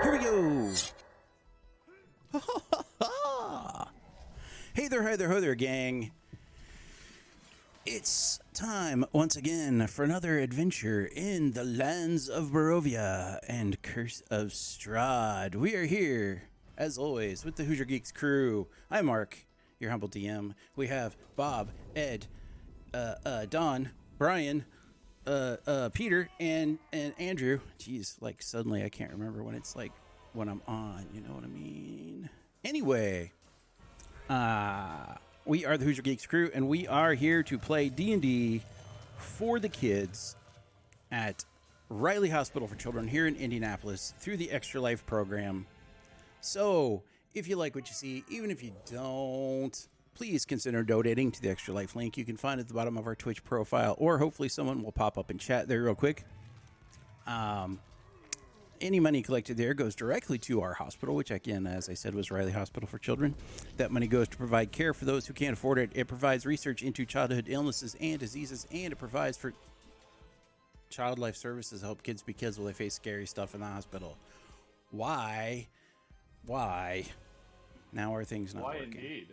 Here we go. Hey there, hi there, ho there, gang. It's time once again for another adventure in the lands of Barovia and Curse of Strahd. We are here, as always, with the Hoosier Geeks crew. I'm Mark, your humble DM. We have Bob, Ed, Don, Brian, Peter, and Andrew. Jeez, like suddenly I can't remember when it's like when I'm on, you know what I mean? Anyway, we are the Hoosier Geeks crew, and we are here to play D&D for the kids at Riley Hospital for Children here in Indianapolis through the Extra Life program. So, if you like what you see, even if you don't, please consider donating to the Extra Life link. You can find it at the bottom of our Twitch profile, or hopefully someone will pop up in chat there real quick. Any money collected there goes directly to our hospital, which again, as I said, was Riley Hospital for Children. That money goes to provide care for those who can't afford it. It provides research into childhood illnesses and diseases, and it provides for child life services to help kids be kids while they face scary stuff in the hospital. Why? Now are things not working? Why indeed?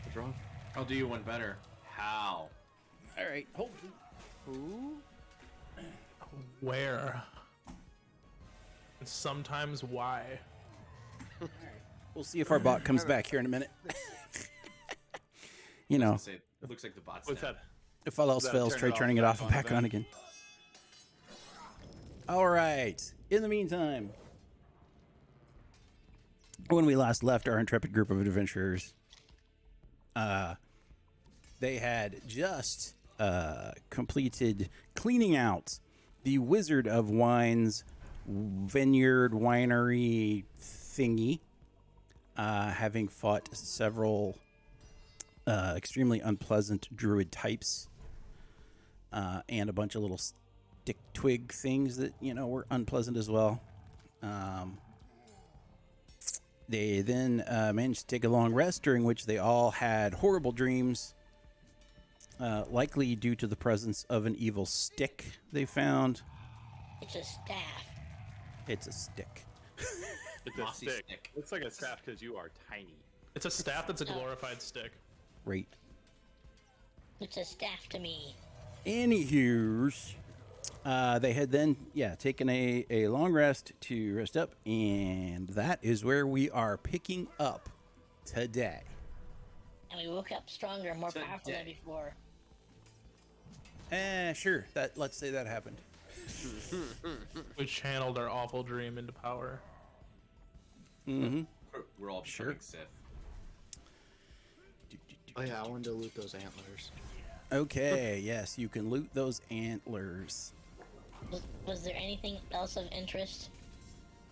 What's wrong? I'll do you one better. How? All right, hold. Who? Where? And sometimes why? We'll see if our bot comes back here in a minute. You know, Say, it looks like the bot's What's down. that? if all else fails, try turning it off and back on again. All right. In the meantime, when we last left our intrepid group of adventurers, they had just completed cleaning out the Wizard of Wine's vineyard winery thingy, having fought several extremely unpleasant druid types and a bunch of little stick twig things that, you know, were unpleasant as well. They then managed to take a long rest, during which they all had horrible dreams, likely due to the presence of an evil stick they found. It's a staff. It's a stick. It's a Mossy stick. stick. Looks like a staff because you are tiny. It's a staff that's a glorified stick. Great. It's a staff to me. Anywho's, they had then, taken a long rest to rest up, and that is where we are picking up today. And we woke up stronger and more powerful than before. Sure. Let's say that happened. We channeled our awful dream into power. Mm-hmm. We're all Sure. becoming Sith. Oh yeah, I wanted to loot those antlers. Okay, yes, you can loot those antlers. Was there anything else of interest?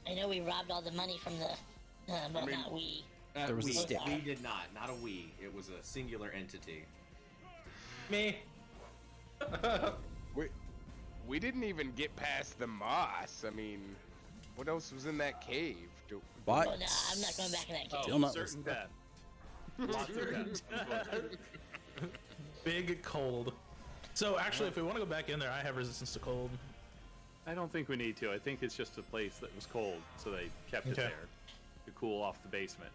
I know we robbed all the money from the... well, not we. There was a stick. We did not a we. It was a singular entity. Me. We didn't even get past the moss. I mean, what else was in that cave? But Oh, no, I'm not going back in that cave. Still not certain death. Lots of death. Big cold. So actually, if we want to go back in there, I have resistance to cold. I don't think we need to. I think it's just a place that was cold, so they kept it Okay. there to cool off the basement.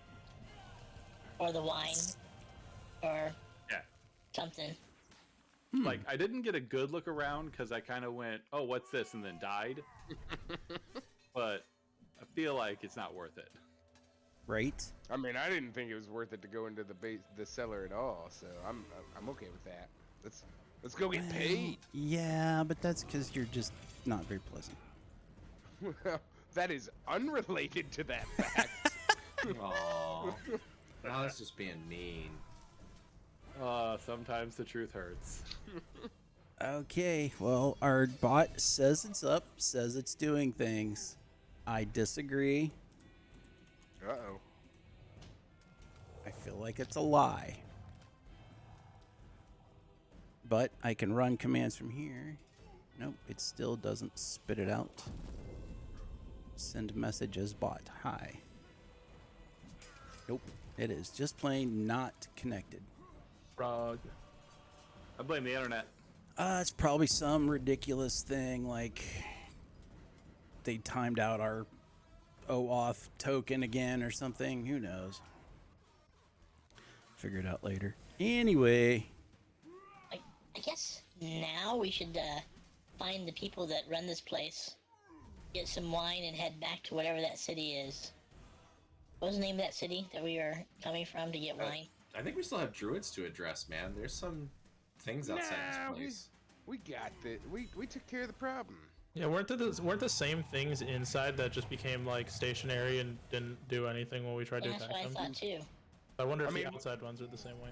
Or the wine. Or Yeah. something. Like, I didn't get a good look around because I kind of went, oh, what's this? And then died. But I feel like it's not worth it. right? I mean, I didn't think it was worth it to go into the cellar at all. So I'm okay with that. Let's go get paid. Yeah, but that's because you're just not very pleasant. Well, that is unrelated to that fact. Aww. Now that's just being mean. Sometimes the truth hurts. Okay, well, our bot says it's up, says it's doing things. I disagree. Uh-oh. I feel like it's a lie. But I can run commands from here. Nope, it still doesn't spit it out. Send message as bot. Hi. Nope, it is just plain not connected. Frog. I blame the internet. It's probably some ridiculous thing like they timed out our OAuth token again or something. Who knows? Figure it out later. Anyway, I guess now we should find the people that run this place, get some wine, and head back to whatever that city is. What was the name of that city that we were coming from to get wine? I think we still have druids to address, man. There's some things outside this place. We got the we took care of the problem. Yeah, weren't the same things inside that just became like stationary and didn't do anything when we tried to That's attack what I them? thought too. I wonder if I mean, the outside ones are the same way.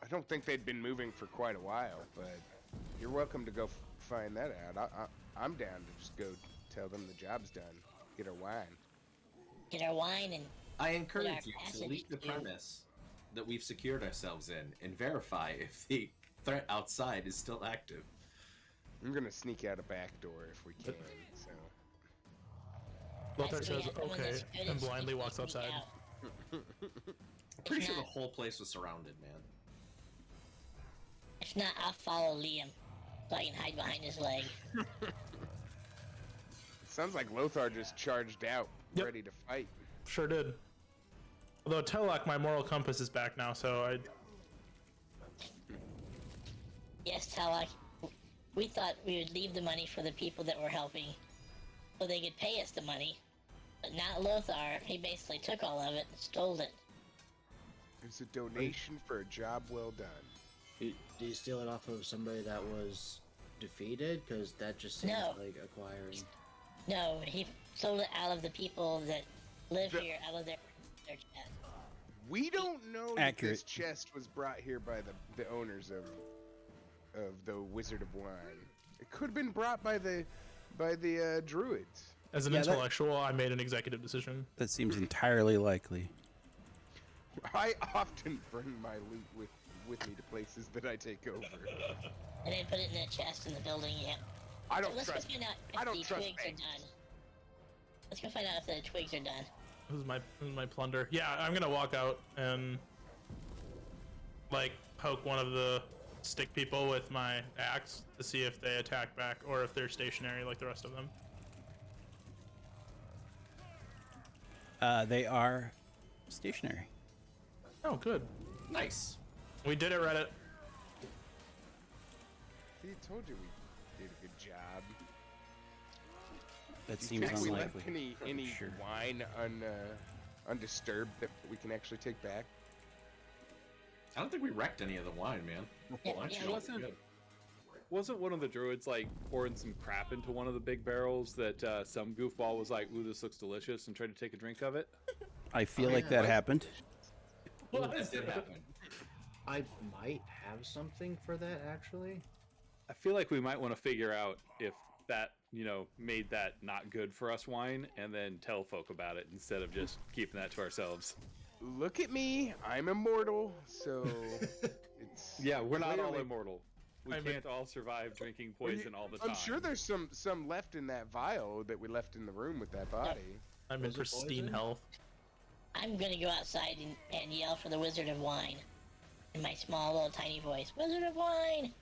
I don't think they'd been moving for quite a while, but you're welcome to go find that out. I'm down to just go tell them the job's done. Get our wine. Get our wine and I our encourage you to passage leave the to- premise that we've secured ourselves in and verify if the threat outside is still active. I'm gonna sneak out a back door if we can. So Lothar Nice to says have someone okay that's good and at blindly sneaking walks outside. out. I'm pretty If sure the not- whole place was surrounded, man. If not, I'll follow Liam so I can hide behind his leg. it sounds like Lothar just charged out, Yep. ready to fight. Sure did. Although Teloch, my moral compass is back now, so I Yes, Teloch. We thought we would leave the money for the people that we're helping, so they could pay us the money. But not Lothar. He basically took all of it and stole it. It's a donation for a job well done. Did you steal it off of somebody that was defeated? Because that just seems No. like acquiring. No, he stole it out of the people that live The- here, out of their chest. We don't know that Accurate. this chest was brought here by the owners of the Wizard of Wine. It could have been brought by the druids. as an Yeah, that- intellectual, I made an executive decision. that seems entirely likely. I often bring my loot with me to places that I take over. And they put it in a chest in the building, yeah. I So don't let's go trust. find out if I don't the trust twigs banks. are done. Let's go find out if the twigs are done. This is my plunder. Yeah, I'm gonna walk out and like poke one of the stick people with my axe to see if they attack back or if they're stationary like the rest of them. They are stationary. Oh, good. Nice. We did it, Reddit. See, I told you we did a good job. That Do you seems think we left unlikely. any Sure. wine undisturbed that we can actually take back? I don't think we wrecked any of the wine, man. Yeah, Well, actually, yeah, wasn't- good. Wasn't one of the druids like pouring some crap into one of the big barrels that some goofball was like, "Ooh, this looks delicious," and tried to take a drink of it? I feel Oh, like yeah. that happened. That did happen. I might have something for that actually. I feel like we might want to figure out if that, made that not good for us wine, and then tell folk about it instead of just keeping that to ourselves. Look at me, I'm immortal, so it's Yeah, we're not all clearly- immortal. We I mean- can't all survive drinking Well, poison all the time. I'm sure there's some left in that vial that we left in the room with that body. I'm in Was it pristine poison? health. I'm gonna go outside and yell for the Wizard of Wine in my small little tiny voice. Wizard of Wine!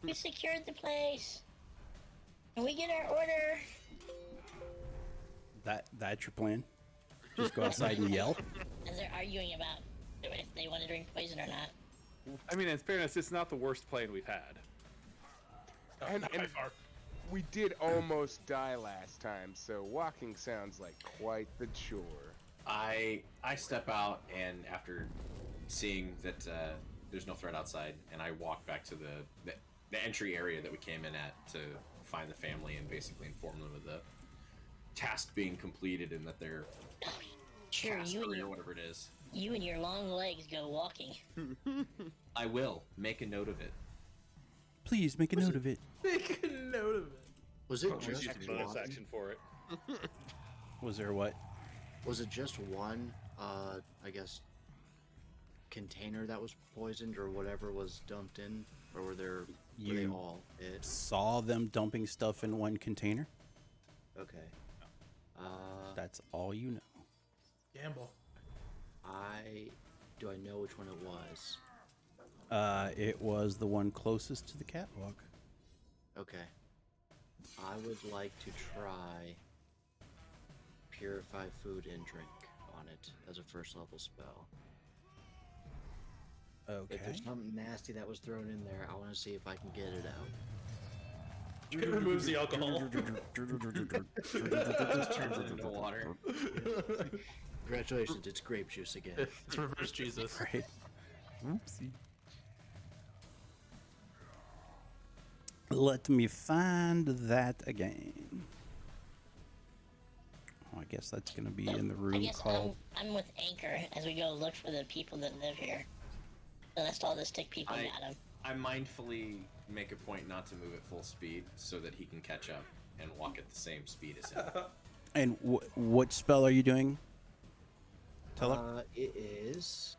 We secured the place! Can we get our order? That's your plan? Just go outside and yell? As they're arguing about if they want to drink poison or not. I mean, in fairness, it's not the worst plan we've had. And- Not by and- far. We did almost die last time, so walking sounds like quite the chore. I step out, and after seeing that there's no threat outside, and I walk back to the entry area that we came in at to find the family and basically inform them of the task being completed and that they're Sure, task free or whatever it is. you and your long legs go walking. I will make a note of it. Please make a note of it. Make a note of it. Was it Probably just should do Bonus one? action for it. Was there what? Was it just one? I guess container that was poisoned or whatever was dumped in, or were they You- all it? Saw them dumping stuff in one container? Okay. That's all you know. Gamble. Do I know which one it was? It was the one closest to the catwalk. Okay. I would like to try Purify Food and Drink on it as a first level spell. Okay. If there's something nasty that was thrown in there, I want to see if I can get it out. It removes the alcohol. Just turns it into water. Congratulations, it's grape juice again. It's reverse Jesus. Right. Oopsie. Let me find that again. Oh, I guess that's gonna be in the I room guess called. I'm with Anker as we go look for the people that live here. Unless all the stick people got him. I mindfully make a point not to move at full speed so that he can catch up and walk at the same speed as him. And what spell are you doing? Teloch? It is.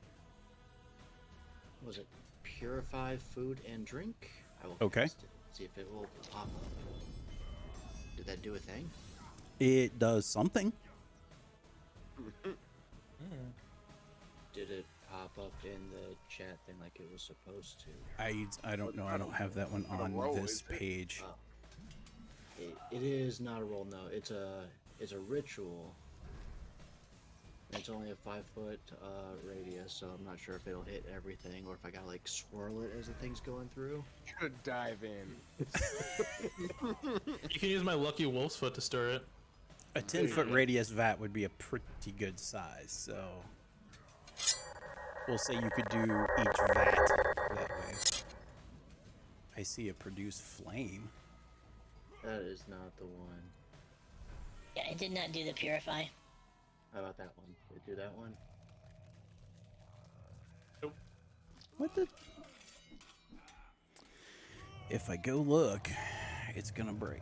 Was it Purify Food and Drink? I will Okay. cast it. See if it will pop up. Did that do a thing? It does something. Did it pop up in the chat thing like it was supposed to? I don't know. I don't have that one on roll, this is it? page. It is not a roll. No, it's a ritual. It's only a 5-foot radius, so I'm not sure if it'll hit everything or if I gotta like swirl it as the thing's going through. Gotta dive in. You can use my lucky wolf's foot to stir it. A 10-foot radius vat would be a pretty good size, so we'll say you could do each vat that way. I see a produce flame. That is not the one. Yeah, I did not do the purify. How about that one? Did it do that one? What the? If I go look, it's gonna break.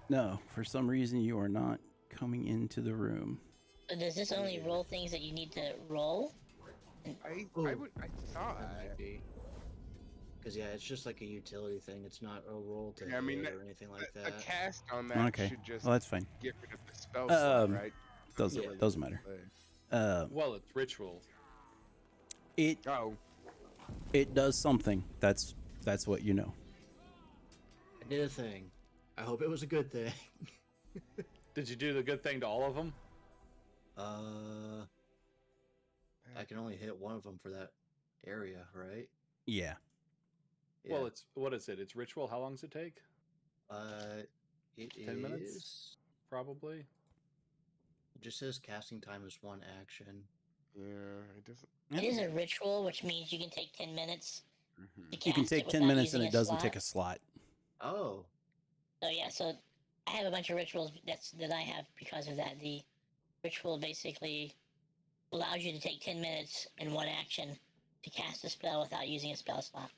No, for some reason you are not coming into the room. So does this only roll things that you need to roll? I saw That might it. be. Because yeah, it's just like a utility thing. It's not a roll to Yeah, I mean, hit that- or anything like A that. cast on that Okay, should just well that's fine. get rid of the spell slot, right? Doesn't matter. Well, it's ritual. It Oh, does something. That's what you know. I did a thing. I hope it was a good thing. Did you do the good thing to all of them? I can only hit one of them for that area, right? Yeah. Yeah. Well, what is it? It's ritual. How long does it take? It 10 minutes? is- Probably. It just says casting time is 1 action. yeah, it doesn't. It is a ritual, which means you can take 10 minutes Mhm. to cast You can it take 10 without minutes and using it a doesn't slot. take a slot. Oh, So yeah, so I have a bunch of rituals that I have because of that. The ritual basically allows you to take 10 minutes in 1 action to cast a spell without using a spell slot.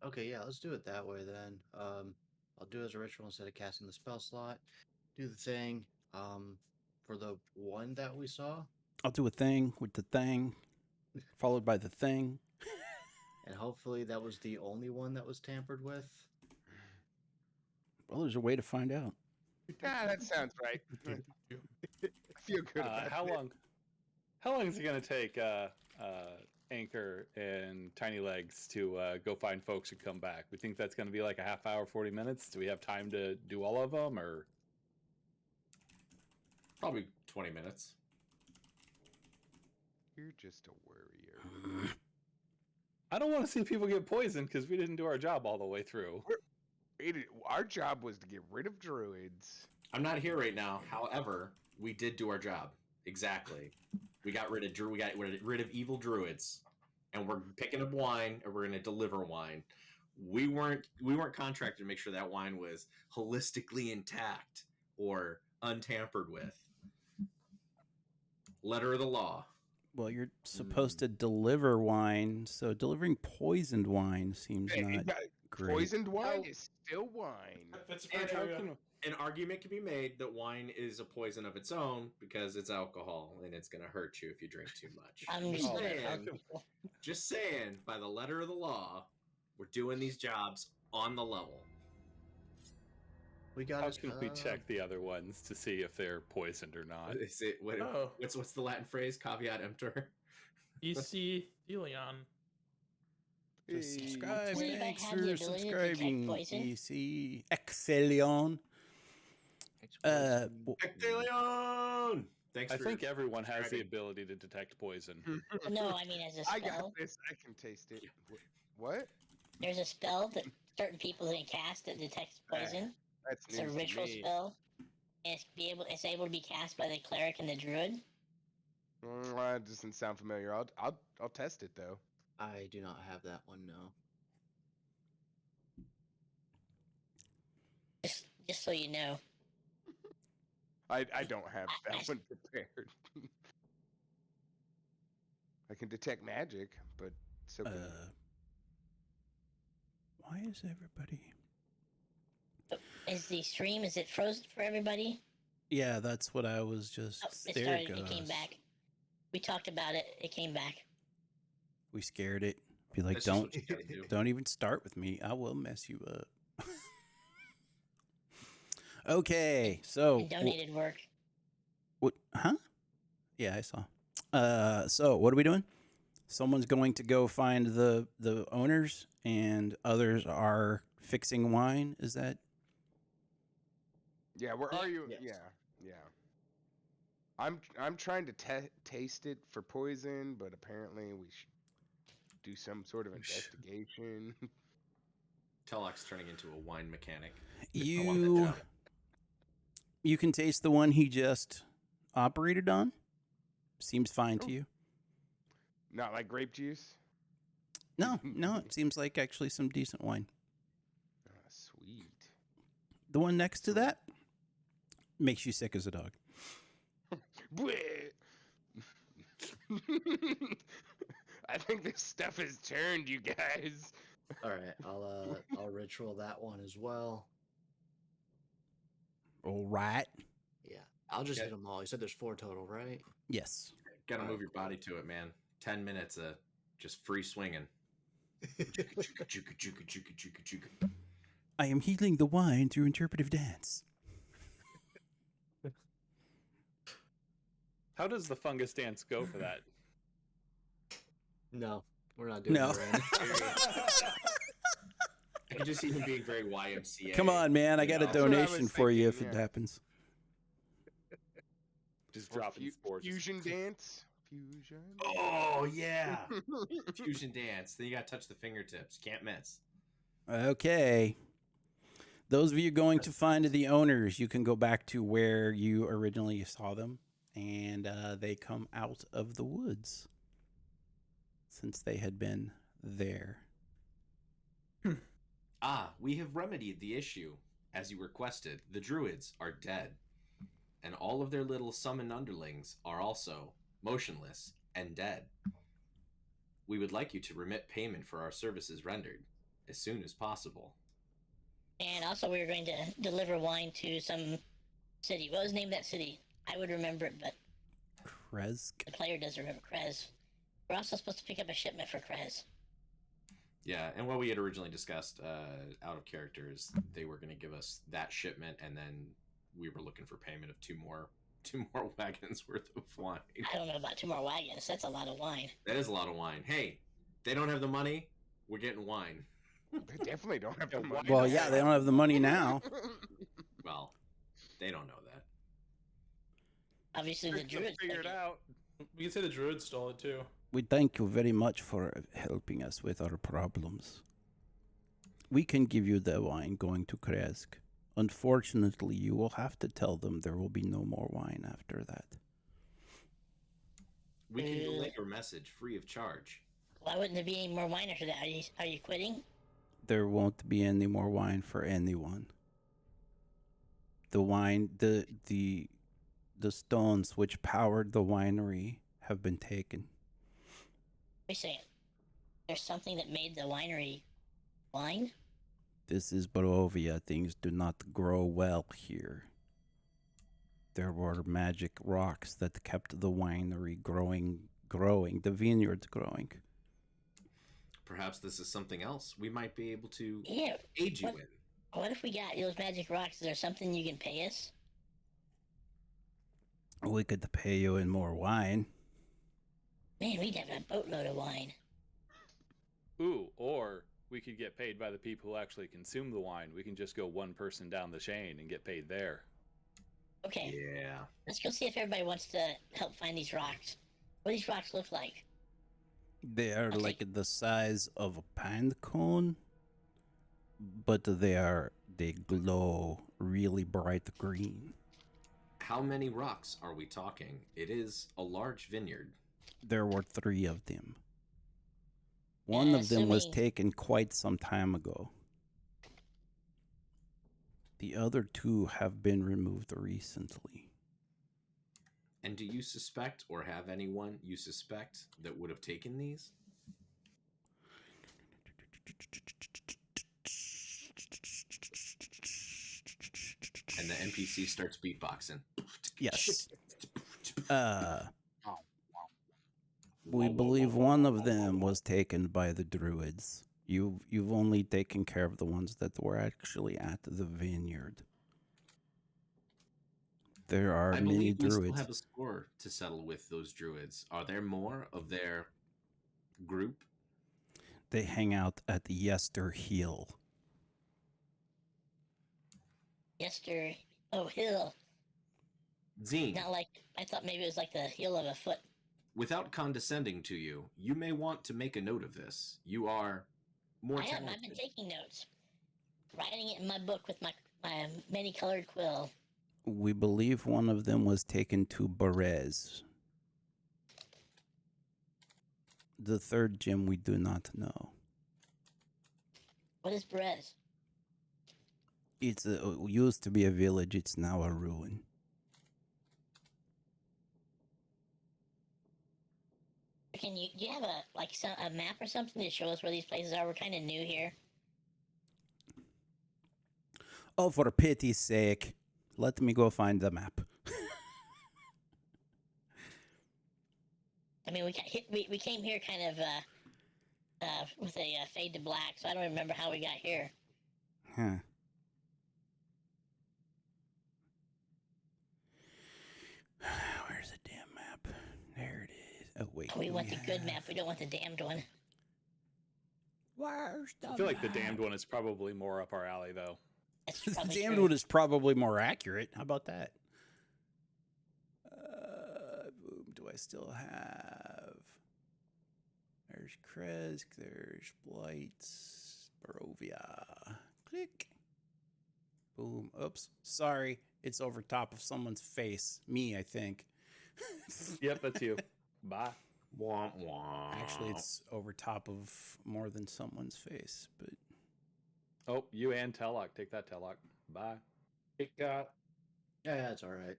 okay, yeah, let's do it that way then. I'll do it as a ritual instead of casting the spell slot. Do the thing. For the one that we saw, I'll do a thing with the thing, followed by the thing. and hopefully that was the only one that was tampered with. Well, there's a way to find out. Yeah, that sounds right. I feel good about How it. long? How long is it going to take Anker and Tiny Legs to go find folks and come back? We think that's going to be like a half hour, 40 minutes. Do we have time to do all of them, or? Probably 20 minutes. You're just a worrier. I don't want to see people get poisoned because we didn't do our job all the way through. Our job was to get rid of druids. I'm not here right now. However, we did do our job. Exactly. We got rid of evil druids, and we're picking up wine, and we're going to deliver wine. We weren't contracted to make sure that wine was holistically intact or untampered with. Letter of the law. Well, you're supposed to deliver wine, so delivering poisoned wine seems Hey, not great. poisoned wine is still wine. That's And an argument can be made that wine is a poison of its own because it's alcohol and it's going to hurt you if you drink too much. I'm Just just saying, just saying, by the letter of the law, we're doing these jobs on the level. We got How it. can we check the other ones to see if they're poisoned or not? Is it Oh. what's the Latin phrase? Caveat emptor. EC Thelion. Just Hey. subscribe. Does anybody Thanks have the for ability to detect subscribing. poison? EC Excelion. w- Ectelion! Thanks I for think everyone has the subscribing. ability to detect poison. No, I mean as a I got spell. this. I can taste it. What? There's a spell that certain people can cast that detects poison. That's It's a news ritual to me. spell. And it's able to be cast by the cleric and the druid. That doesn't sound familiar. I'll test it though. I do not have that one. No. Just so you know. I don't have I- that one prepared. I can detect magic, but so can why is everybody? Is the stream, is it frozen for everybody? Yeah, that's what I was just. Oh, it there started, it goes. it came back. We talked about it, it came back. We scared it. Be like, That's just don't, what you gotta do. don't even start with me. I will mess you up. Okay, so And donated work. what? Huh? Yeah, I saw. So what are we doing? Someone's going to go find the owners, and others are fixing wine. Is that? Yeah, where Yeah. are you? Yes. Yeah. I'm trying to taste it for poison, but apparently we should do some sort of investigation. Teloch's turning into a wine mechanic. You can taste the one he just operated on. Seems fine to Oh. you. Not like grape juice. No, it seems like actually some decent wine. Ah, sweet. The one next to that makes you sick as a dog. Bleh. I think this stuff has turned, you guys. All right, I'll ritual that one as well. All right. Yeah, I'll just Okay. hit them all. You said there's 4 total, right? Yes. Gotta Alright, move your body to it, man. 10 minutes of just free swinging. Juka, juka, juka, juka, juka, juka. I am healing the wine through interpretive dance. How does the fungus dance go for that? No, we're not doing No. it right now. I can just see him being very YMCA. Come on, man. I you got a know? That's what I donation was for you if thinking, it yeah. happens. Just Or dropping spores. fusion dance. Fusion. Oh, yeah. Fusion dance. Then you gotta touch the fingertips. Can't miss. Okay. Those of you going to find the owners, you can go back to where you originally saw them, and they come out of the woods since they had been there. Ah, we have remedied the issue. As you requested, the druids are dead. And all of their little summoned underlings are also motionless and dead. We would like you to remit payment for our services rendered as soon as possible. And also, we were going to deliver wine to some city. What was the name of that city? I would remember it, but Kresk. the player doesn't remember. Krez. We're also supposed to pick up a shipment for Krez. Yeah, and what we had originally discussed out of character is they were going to give us that shipment, and then we were looking for payment of two more wagons worth of wine. I don't know about 2 more wagons. That's a lot of wine. That is a lot of wine. Hey, they don't have the money. We're getting wine. They definitely don't have the Yeah, money. Well, yeah, they don't have the money now. Well, they don't know that. Obviously, the druids figured took it. out. We can say the druid stole it too. We thank you very much for helping us with our problems. We can give you the wine going to Kresk. Unfortunately, you will have to tell them there will be no more wine after that. We can relay your message free of charge. Why wouldn't there be any more wine after that? Are you quitting? There won't be any more wine for anyone. The wine, the stones which powered the winery have been taken. Wait a second. There's something that made the winery wine? This is Barovia. Things do not grow well here. There were magic rocks that kept the winery growing, the vineyards growing. Perhaps this is something else we might be able to Yeah. aid you What- in. What if we got those magic rocks? Is there something you can pay us? We could pay you in more wine. Man, we'd have a boatload of wine. Ooh, or we could get paid by the people who actually consume the wine. We can just go one person down the chain and get paid there. Okay, Yeah. let's go see if everybody wants to help find these rocks. What do these rocks look like? They are Okay. like the size of a pine cone, but they glow really bright green. How many rocks are we talking? It is a large vineyard. There were 3 of them. One of them was Assuming- taken quite some time ago. The other 2 have been removed recently. And do you suspect or have anyone you suspect that would have taken these? And the NPC starts beatboxing. Yes. Oh, We believe one of them was taken by the druids. You've only taken care of the ones that were actually at the vineyard. There are I many believe we still druids. have a score to settle with those druids. Are there more of their group? They hang out at the Yester Hill. Hill. Zeen, Not like, I thought maybe it was like the heel of a foot. without condescending to you, you may want to make a note of this. You are more I've been talented. taking notes. Writing it in my book with my many-colored quill. We believe one of them was taken to Berez. The third gem we do not know. What is Perez? It used to be a village. It's now a ruin. Do you have a map or something to show us where these places are? We're kind of new here. Oh, for pity's sake, let me go find the map. I mean, we got hit. We came here kind of with a fade to black, so I don't remember how we got here. Huh. Where's the damn map? There it is. Oh, wait. We want the good map. We don't want the damned one. Where's the I feel like the damned one is probably more up our alley, though. That's The probably damned true. one is probably more accurate. How about that? Boom. Do I still have? There's Kresk. There's Blights. Barovia. Click. Boom. Oops. Sorry. It's over top of someone's face. Me, I think. Yep, that's you. Bye. Womp womp. Actually, it's over top of more than someone's face, but Oh, you and Teloch. Take that, Teloch. Bye. Yeah, that's all right.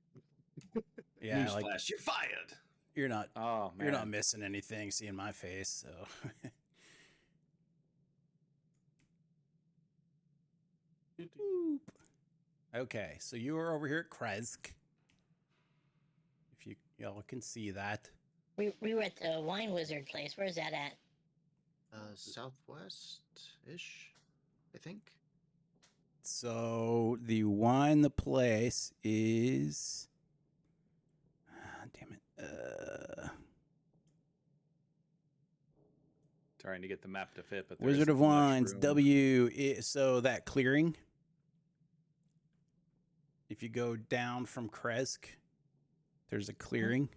yeah, like Newsflash, you're fired. you're not Oh, man. you're not missing anything seeing my face, so Boop. Okay, so you were over here at Kresk. If y'all can see that. We were at the wine wizard place. Where's that at? Southwest-ish, I think. So the place is damn it. Trying to get the map to fit, but there Wizard of isn't much Wines, room. so that clearing. If you go down from Kresk, there's a clearing.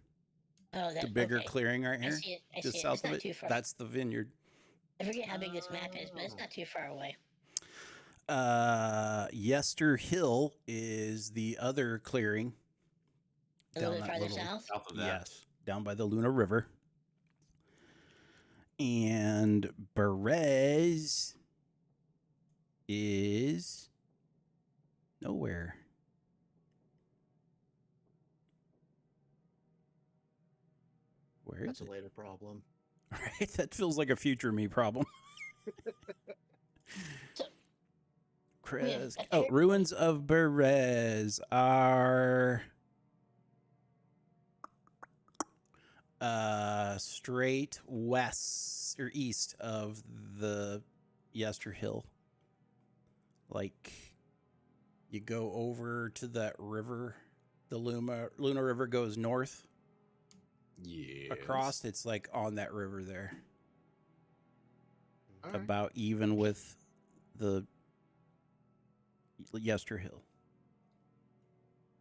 Oh, that The bigger okay. clearing right I here. see it. I Just see it. south It's of not it. too far. That's the vineyard. I forget how big this map is, but it's not too far away. Yester Hill is the other clearing. A little bit farther south. South of that. Yes, down by the Luna River. And Berez is nowhere. Where That's is a it? later problem. Right? That feels like a future me problem. So, Kresk. I Oh, heard- ruins of Berez are straight west or east of the Yester Hill. Like you go over to that river, the Luna River goes north Yeah. across. It's like on that river there. Alright. about even with the Yester Hill.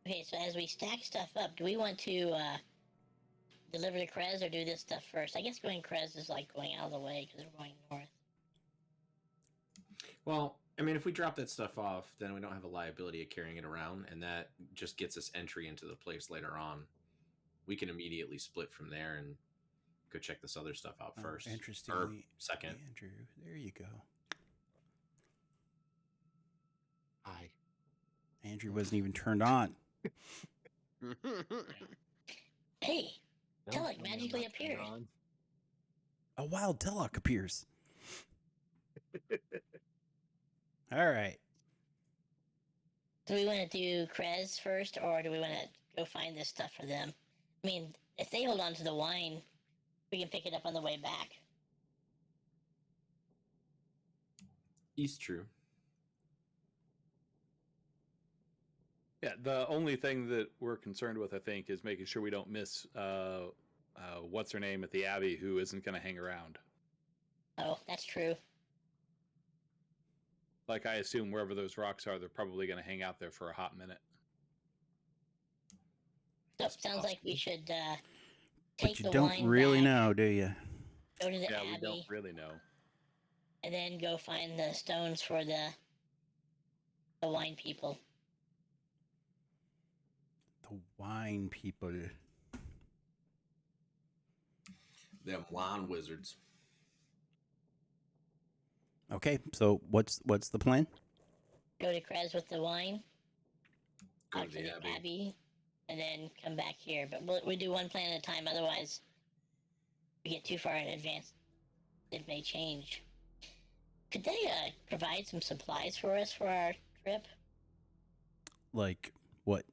Okay, so as we stack stuff up, do we want to deliver to Krez or do this stuff first? I guess going Krez is like going out of the way because we're going north. Well, I mean, if we drop that stuff off, then we don't have a liability of carrying it around, and that just gets us entry into the place later on. We can immediately split from there and go check this other stuff out first. Or Interestingly, second. Andrew, there you go. Hi. Andrew wasn't even turned on. Hey, No, Teloch I mean, I'm magically not turned appeared. on. A wild Teloch appears. All right. Do we want to do Krez first, or do we want to go find this stuff for them? I mean, if they hold on to the wine, we can pick it up on the way back. East true. Yeah, the only thing that we're concerned with, I think, is making sure we don't miss what's her name at the Abbey, who isn't going to hang around. Oh, that's true. Like, I assume wherever those rocks are, they're probably going to hang out there for a hot minute. So it sounds like we should But take you the don't wine really back, know, do you? go to the Yeah, we don't Abbey, really know. and then go find the stones for the wine people. The wine people. Them wine wizards. Okay, so what's the plan? Go to Krez with the wine, Go out to the Abbey. and then come back here. But we do one plan at a time. Otherwise, if we get too far in advance, it may change. Could they provide some supplies for us for our trip, Like what?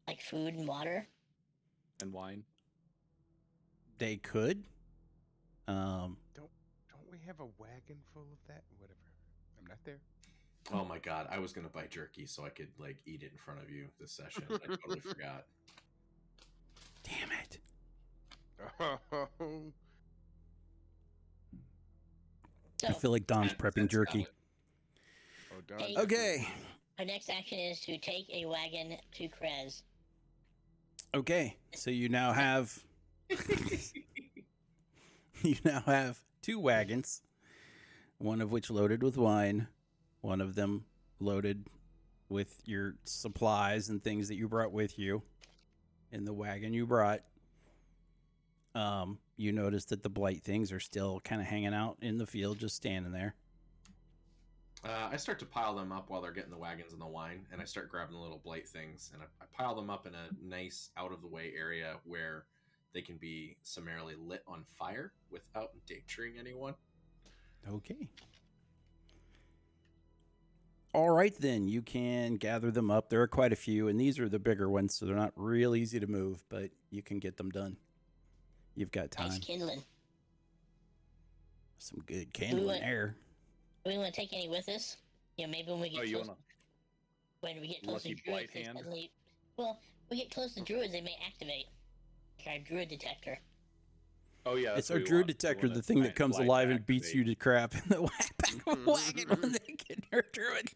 like food and water? And wine. They could. Don't we have a wagon full of that? Whatever. I'm not there. Oh my god, I was gonna buy jerky so I could like eat it in front of you this session. I totally forgot. Damn it. So I feel like Don's prepping jerky. Hey. Okay. our next action is to take a wagon to Krez. Okay. So you now have two wagons, one of which loaded with wine, one of them loaded with your supplies and things that you brought with you. In the wagon you brought, you notice that the blight things are still kind of hanging out in the field, just standing there. I start to pile them up while they're getting the wagons and the wine, and I start grabbing the little blight things, and I pile them up in a nice, out-of-the-way area where they can be summarily lit on fire without endangering anyone. Okay. All right, then. You can gather them up. There are quite a few, and these are the bigger ones, so they're not real easy to move, but you can get them done. You've got time. Nice kindling. Some good candle in there. Do we want to take any with us? You know, maybe when we get you close, want when we get close to lucky druids, blight they hand? suddenly, well, we get close to druids, they may activate like our druid detector. Oh yeah, It's our druid detector, the thing that comes alive and beats you to crap in the back of a wagon when they get their druid.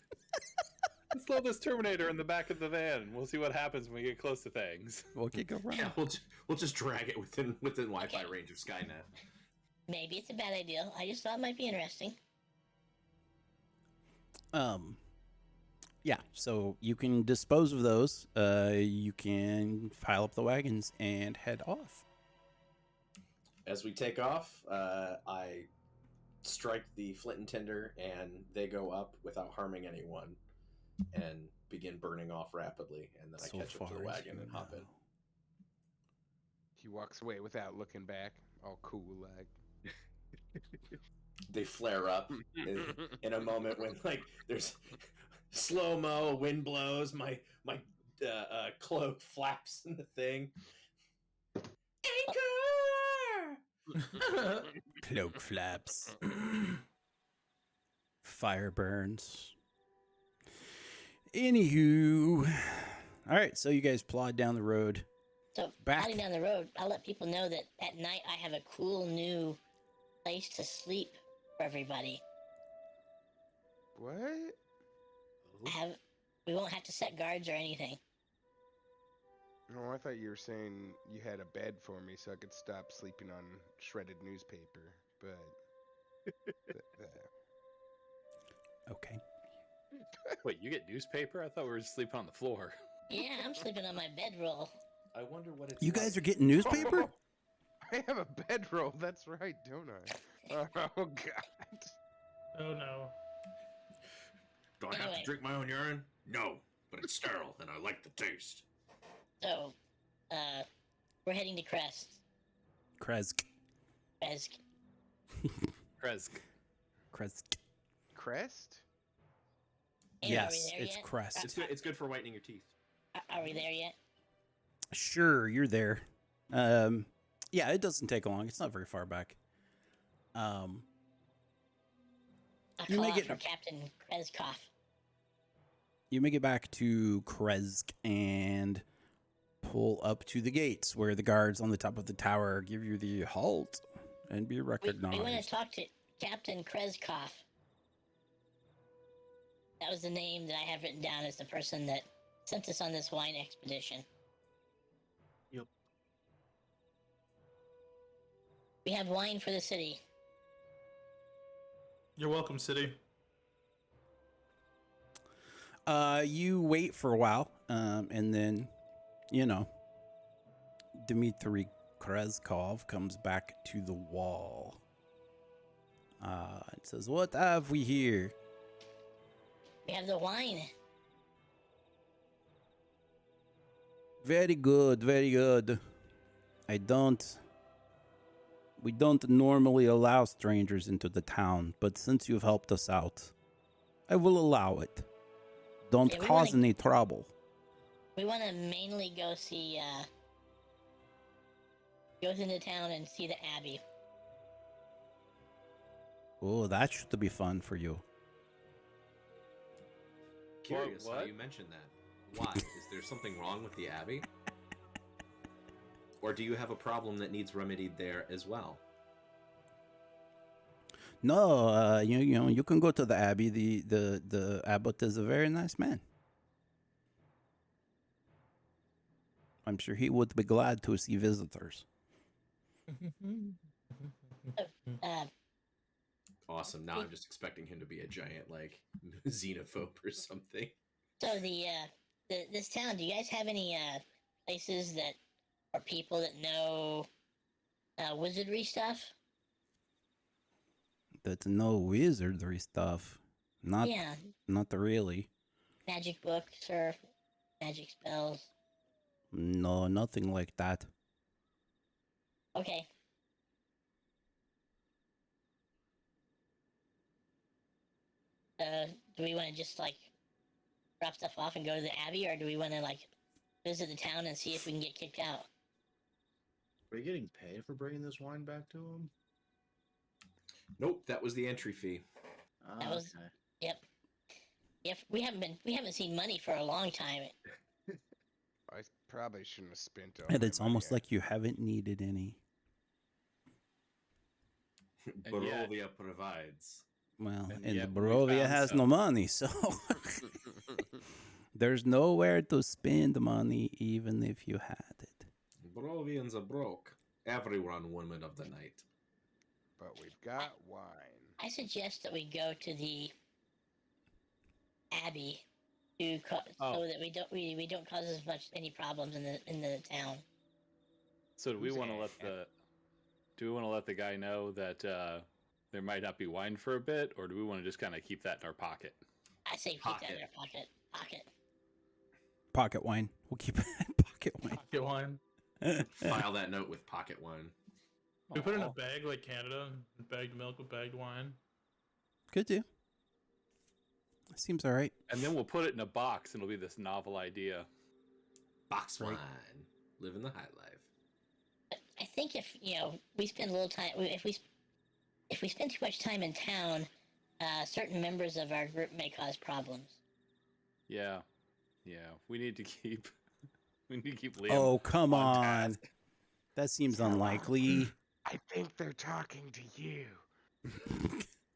Let's load this Terminator in the back of the van. We'll see what happens when we get close to things. Okay, go run. Yeah, we'll just drag it within Wi-Fi range of Skynet. Maybe it's a bad idea. I just thought it might be interesting. Yeah, so you can dispose of those. You can pile up the wagons and head off. As we take off, I strike the flint and tinder, and they go up without harming anyone, and begin burning off rapidly. And then I catch up to the wagon and hop in. He walks away without looking back, all cool like. They flare up in a moment when like there's slow mo, wind blows, my cloak flaps in the thing. Anker! Cloak flaps. Fire burns. Anywho. All right, so you guys plod down the road. So, Back. heading down the road, I'll let people know that at night I have a cool new place to sleep for everybody. What? We won't have to set guards or anything. No, I thought you were saying you had a bed for me so I could stop sleeping on shredded newspaper, but... Okay. Wait, you get newspaper? I thought we were just sleeping on the floor. Yeah, I'm sleeping on my bedroll. I wonder what it's You like. guys are getting newspaper? I have a bedroll, that's right, don't I? Oh, God. Oh no. Do I have Anyway. to drink my own urine? No, but it's sterile and I like the taste. So, we're heading to Crest. Kresk. Kresk. Kresk. Kresk. Crest? Hey, are we Yes, there it's yet? Crest. It's good for whitening your teeth. Are we there yet? Sure, you're there. Yeah, it doesn't take long. It's not very far back. I'll You call make out it- for Captain Krezkov. You make it back to Kresk and pull up to the gates where the guards on the top of the tower give you the halt and be We want to recognized. talk to Captain Krezkov. That was the name that I have written down as the person that sent us on this wine expedition. Yep. We have wine for the city. You're welcome, city. You wait for a while, and then, Dmitry Krezkov comes back to the wall. It says, "What have we here?" We have the wine. Very good, very good. We don't normally allow strangers into the town, but since you've helped us out, I will allow it. Don't Yeah, we cause wanna- any trouble. We want to mainly go see, go into town and see the Abbey. Oh, that should be fun for you. Curious how what? you mentioned that. Why? Is there something wrong with the Abbey? Or do you have a problem that needs remedied there as well? No, you can go to the abbey. The abbot is a very nice man. I'm sure he would be glad to see visitors. Uh, Awesome. Now I'm just expecting him to be a giant, like, xenophobe or something. so this town. Do you guys have any places that or people that know wizardry stuff? That's no wizardry stuff. Not Yeah, really. magic books or magic spells. No, nothing like that. Okay. Do we want to just like drop stuff off and go to the Abbey, or do we want to like visit the town and see if we can get kicked out? Are you getting paid for bringing this wine back to him? Nope, that was the entry fee. That was- Okay. Yep. Yep. We haven't seen money for a long time. I probably shouldn't have spent all And my it's almost money. like you haven't needed any. Barovia provides. Well, And and yet we Barovia found has some. no money, so there's nowhere to spend money, even if you had it. Barovians are broke. Everyone woman of the night. But we've got wine. I suggest that we go to the Abbey to Oh. so that we don't cause as much any problems in the town. So do we Who's want to let the guy know that there might not be wine for a bit, or do we want to just kind of keep that in our pocket? I say keep that in Pocket. our pocket. Pocket. Pocket wine. We'll keep it pocket wine. Pocket wine. File that note with pocket wine. We put it in a Aw. bag like Canada. Bagged milk with bagged wine. Could do. Seems all right. And then we'll put it in a box, and it'll be this novel idea. Box Right. wine. Living the high life. But I think if we spend a little time, if we spend too much time in town, certain members of our group may cause problems. Yeah, we need to keep Liam. Oh, come on on. task. That seems unlikely. I think they're talking to you.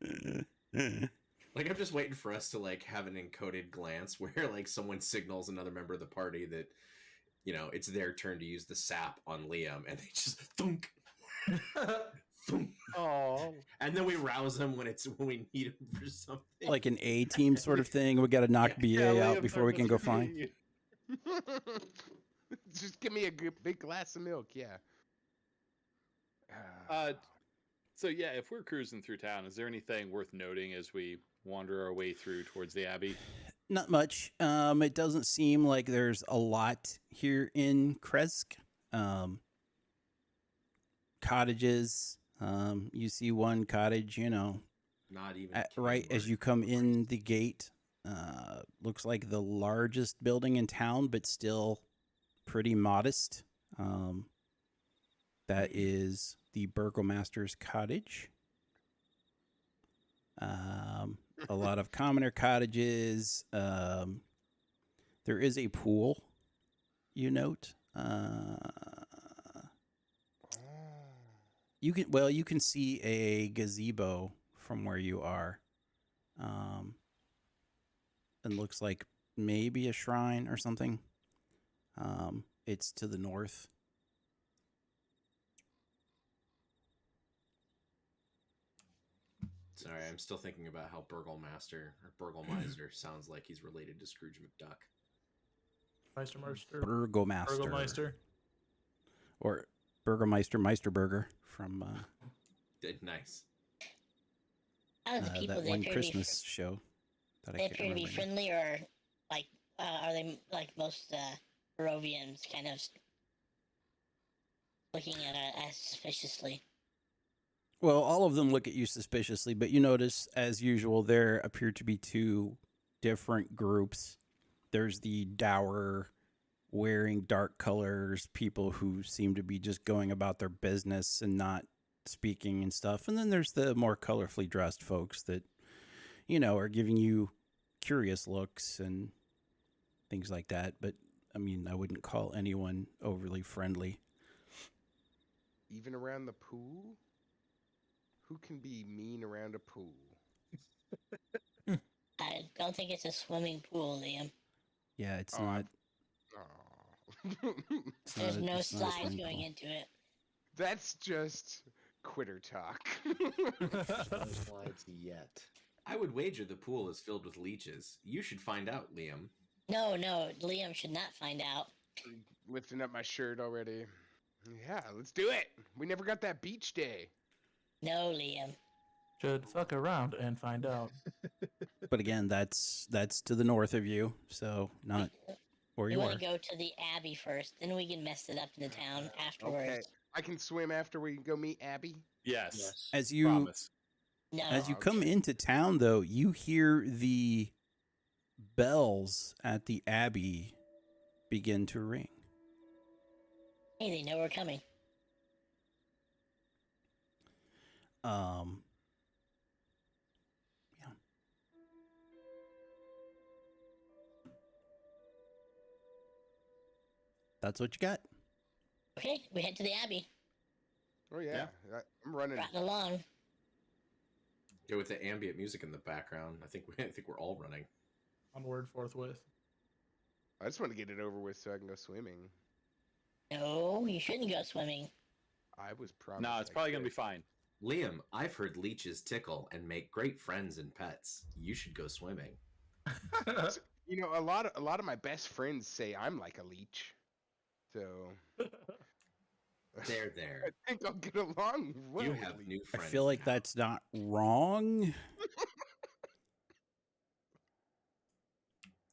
Like, I'm just waiting for us to like have an encoded glance where like someone signals another member of the party that, you know, it's their turn to use the sap on Liam, and they just thunk, thunk, Oh, and then we rouse them when we need them for something. Like an A team sort of thing. We got to knock BA out before we can go flying. Just give me a big glass of milk, yeah. So yeah, if we're cruising through town, is there anything worth noting as we wander our way through towards the Abbey? Not much. It doesn't seem like there's a lot here in Kresk. Cottages. You see one cottage, you know, Not even right as you come in the gate. Looks like the largest building in town, but still pretty modest. That is the Burgomaster's cottage. A lot of commoner cottages. There is a pool, you note. You can see a gazebo from where you are. And looks like maybe a shrine or something. It's to the north. Sorry, I'm still thinking about how Burglemaster or Burglmeister sounds like he's related to Scrooge McDuck. Meistermeister. Burgomaster. Burgomeister. Or Burgermeister Meisterburger from Nice. Out of the people, that they one appear Christmas show that I they can't appear to be remember. friendly, or like are they like most Barovians, kind of looking at us suspiciously? Well, all of them look at you suspiciously, but you notice, as usual, there appear to be two different groups. There's the dour, wearing dark colors, people who seem to be just going about their business and not speaking and stuff. And then there's the more colorfully dressed folks that, you know, are giving you curious looks and things like that. But, I mean, I wouldn't call anyone overly friendly. Even around the pool? Who can be mean around a pool? I don't think it's a swimming pool, Liam. Yeah, it's Oh, not. It's There's not a- no it's not a slides swimming going pool. into it. That's just quitter talk. No slides yet. I would wager the pool is filled with leeches. You should find out, Liam. No, Liam should not find out. Lifting up my shirt already. Yeah, let's do it. We never got that beach day. No, Liam. Should fuck around and find out. But again, that's to the north of you, so not where We you want are. to go to the Abbey first, then we can mess it up in the town afterwards. Okay. I can swim after we go meet Abby. Yes. As you Promise. No. As you come into town, though, you hear the bells at the Abbey begin to ring. Hey, they know we're coming. Yeah. That's what you got. Okay, we head to the Abbey. Oh yeah, I'm running. Riding along. Yeah, with the ambient music in the background, I think we're all running. Onward forthwith. I just want to get it over with so I can go swimming. No, you shouldn't go swimming. I was promised. No, it's probably gonna be fine. Liam, I've heard leeches tickle and make great friends and pets. You should go swimming. You know, a lot of my best friends say I'm like a leech. So There. I think I'll get along well. You with have leech. new I friends. feel like now. that's not wrong.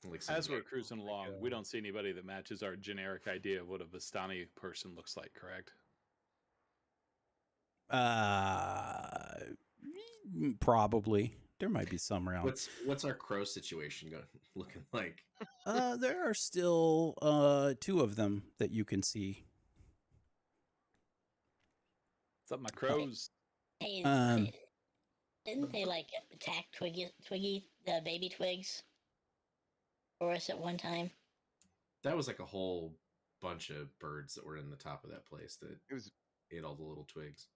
Like some As we're weird- cruising along, we don't see anybody that matches our generic idea of what a Vistani person looks like, correct? Probably. There might be some around. What's our crow situation looking like? There are still two of them that you can see. What's up, my crows? Hey, Um, didn't they like attack Twiggy, the baby twigs, for us at one time? That was like a whole bunch of birds that were in the top of that place that It was ate all the little twigs.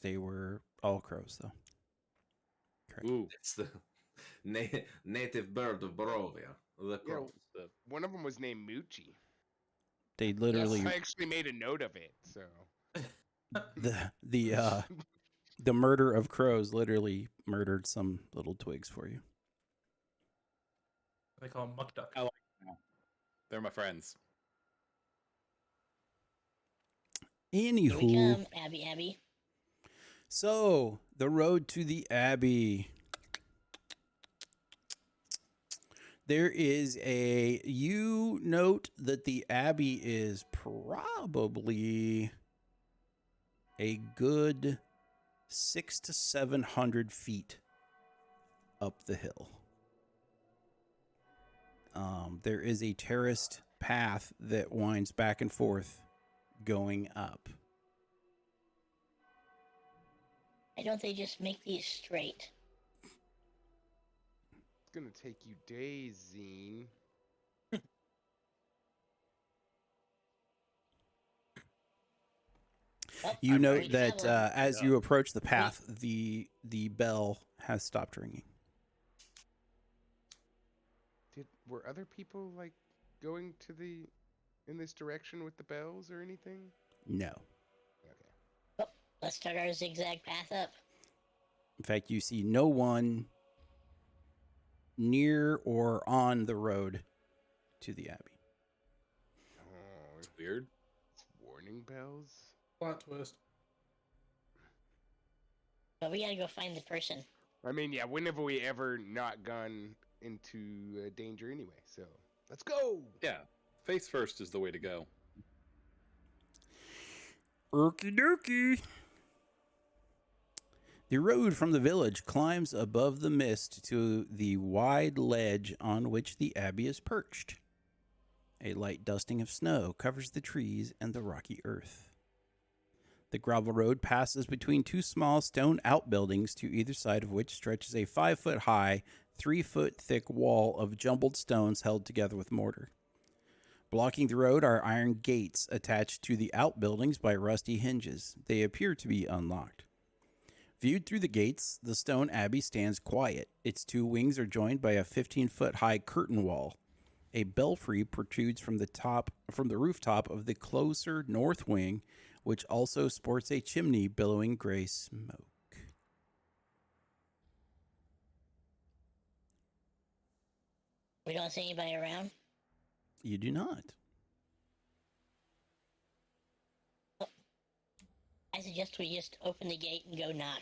They were all crows, though. Correct. Ooh. It's the native bird of Barovia, the Yeah, crow. one of them was named Moochie. They literally I actually made a note of it. So the murder of crows literally murdered some little twigs for you. They call them muck duck. I like them. They're my friends. Here we Anywho, come, Abby. so the road to the Abbey. There is you note that the Abbey is probably a good 600 to 700 feet up the hill. There is a terraced path that winds back and forth going up. Why don't they just make these straight? it's gonna take you days, Zeen. Oh, You I'm note already that traveling. as you approach the path, the bell has stopped ringing. Were other people like going to in this direction with the bells or anything? No. Okay. Oh, let's start our zigzag path up. In fact, you see no one near or on the road to the Abbey. Oh, It's weird. it's warning bells. Plot twist. But we gotta go find the person. I mean, yeah. When have we ever not gone into danger anyway? So let's go. Yeah. Face first is the way to go. Okie dokie. The road from the village climbs above the mist to the wide ledge on which the Abbey is perched. A light dusting of snow covers the trees and the rocky earth. The gravel road passes between two small stone outbuildings, to either side of which stretches a 5-foot-high, 3-foot-thick wall of jumbled stones held together with mortar. Blocking the road are iron gates attached to the outbuildings by rusty hinges. They appear to be unlocked. Viewed through the gates, the stone abbey stands quiet. Its two wings are joined by a 15-foot-high curtain wall. A belfry protrudes from the rooftop of the closer north wing, which also sports a chimney billowing gray smoke. We don't see anybody around. You do not. I suggest we just open the gate and go knock.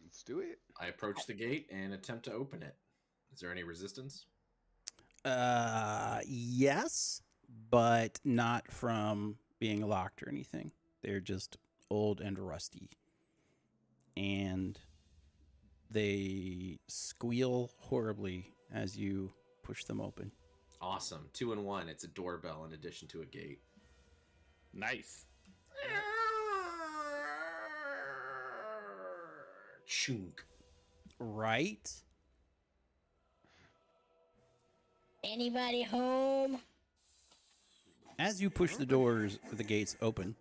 Let's do it. I approach the gate and attempt to open it. Is there any resistance? Yes, but not from being locked or anything. They're just old and rusty. And they squeal horribly as you push them open. Awesome. 2 in 1. It's a doorbell in addition to a gate. Nice. Chunk. Right? Anybody home? As you push the doors, the gates open.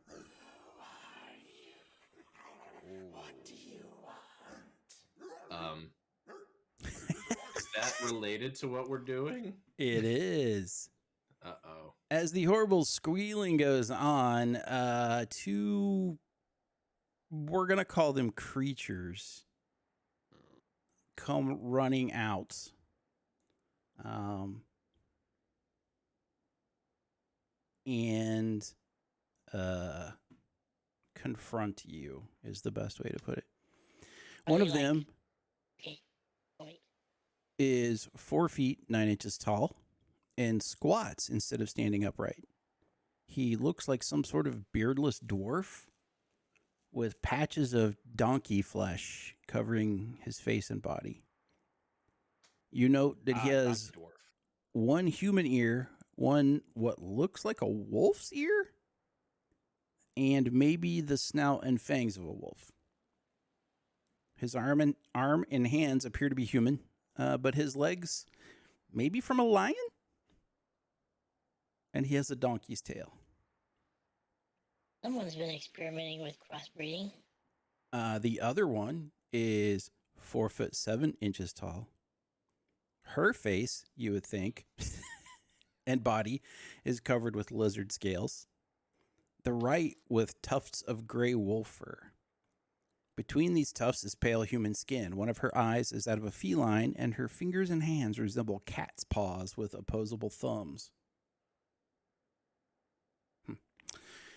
Is that related to what we're doing? It is. Uh-oh. As the horrible squealing goes on, two, we're going to call them creatures, come running out. And confront you is the best way to put it. Are One they of them Okay. Wait. is 4 feet 9 inches tall and squats instead of standing upright. He looks like some sort of beardless dwarf with patches of donkey flesh covering his face and body. You note that he has Not dwarf. one human ear, one what looks like a wolf's ear, and maybe the snout and fangs of a wolf. His arm and hands appear to be human, but his legs maybe from a lion? And he has a donkey's tail. Someone's been experimenting with crossbreeding. The other one is 4'7" tall. Her face, you would think, and body is covered with lizard scales. The right with tufts of gray wolf fur. Between these tufts is pale human skin. One of her eyes is that of a feline, and her fingers and hands resemble cat's paws with opposable thumbs.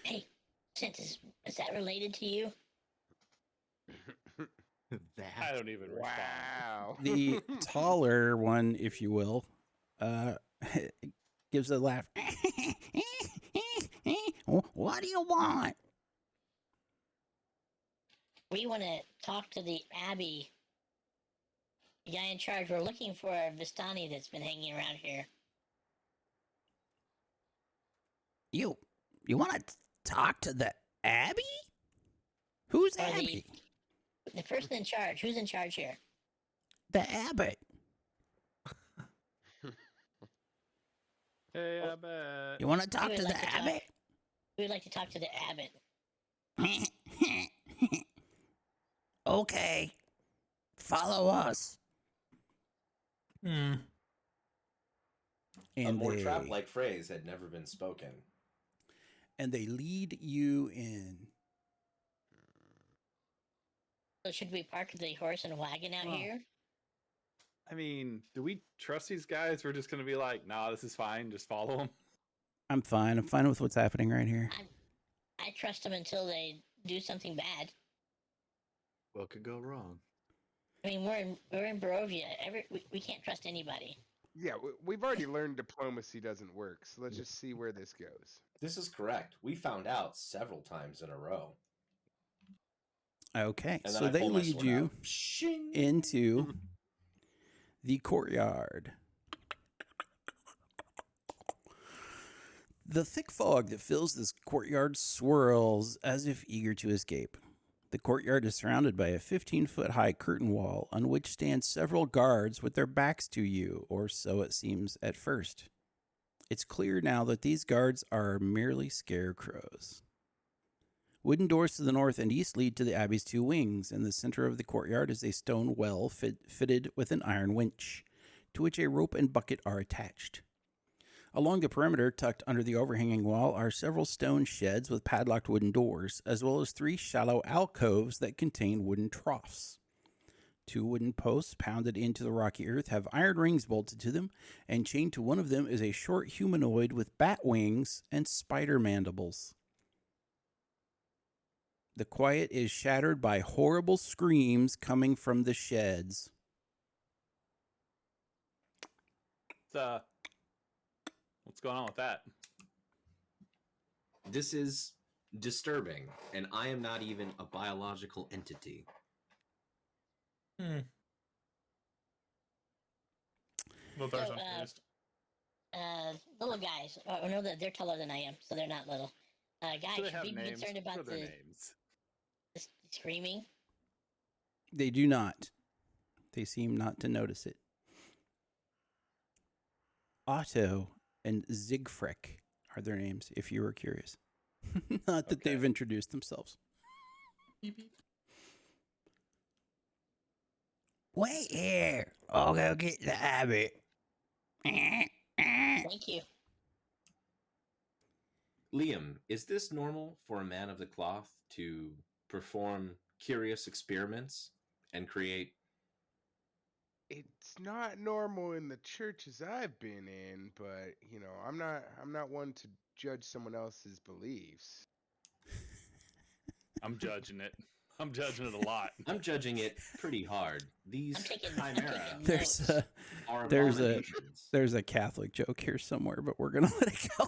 Hey, is that related to you? I That. don't even respond. Wow. The taller one, if you will, gives a laugh. What do you want? We want to talk to the Abbey. The guy in charge. We're looking for a Vistani that's been hanging around here. You want to talk to the Abbey? Who's Or Abbey? the person in charge. Who's in charge here? The Abbot. Hey, I bet. You want to talk would to like the to talk. Abbot? We would like to talk to the Abbot. Okay. Follow us. Hmm. A And more they, trap-like phrase had never been spoken. and they lead you in. So should we park the horse and wagon out Well, here? I mean, do we trust these guys? We're just gonna be like, nah, this is fine. Just follow them. I'm fine. I'm fine with what's happening right here. I trust them until they do something bad. What could go wrong? I mean, we're in Barovia. We can't trust anybody. Yeah, we've already learned diplomacy doesn't work, so let's just see where this goes. This is correct. We found out several times in a row. Okay, And then so I they pull my lead sword you out. Shing! into the courtyard. The thick fog that fills this courtyard swirls as if eager to escape. The courtyard is surrounded by a 15-foot high curtain wall on which stand several guards with their backs to you, or so it seems at first. It's clear now that these guards are merely scarecrows. Wooden doors to the north and east lead to the Abbey's two wings. In the center of the courtyard is a stone well fitted with an iron winch, to which a rope and bucket are attached. Along the perimeter, tucked under the overhanging wall, are several stone sheds with padlocked wooden doors, as well as 3 shallow alcoves that contain wooden troughs. 2 wooden posts pounded into the rocky earth have iron rings bolted to them, and chained to one of them is a short humanoid with bat wings and spider mandibles. The quiet is shattered by horrible screams coming from the sheds. What's going on with that? This is disturbing, and I am not even a biological entity. Hmm. Lothar's So, confused. little guys. Oh no, they're taller than I am, so they're not little. Guys, Do they should have we be names? concerned What are about their the names? screaming? They do not. They seem not to notice it. Otto and Siegfried are their names, if you were curious. Not that Okay. they've introduced themselves. Beep, beep. Wait here. I'll go get the abbot. Thank you. Liam, is this normal for a man of the cloth to perform curious experiments and create? It's not normal in the churches I've been in, but you know, I'm not one to judge someone else's beliefs. I'm judging it. I'm judging it a lot. I'm judging it pretty hard. These I'm taking chimera There's notes. a are there's a- abominations. there's a Catholic joke here somewhere, but we're gonna let it go.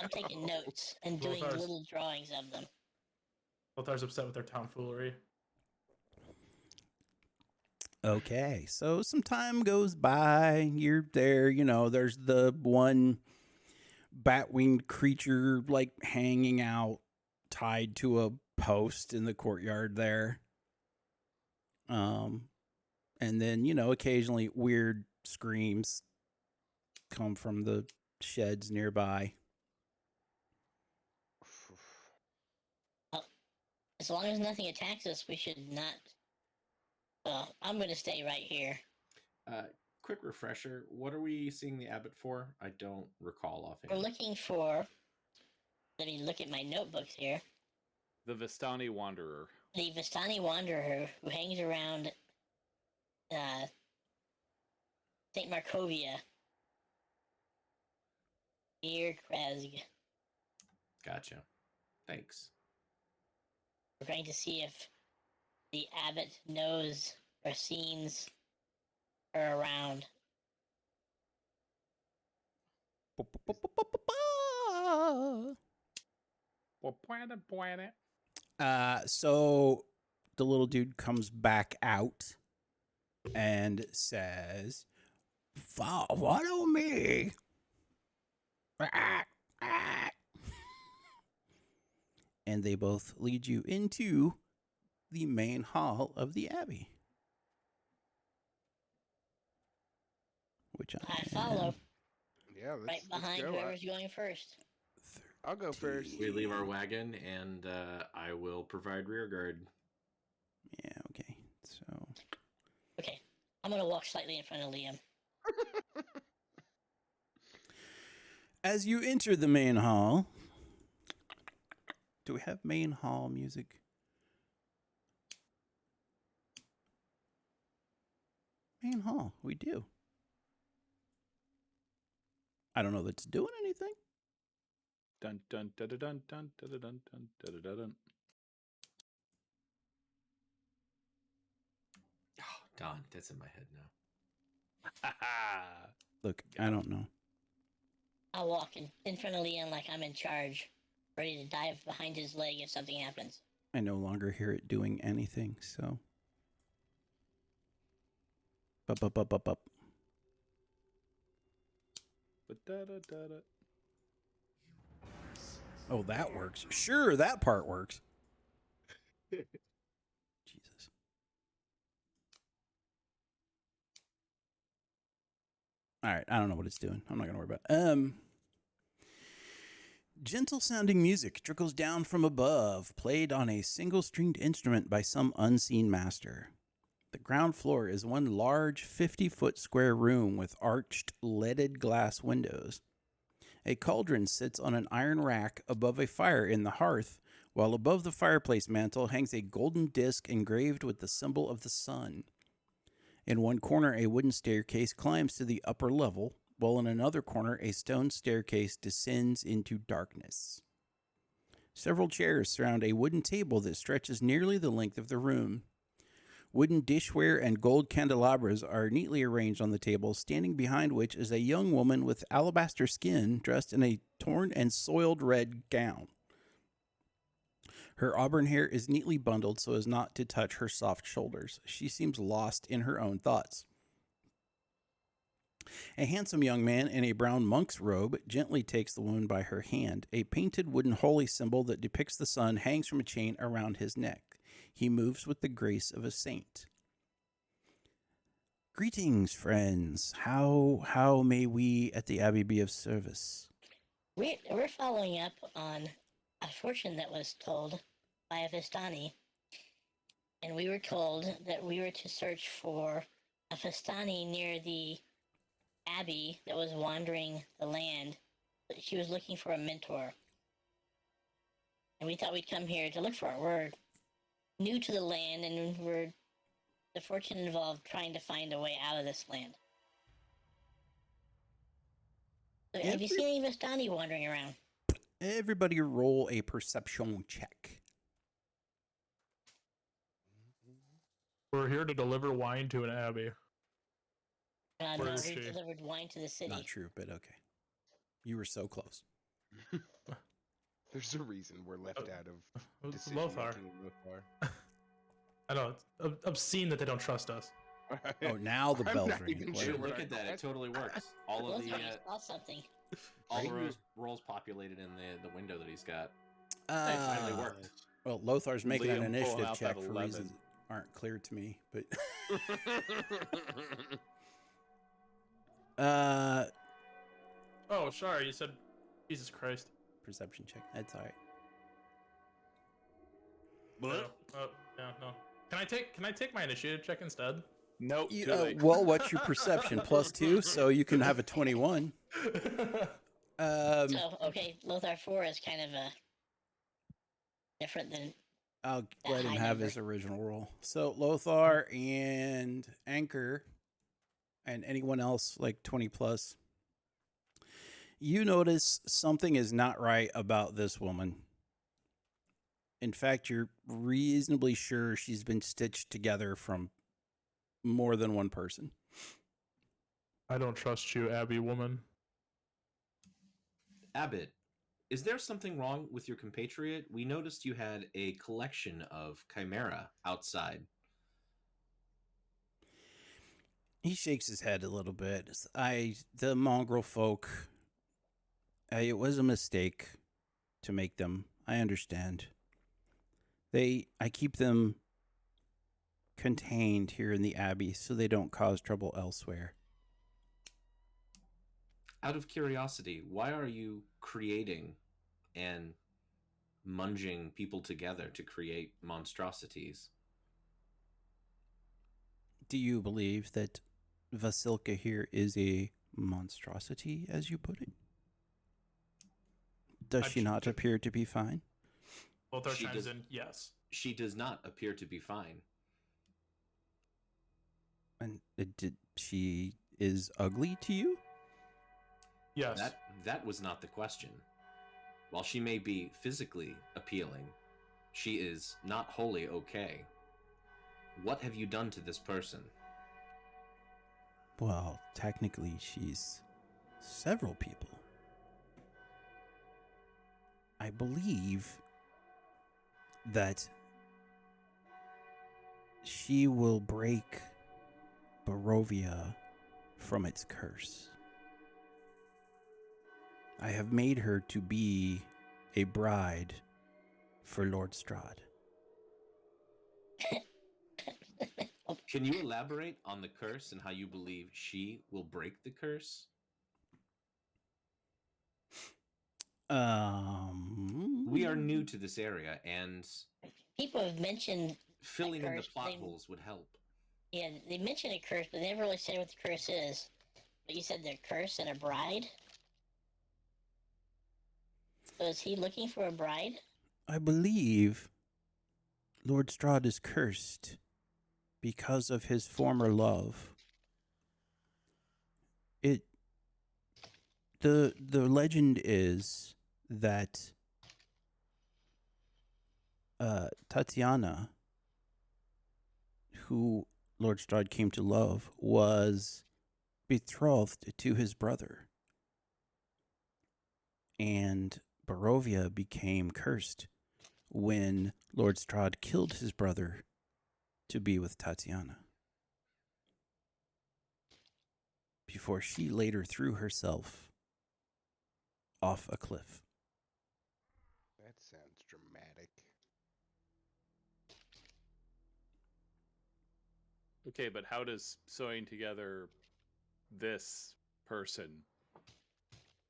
I'm taking notes and doing Lothar's- little drawings of them. Lothar's upset with their tomfoolery. Okay, so some time goes by. You're there, there's the one bat-winged creature like hanging out tied to a post in the courtyard there. And then, occasionally weird screams come from the sheds nearby. As long as nothing attacks us, we should not. Well, I'm gonna stay right here. Quick refresher. What are we seeing the abbot for? I don't recall We're offhand. looking for. Let me look at my notebooks here. The Vistani Wanderer. The Vistani Wanderer who hangs around St. Markovia near Krezg. Gotcha. Thanks. We're going to see if the abbot knows or scenes are around. So the little dude comes back out and says, Follow me. And they both lead you into the main hall of the abbey. Which I follow. Yeah, let's, Right behind go. whoever's going first. I'll go first. We leave our wagon, and I will provide rear guard. Yeah, okay. So Okay, I'm gonna walk slightly in front of Liam. as you enter the main hall, do we have main hall music? Main hall, we do. I don't know that it's doing anything. Dun dun dun dun dun dun dun dun dun dun dun. Oh, Don, that's in my head now. Look, I don't know. I'll walk in front of Liam like I'm in charge, ready to dive behind his leg if something happens. I no longer hear it doing anything, so. Up. Ba-da-da-da-da. Oh, that works. Sure, that part works. Jesus. All right, I don't know what it's doing. I'm not gonna worry about it. Gentle sounding music trickles down from above, played on a single stringed instrument by some unseen master. The ground floor is one large 50-foot square room with arched leaded glass windows. A cauldron sits on an iron rack above a fire in the hearth, while above the fireplace mantel hangs a golden disc engraved with the symbol of the sun. In one corner, a wooden staircase climbs to the upper level, while in another corner, a stone staircase descends into darkness. Several chairs surround a wooden table that stretches nearly the length of the room. Wooden dishware and gold candelabras are neatly arranged on the table, standing behind which is a young woman with alabaster skin dressed in a torn and soiled red gown. Her auburn hair is neatly bundled so as not to touch her soft shoulders. She seems lost in her own thoughts. A handsome young man in a brown monk's robe gently takes the woman by her hand. A painted wooden holy symbol that depicts the sun hangs from a chain around his neck. He moves with the grace of a saint. Greetings, friends. How may we at the Abbey be of service? We're following up on a fortune that was told by a Vistani, and we were told that we were to search for a Vistani near the Abbey that was wandering the land. She was looking for a mentor, and we thought we'd come here to look for it. We're new to the land, and the fortune involved trying to find a way out of this land. So have you seen any Vistani wandering around? Everybody roll a perception check. We're here to deliver wine to an abbey. No, Where is we she? delivered wine to the city. Not true, but okay. You were so close. There's a reason we're left out of It's decision Lothar. making in Lothar. I know, it's obscene that they don't trust us. Oh, now the I'm bell's not ringing. even Wait. sure Dude, what look our at that. It question- totally works. All of the Lothar saw something. all the rolls populated in the window that he's got. It Uh, finally worked. Well, Lothar's making an Liam pulling initiative out check that for 11. reasons that aren't clear to me, but Oh, sorry, you said Jesus Christ. perception check. That's all right. No. Oh, yeah, no. Can I take my initiative check instead? Nope. You, Too late. well, what's your perception? +2, so you can have a 21. So, okay, Lothar 4 is kind of different than I'll that let him high have number. his original roll. So Lothar and Anker and anyone else like 20 plus, you notice something is not right about this woman. In fact, you're reasonably sure she's been stitched together from more than one person. I don't trust you, Abby woman. Abbott, is there something wrong with your compatriot? We noticed you had a collection of chimera outside. He shakes his head a little bit. The mongrel folk, it was a mistake to make them. I understand. I keep them contained here in the Abbey so they don't cause trouble elsewhere. Out of curiosity, why are you creating and munging people together to create monstrosities? Do you believe that Vasilka here is a monstrosity, as you put it? Does she not appear to be fine? Lothar She chimes does- in, yes. She does not appear to be fine. And she is ugly to you? Yes. That was not the question. While she may be physically appealing, she is not wholly okay. What have you done to this person? Well, technically, she's several people. I believe that she will break Barovia from its curse. I have made her to be a bride for Lord Strahd. Can you elaborate on the curse and how you believe she will break the curse? We are new to this area, and People have mentioned filling in the curse, plot they- holes would help. Yeah, they mentioned a curse, but they never really said what the curse is. But you said they're curse and a bride? So is he looking for a bride? I believe Lord Strahd is cursed because of his former love. The legend is that Tatiana, who Lord Strahd came to love, was betrothed to his brother. And Barovia became cursed when Lord Strahd killed his brother to be with Tatiana, before she later threw herself off a cliff. That sounds dramatic. Okay, but how does sewing together this person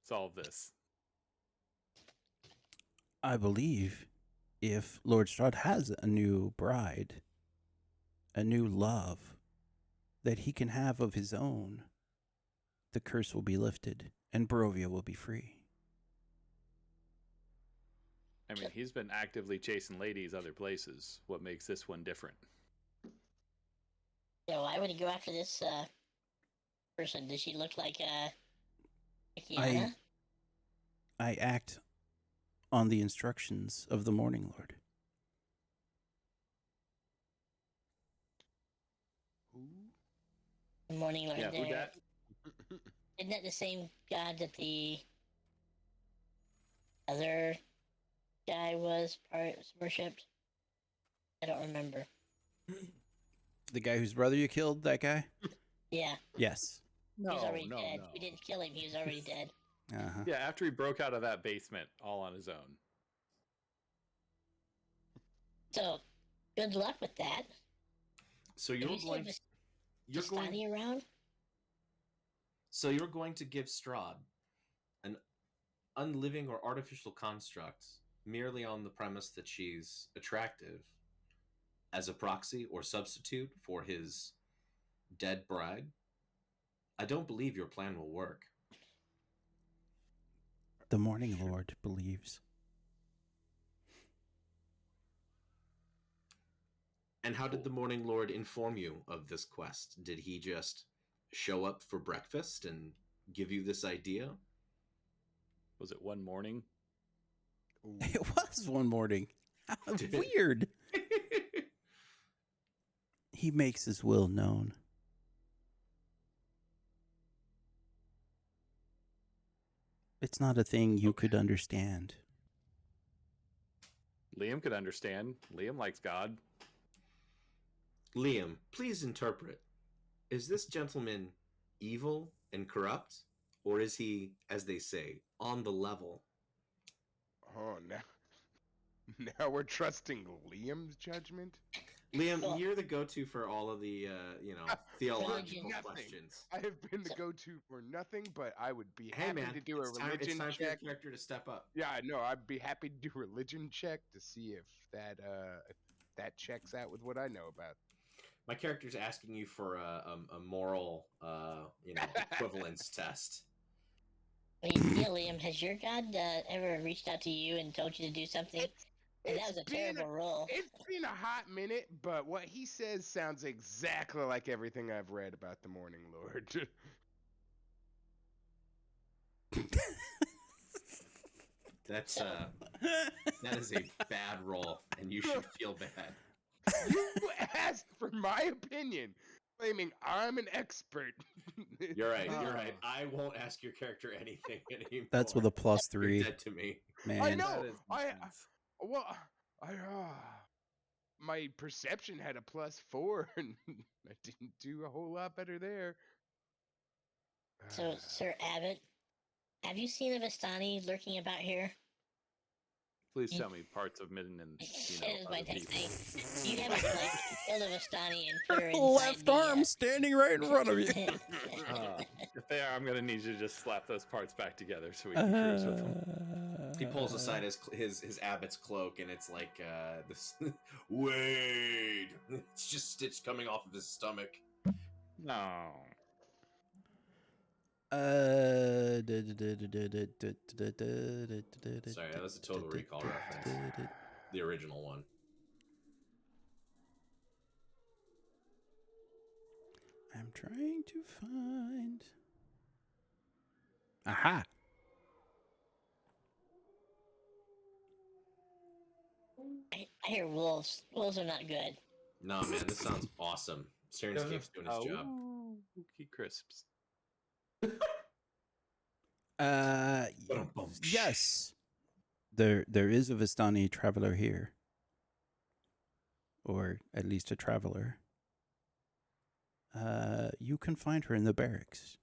solve this? I believe if Lord Strahd has a new bride, a new love that he can have of his own, the curse will be lifted and Barovia will be free. I mean, he's been actively chasing ladies other places. What makes this one different? Yeah, why would he go after this person? Does she look like Kiana? I act on the instructions of the Morning Lord. The Morning Lord Yeah, who there. dat? Isn't that the same god that the other guy was worshipped? I don't remember. The guy whose brother you killed, that guy? Yeah, Yes. he was No, already no, dead. no. We didn't kill him. He was already dead. Uh-huh. Yeah, after he broke out of that basement all on his own. So, good luck with that. So Did you're you see going. You're going. Vistani around? So you're going to give Strahd an unliving or artificial construct merely on the premise that she's attractive as a proxy or substitute for his dead bride, I don't believe your plan will work. The Morning Lord believes. And how did the Morning Lord inform you of this quest? Did he just show up for breakfast and give you this idea? Was it one morning? Ooh. It was one morning. How weird. He makes his will known. It's not a thing you could understand. Liam could understand. Liam likes God. Liam, please interpret. Is this gentleman evil and corrupt? Or is he, as they say, on the level? Oh, now we're trusting Liam's judgment? Liam, Well- you're the go-to for all of the, theological Nothing. questions. I have been the go-to for nothing, but I would be Hey, happy man, to do a it's time religion for your check. character to step up. Yeah, I know. I'd be happy to do a religion check to see if that checks out with what I know about. My character's asking you for a moral, equivalence test. Yeah, Liam, has your god ever reached out to you and told you to do something? And that was a terrible roll. It's been a hot minute, but what he says sounds exactly like everything I've read about the Morning Lord. That's that is a bad roll, and you should feel bad. You asked for my opinion, claiming I'm an expert. You're right. You're right. I won't ask your character anything anymore. That's with a +3. You're dead to me. Man. I know. That is I intense. well, my perception had a +4, and I didn't do a whole lot better there. So, Sir Abbott, have you seen a Vistani lurking about here? Please tell me parts of Midden and That is my other next people. thing. You have a plan to kill the Vistani and put her Her inside left the, arm standing right in front of you. If they are, I'm gonna need you to just slap those parts back together so we can cruise with them. He pulls aside his abbot's cloak, and it's like this. Wade, it's just stitch coming off of his stomach. No. Sorry, that was a Total Recall reference. The original one. I'm trying to find. Aha! I hear wolves. Wolves are not good. No, man, this sounds awesome. Sirenscape's doing his job. Keep crisps. Yes. There is a Vistani traveler here. Or at least a traveler. You can find her in the barracks.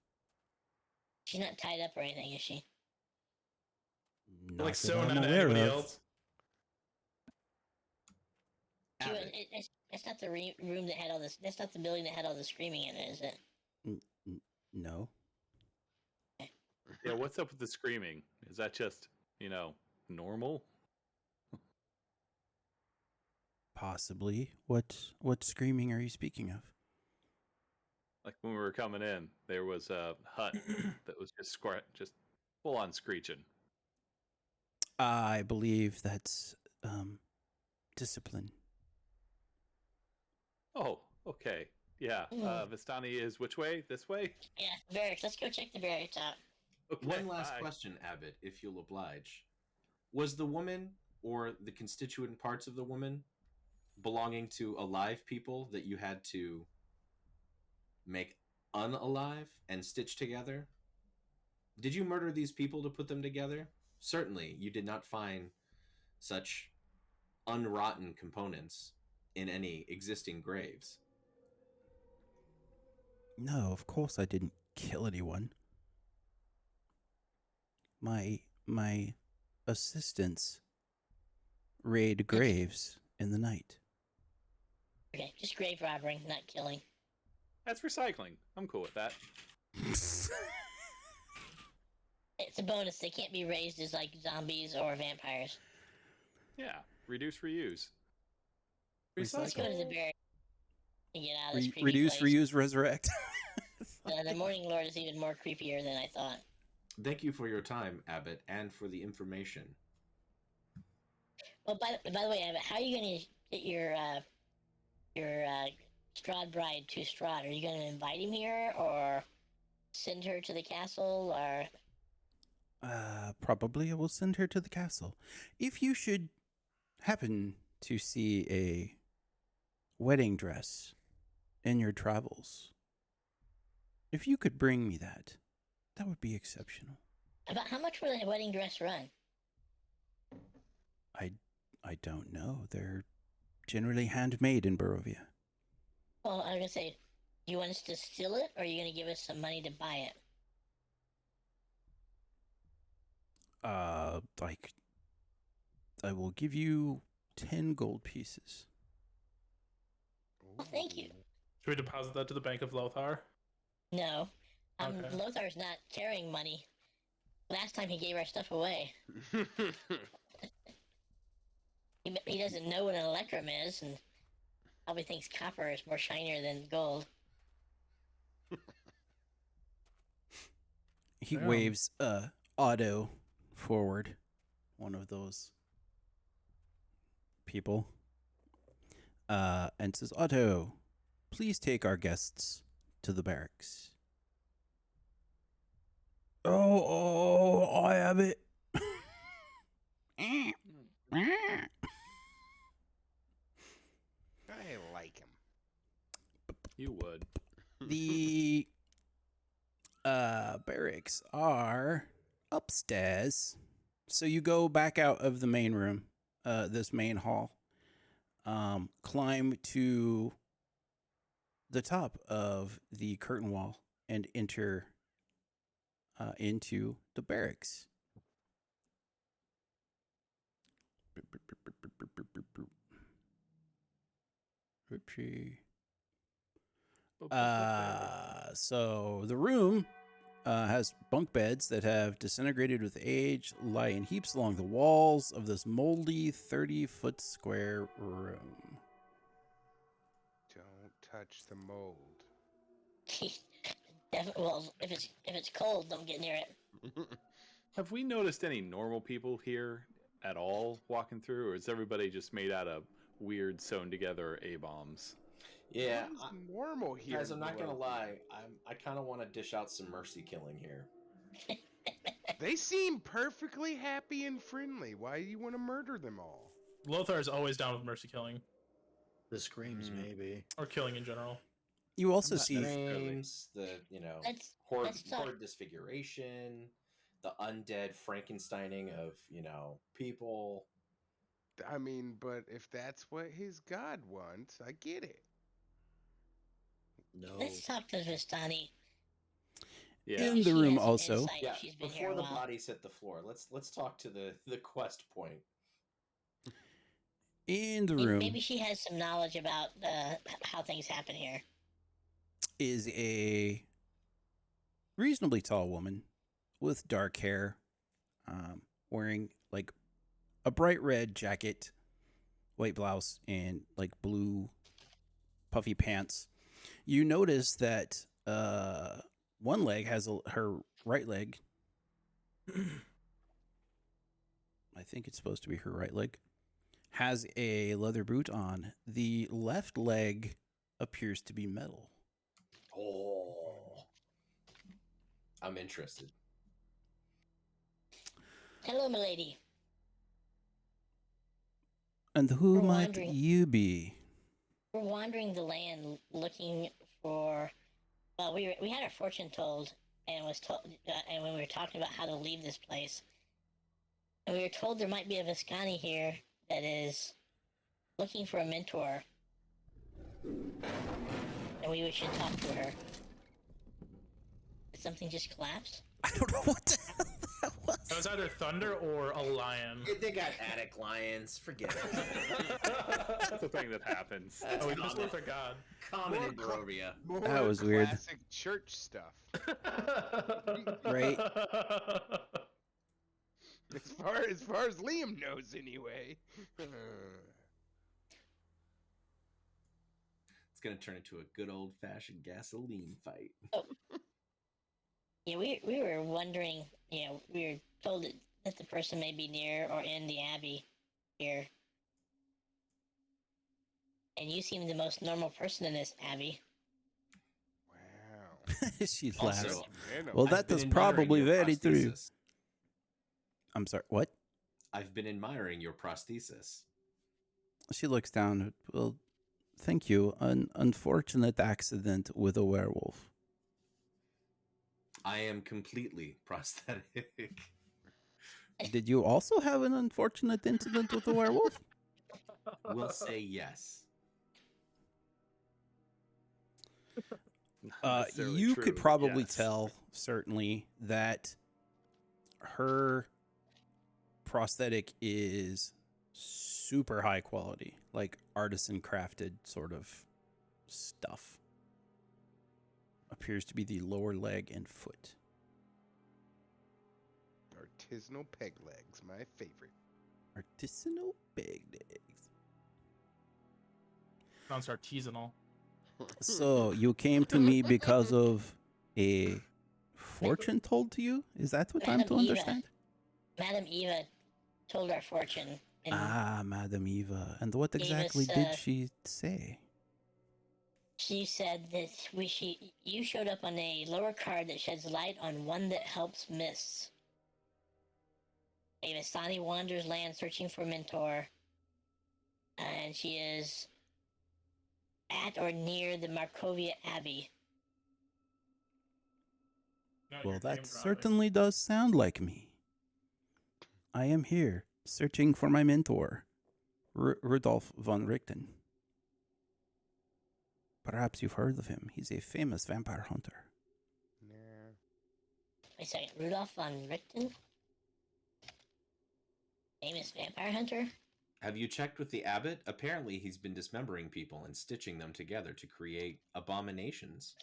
She's not tied up or anything, is she? Not Like that sewn I'm onto aware anybody of. else. She was, it's not the room that had all this. That's not the building that had all the screaming in it, is it? No. Yeah, what's up with the screaming? Is that just, normal? Possibly. What screaming are you speaking of? Like when we were coming in, there was a hut that was just full on screeching. I believe that's discipline. Oh, okay. Yeah. Vistani is which way? This way? Yeah, barracks. Let's go check the barracks out. Okay, One last bye. question, Abbott, if you'll oblige. Was the woman or the constituent parts of the woman belonging to alive people that you had to make unalive and stitch together? Did you murder these people to put them together? Certainly, you did not find such unrotten components in any existing graves. No, of course I didn't kill anyone. My assistants raid graves in the night. Okay, just grave robbering, not killing. That's recycling. I'm cool with that. It's a bonus. They can't be raised as like zombies or vampires. Yeah. Reduce, reuse. Let's go to the barracks and get out of this creepy Reduce, place. reuse, resurrect. The Morning Lord is even more creepier than I thought. Thank you for your time, Abbott, and for the information. Well, by the way, Abbott, how are you going to get your Strahd bride to Strahd? Are you going to invite him here, or send her to the castle, or? Probably I will send her to the castle. If you should happen to see a wedding dress in your travels, if you could bring me that, that would be exceptional. About how much will a wedding dress run? I don't know. They're generally handmade in Barovia. Well, I was going to say, do you want us to steal it, or are you going to give us some money to buy it? Like, I will give you 10 gold pieces. Oh, thank you. Should we deposit that to the Bank of Lothar? No. Okay. Lothar's not carrying money. Last time he gave our stuff away. He doesn't know what an electrum is, and probably thinks copper is more shinier than gold. He Damn. waves Otto forward, one of those people, and says, Otto, please take our guests to the barracks. Oh, I have it. I like him. You would. The barracks are upstairs. So you go back out of the main room, this main hall, climb to the top of the curtain wall and enter into the barracks. Oopsie. So the room has bunk beds that have disintegrated with age, lie in heaps along the walls of this moldy 30-foot square room. Don't touch the mold. Well, if it's cold, don't get near it. Have we noticed any normal people here at all walking through, or is everybody just made out of weird sewn together A-bombs? Yeah, What is normal here? guys, I'm not gonna Barovia? lie. I kind of want to dish out some mercy killing here. They seem perfectly happy and friendly. Why do you want to murder them all? Lothar's always down with mercy killing, The screams, maybe. or killing in general. You also not see Screams, the horde, let's talk. horde disfiguration, the undead Frankensteining of people. I mean, but if that's what his god wants, I get it. No. Let's talk to Vistani. Yeah. in the She room has some also. insight. Yeah, She's been here before a the while. bodies hit the floor, let's talk to the quest point. In the Maybe- room Maybe she has some knowledge about how things happen here. is a reasonably tall woman with dark hair, wearing like a bright red jacket, white blouse, and like blue puffy pants. You notice that one leg has her right leg. I think it's supposed to be her right leg. Has a leather boot on. The left leg appears to be metal. Oh, I'm interested. Hello, milady. And who We're might wandering. you be? We're wandering the land looking for. Well, we had our fortune told, and was told, and when we were talking about how to leave this place, and we were told there might be a Viscani here that is looking for a mentor, and we should talk to her. Did something just collapse? I don't know what the hell that was. That was either thunder or a lion. They got attic lions. Forget it. That's a thing that happens. Oh, we just with our god. Common in More cl- Barovia. More That was weird. classic church stuff. Right? As far as Liam knows, anyway. gonna turn into a good old-fashioned gasoline fight. Yeah, we were wondering. You know, we were told that the person may be near or in the abbey here, and you seem the most normal person in this abbey. Wow. She laughs. Also, Venom. Well, I've that been is admiring probably your very true. prosthesis. I'm sorry, what? I've been admiring your prosthesis. She looks down. Well, thank you. An unfortunate accident with a werewolf. I am completely prosthetic. Did you also have an unfortunate incident with a werewolf? We'll say yes. Not necessarily You true, could but probably yes. tell, certainly, that her prosthetic is super high quality, like artisan crafted sort of stuff. Appears to be the lower leg and foot. Artisanal peg legs, my favorite. Artisanal big legs. Sounds artisanal. So you came to me because of a fortune told to you? Is that what I'm to Madam Eva. understand? Madam Eva told our fortune, and Madam Eva. And what gave exactly us, did she say? she said that you showed up on a lower card that sheds light on one that helps mists. A Vistani wanders land searching for mentor, and she is at or near the Markovia Abbey. No, Well, you're that name dropping. certainly does sound like me. I am here, searching for my mentor, Rudolf von Richten. Perhaps you've heard of him. He's a famous vampire hunter. Nah. Wait a second, Rudolf von Richten? Famous vampire hunter? Have you checked with the abbot? Apparently, he's been dismembering people and stitching them together to create abominations.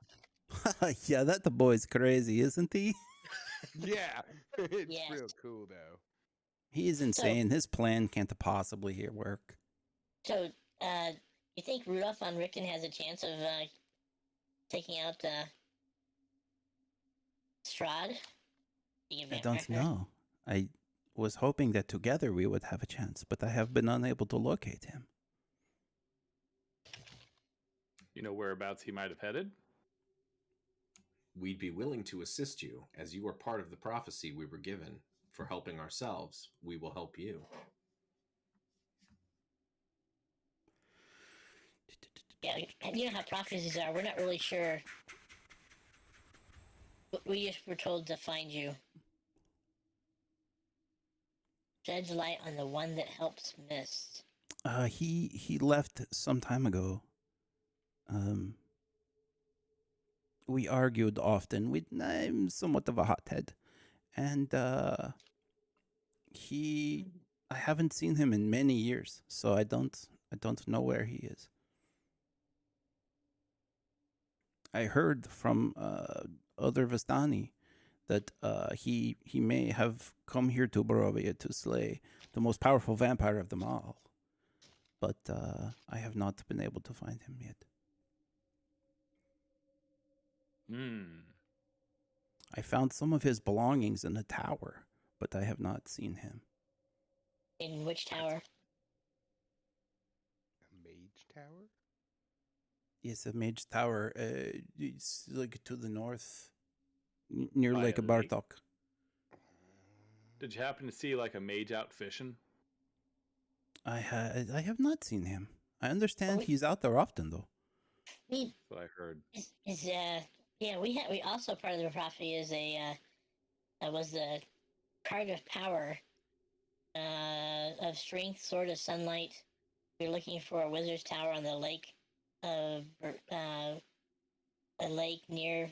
Yeah, that the boy's crazy, isn't he? Yeah. It's Yes. real cool though. He is insane. His plan can't possibly here work. So, you think Rudolf von Richten has a chance of taking out Strahd? Being a I don't vampire? know. I was hoping that together we would have a chance, but I have been unable to locate him. You know whereabouts he might have headed? We'd be willing to assist you, as you are part of the prophecy we were given. For helping ourselves, we will help you. Yeah, you know how prophecies are. We're not really sure. We just were told to find you. Sheds light on the one that helps mist. He left some time ago. We argued often. I'm somewhat of a hothead, and I haven't seen him in many years, so I don't know where he is. I heard from other Vistani that he may have come here to Barovia to slay the most powerful vampire of them all, but I have not been able to find him yet. I found some of his belongings in a tower, but I have not seen him. In which tower? A mage tower? Yes, a mage tower. It's like to the north, near By Lake a lake? Bartok. Did you happen to see like a mage out fishing? I have not seen him. I understand we- he's out there often, though. We That's what I heard. yeah, we also part of the prophecy is was the card of power, of strength, sword of sunlight. We're looking for a wizard's tower on the lake of a lake near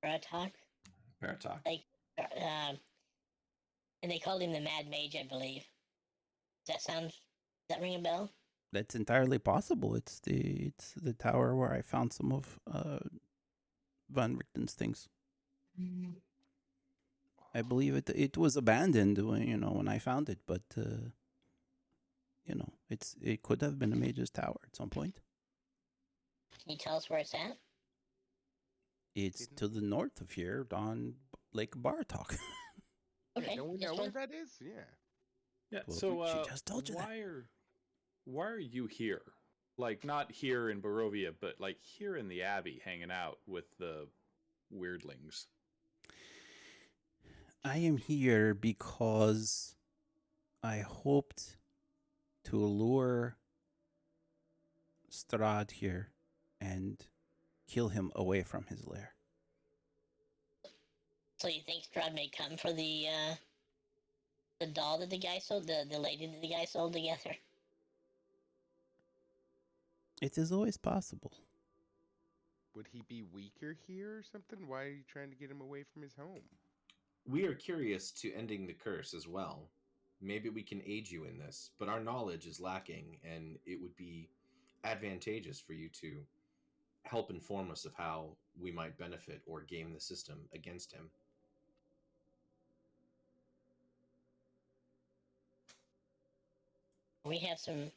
Bartok. Baratok. Like, and they called him the Mad Mage, I believe. Does that ring a bell? That's entirely possible. It's the tower where I found some of Van Richten's things. I believe it was abandoned when I found it, but it could have been a mage's tower at some point. Can you tell us where it's at? It's to the north of here on Lake Bartok. Okay. Yeah, don't we know where that is? Yeah. Yeah. Well, So she just told you that. why are you here? Like not here in Barovia, but like here in the Abbey, hanging out with the weirdlings. I am here because I hoped to lure Strahd here and kill him away from his lair. So you think Strahd may come for the doll that the guy sold, the lady that the guy sold together? It is always possible. Would he be weaker here or something? Why are you trying to get him away from his home? We are curious to ending the curse as well. Maybe we can aid you in this, but our knowledge is lacking, and it would be advantageous for you to help inform us of how we might benefit or game the system against him. We have some.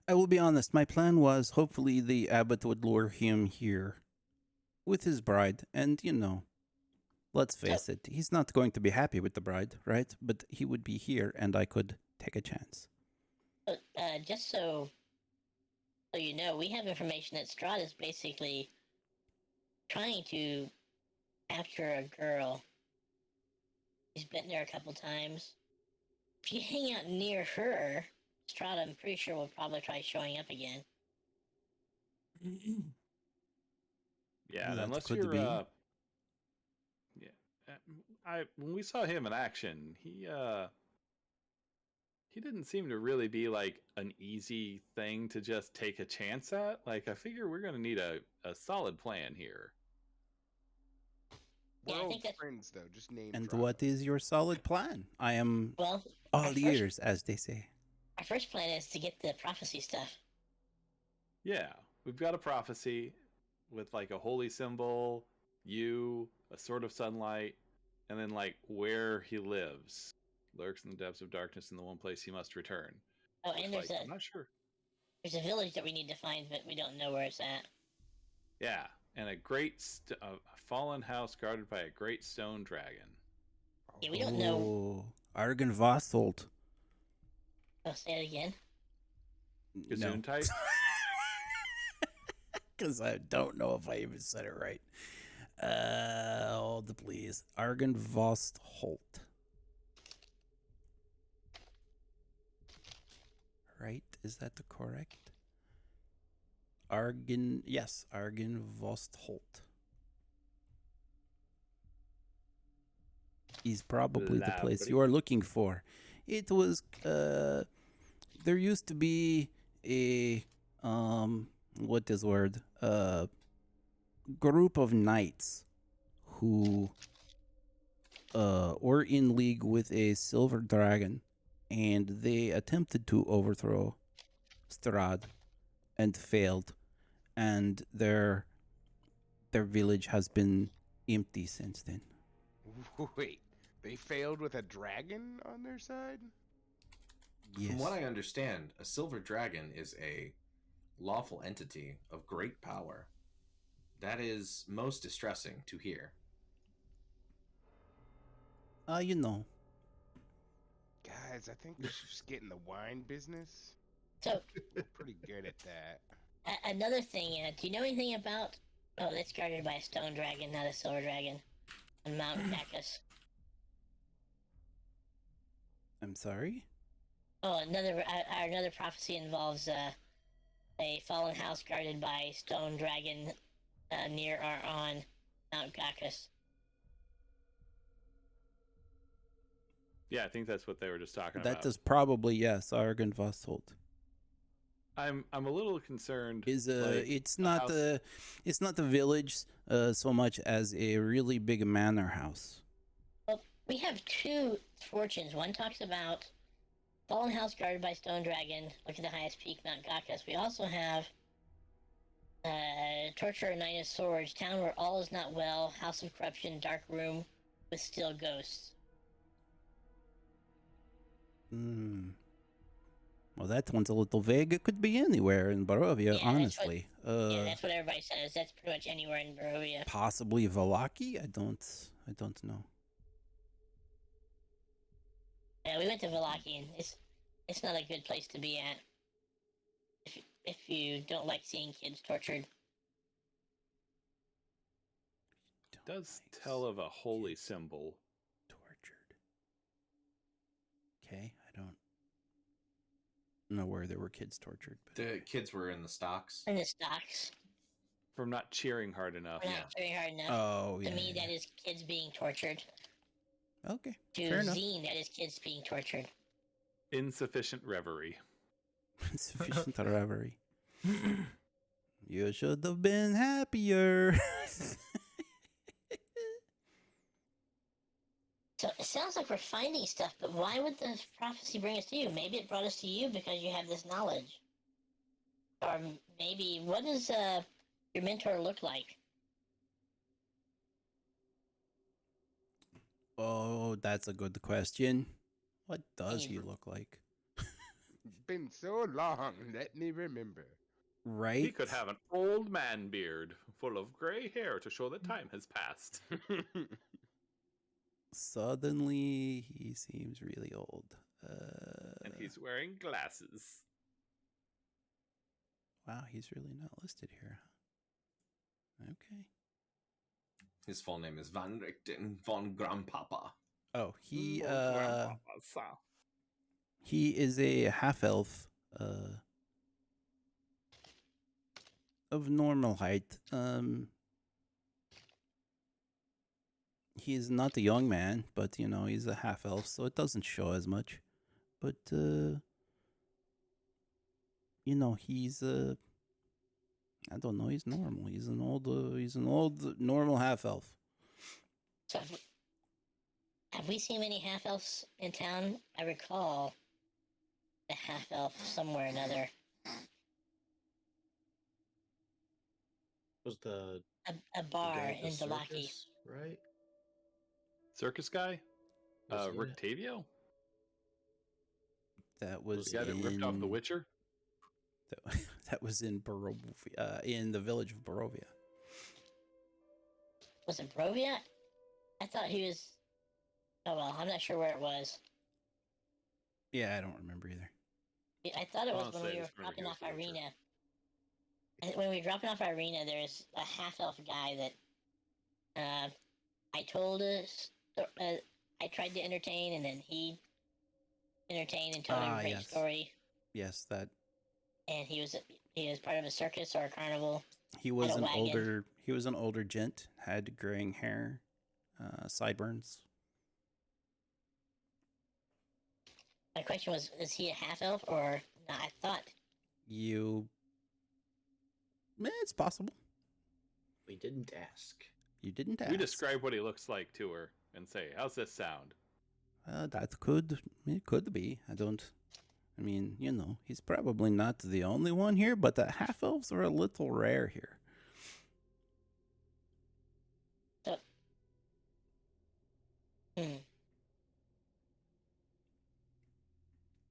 I will be honest, my plan was hopefully the abbot would lure him here with his bride, and let's face it, he's not going to be happy with the bride, right? But he would be here and I could take a chance. Just so you know, we have information that Strahd is basically trying to capture a girl. He's been there a couple times. If you hang out near her, Strahd, I'm pretty sure, will probably try showing up again. Yeah, That unless could you're be. when we saw him in action, he didn't seem to really be like an easy thing to just take a chance at. Like I figure we're gonna need a solid plan here. We're Yeah, I old think that's friends, though. Just name And drop what him. is your solid plan? I am well. all ears, as they say. Our first plan is to get the prophecy stuff. Yeah, we've got a prophecy with like a holy symbol, a sword of sunlight, and then like where he lives. Lurks in the depths of darkness in the one place he must return. Oh, and Like, I'm not sure. there's a village that we need to find, but we don't know where it's at. Yeah, and a a fallen house guarded by a great stone dragon. Yeah, we don't know. Oh, Argon Vostold. Oh, say it again. No. Gesundheit? Because I don't know if I even said it right. Hold please. Argon Vostold. Right? Is that the correct? Yes, Argon Vostold. Is probably the place you are looking for. It was, there used to be a, what is the word? Group of knights who, were in league with a silver dragon, and they attempted to overthrow Strahd and failed, and their village has been empty since then. Wait, they failed with a dragon on their side? Yes. From what I understand, a silver dragon is a lawful entity of great power. That is most distressing to hear. You know. Guys, I think we should just get in the wine business. So, We're pretty good at that. another thing, do you know anything about? Oh, that's guarded by a stone dragon, not a silver dragon, on Mount Bacchus. I'm sorry? Oh, another prophecy involves a fallen house guarded by a stone dragon near or on Mount Bacchus. Yeah, I think that's what they were just talking That about. is probably, yes, Argon Vostold. I'm a little concerned. Is like, it's not the village so much as a really big manor house. Well, we have two fortunes. One talks about fallen house guarded by stone dragon. Look at the highest peak, Mount Bacchus. We also have torture, knight of swords, town where all is not well, house of corruption, dark room with still ghosts. Well, that one's a little vague. It could be anywhere in Barovia, Yeah, that's what- honestly. Yeah, that's what everybody says. That's pretty much anywhere in Barovia. Possibly Valaki? I don't know. Yeah, we went to Valaki, and it's not a good place to be at. If you don't like seeing kids tortured. Does tell of a holy symbol. Tortured. Okay, I don't know where there were kids tortured. But The kids were in the stocks. In the stocks. From not cheering hard enough. We're not very hard enough. oh, yeah. To me, yeah. that is kids being tortured. Okay, To fair enough. Zeen, that is kids being tortured. Insufficient reverie. Insufficient reverie. You should have been happier. So it sounds like we're finding stuff, but why would the prophecy bring us to you? Maybe it brought us to you because you have this knowledge. Or maybe, what does your mentor look like? Oh, that's a good question. What does he look like? Been so long, let me remember. Right? He could have an old man beard full of gray hair to show that time has passed. Suddenly, he seems really old. And he's wearing glasses. Wow, he's really not listed here. Okay. His full name is Van Richten von Grandpapa. Oh, he Grandpapa's son. he is a half elf of normal height. He's not a young man, but you know, he's a half elf, so it doesn't show as much. But you know, he's I don't know, he's normal. He's an old normal half elf. So have we seen many half elves in town? I recall a half elf somewhere or another. Was the A bar guy at the in Valaki. circus, right? Circus guy? Was he Rick it? Tavio? That was The guy that ripped off The in- Witcher? That was in Barovia, in the village of Barovia. Was it Barovia? I thought he was. Oh well, I'm not sure where it was. Yeah, I don't remember either. I thought it I was wanna when say we it were was dropping Renegade off Witcher. Arena. And when we were dropping off Arena, there's a half elf guy that I told us. I tried to entertain, and then he entertained and told a great yes. story. Yes, that And he was part of a circus or a carnival. he was a an wagon. older gent, had graying hair, sideburns. My question was, is he a half elf or not? I thought. It's possible. We didn't ask. You didn't ask. We describe what he looks like to her and say, how's this sound? It could be. I mean, you know, he's probably not the only one here, but the half elves are a little rare here. So,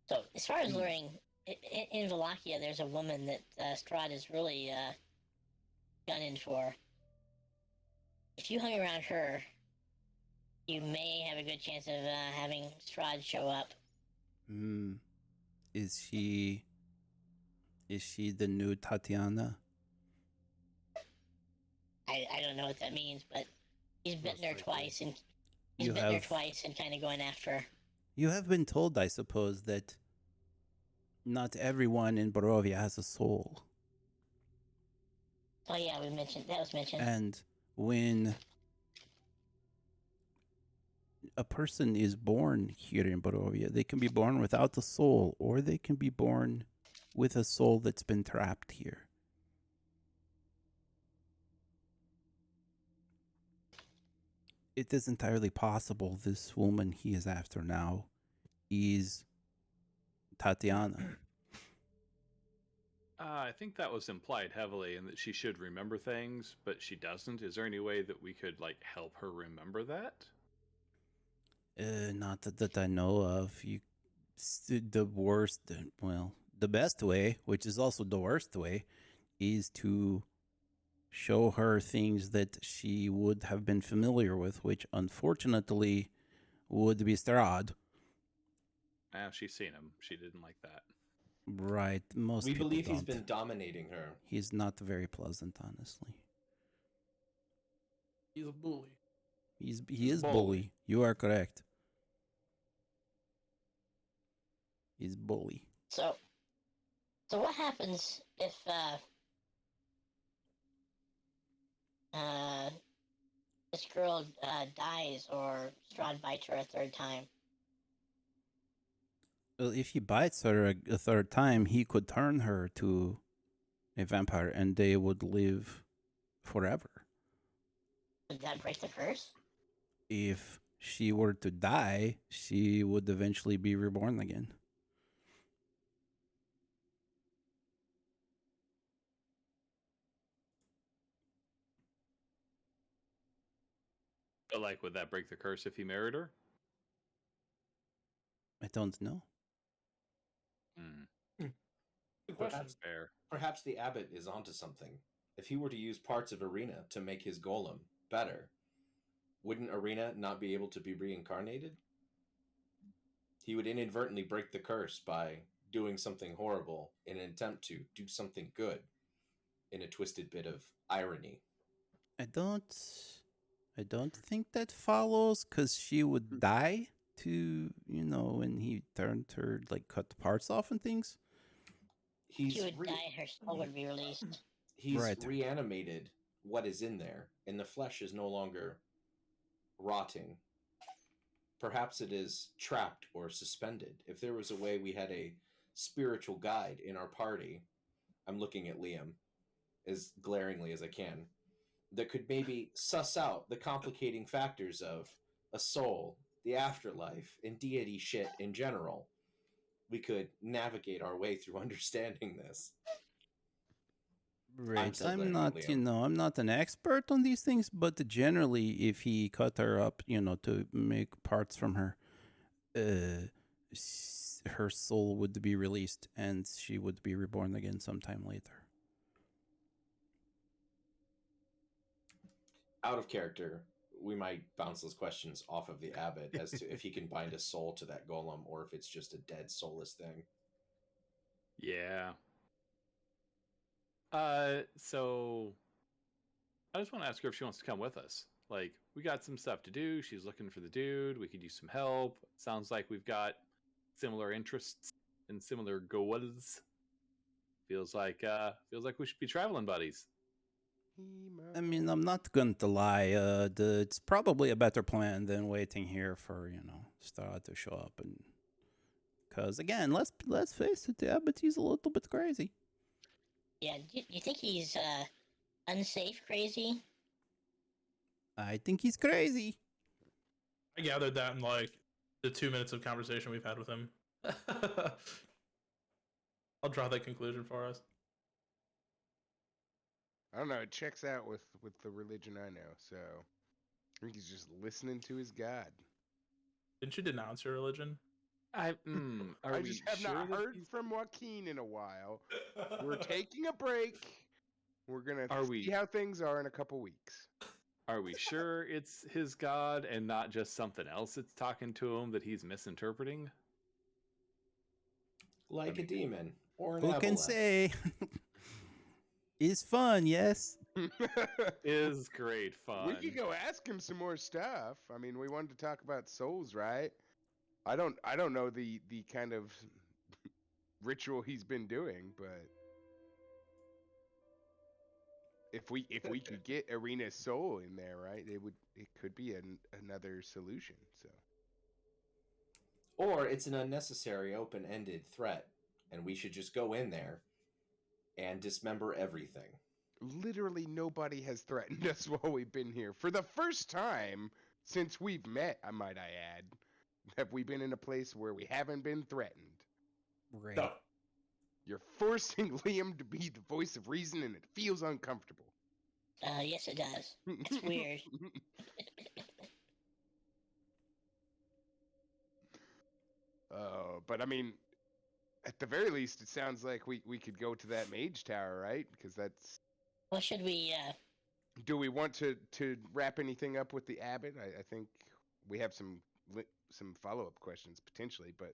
So, as far as luring, in Wallachia, there's a woman that Strahd is really gunning for. If you hung around her, you may have a good chance of having Strahd show up. Is she the new Tatiana? I don't know what that means, but he's bitten her likely. twice, and You bitten her have- twice and kind of going after her. You have been told, I suppose, that not everyone in Barovia has a soul. Oh yeah, that was mentioned. And when a person is born here in Barovia, they can be born without a soul, or they can be born with a soul that's been trapped here. It is entirely possible this woman he is after now is Tatiana. I think that was implied heavily in that she should remember things, but she doesn't. Is there any way that we could, like, help her remember that? Not that I know of. The worst, well, the best way, which is also the worst way, is to show her things that she would have been familiar with, which unfortunately would be Strahd. She's seen him. She didn't like that. Right. Most We people believe don't. he's been dominating her. He's not very pleasant, honestly. He's a bully. He is bully. You are correct. He's bully. So what happens if this girl dies or Strahd bites her a third time? Well, if he bites her a third time, he could turn her to a vampire and they would live forever. Would that break the curse? If she were to die, she would eventually be reborn again. But like, would that break the curse if he married her? I don't know. Good question. That's fair. Perhaps the abbot is onto something. If he were to use parts of Arena to make his golem better, wouldn't Arena not be able to be reincarnated? He would inadvertently break the curse by doing something horrible in an attempt to do something good, in a twisted bit of irony. I don't think that follows, because she would die to, when he turned her, like, cut parts off and things. She would die, her soul would be released. He's Right. reanimated what is in there, and the flesh is no longer rotting. Perhaps it is trapped or suspended. If there was a way we had a spiritual guide in our party, I'm looking at Liam as glaringly as I can, that could maybe suss out the complicating factors of a soul, the afterlife, and deity shit in general, we could navigate our way through understanding this. Right. still I'm glaring not, at Liam. I'm not an expert on these things, but generally, if he cut her up, to make parts from her, her soul would be released and she would be reborn again sometime later. Out of character, we might bounce those questions off of the abbot as to if he can bind a soul to that golem or if it's just a dead soulless thing. Yeah. So I just want to ask her if she wants to come with us. Like, we got some stuff to do. She's looking for the dude. We could use some help. Sounds like we've got similar interests and similar goals. Feels like we should be traveling buddies. I mean, I'm not going to lie. It's probably a better plan than waiting here for, Strahd to show up. And because, again, let's face it, the abbot, he's a little bit crazy. Yeah, do you think he's unsafe crazy? I think he's crazy. I gathered that in like the 2 minutes of conversation we've had with him. I'll draw that conclusion for us. I don't know. It checks out with the religion I know. So I think he's just listening to his God. Didn't you denounce your religion? I just have not heard from Joaquin in a while. We're taking a break. We're gonna see how things are in a couple weeks. Are we sure it's his God and not just something else that's talking to him that he's misinterpreting? Like a demon or an Who can avalanche. say? It's fun, yes. Is great fun. We could go ask him some more stuff. I mean, we wanted to talk about souls, right? I don't know the kind of ritual he's been doing, but if we could get Arena's soul in there, right? It could be another solution. So, Or it's an unnecessary open-ended threat, and we should just go in there and dismember everything. literally nobody has threatened us while we've been here. For the first time since we've met, might I add, have we been in a place where we haven't been threatened. Right. No. You're forcing Liam to be the voice of reason, and it feels uncomfortable. Yes, it does. It's weird. But I mean, at the very least, it sounds like we could go to that mage tower, right? Because that's. Well, should we? Do we want to wrap anything up with the abbot? I think we have some follow up questions potentially, but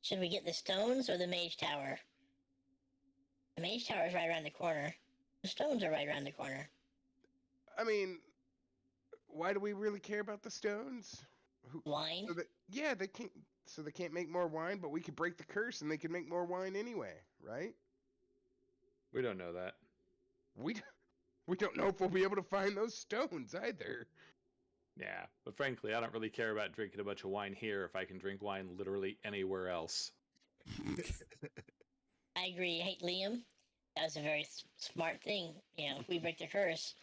Should we get the stones or the mage tower? The mage tower is right around the corner. The stones are right around the corner. I mean, why do we really care about the stones? Wine? Yeah, they can't. So they can't make more wine, but we could break the curse and they could make more wine anyway, right? We don't know that. We don't know if we'll be able to find those stones either. Yeah, but frankly, I don't really care about drinking a bunch of wine here if I can drink wine literally anywhere else. I agree. Hey, Liam, that was a very smart thing. You know, if we break the curse,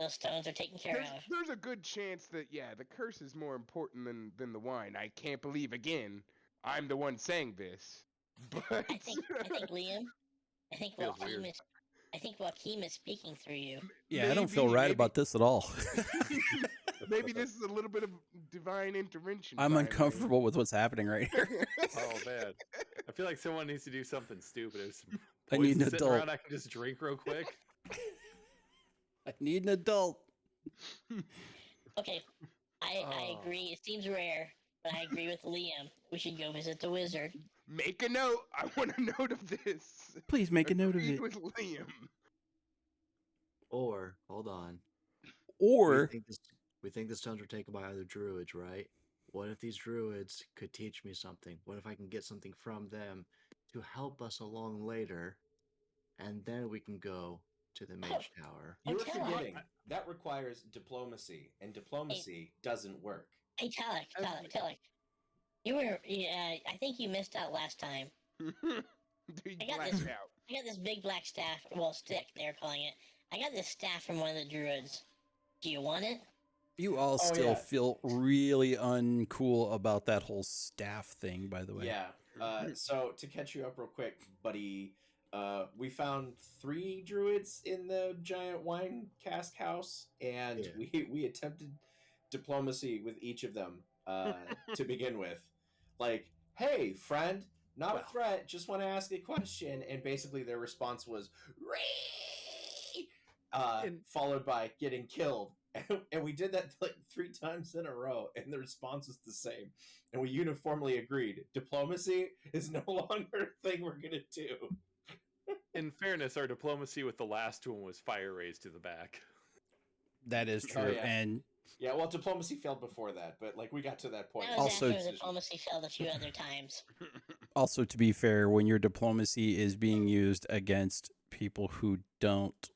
those stones are taken care of. There's a good chance that the curse is more important than the wine. I can't believe again I'm the one saying this, but I think Liam, I think Joaquin is speaking through you. Yeah, I don't feel right about this at all. Maybe this is a little bit of divine intervention. I'm uncomfortable with what's happening right here. Oh man, I feel like someone needs to do something stupid. If I need an sitting adult. around, I can just drink real quick. I need an adult. Okay, I agree. It seems rare, but I agree with Liam. We should go visit the wizard. Make a note. I want a note of this. Please make a note of Agreed it. with Liam. Or hold on. Or we think the stones were taken by other druids, right? What if these druids could teach me something? What if I can get something from them to help us along later, and then we can go to the mage tower? You're Okay. forgetting that requires diplomacy, and diplomacy doesn't work. Hey, Teloch. You were, I think you missed out last time. Dude, I got blacked this. out. I got this big black staff. Well, stick, they're calling it. I got this staff from one of the druids. Do you want it? you all Oh, still yeah. feel really uncool about that whole staff thing, by the way. Yeah. So to catch you up real quick, buddy, we found 3 druids in the giant wine cask house, and we attempted diplomacy with each of them to begin with. Like, hey, friend, not a threat, just want to ask a question. And basically their response was, "Ree!" Followed by getting killed. And we did that like 3 times in a row, and the response was the same. And we uniformly agreed, diplomacy is no longer a thing we're going to do. In fairness, our diplomacy with the last one was fire raised to the back. That is true. yeah. And Yeah, well, diplomacy failed before that, but like we got to that point. That was Also- after diplomacy failed a few other times. also, to be fair, when your diplomacy is being used against people who don't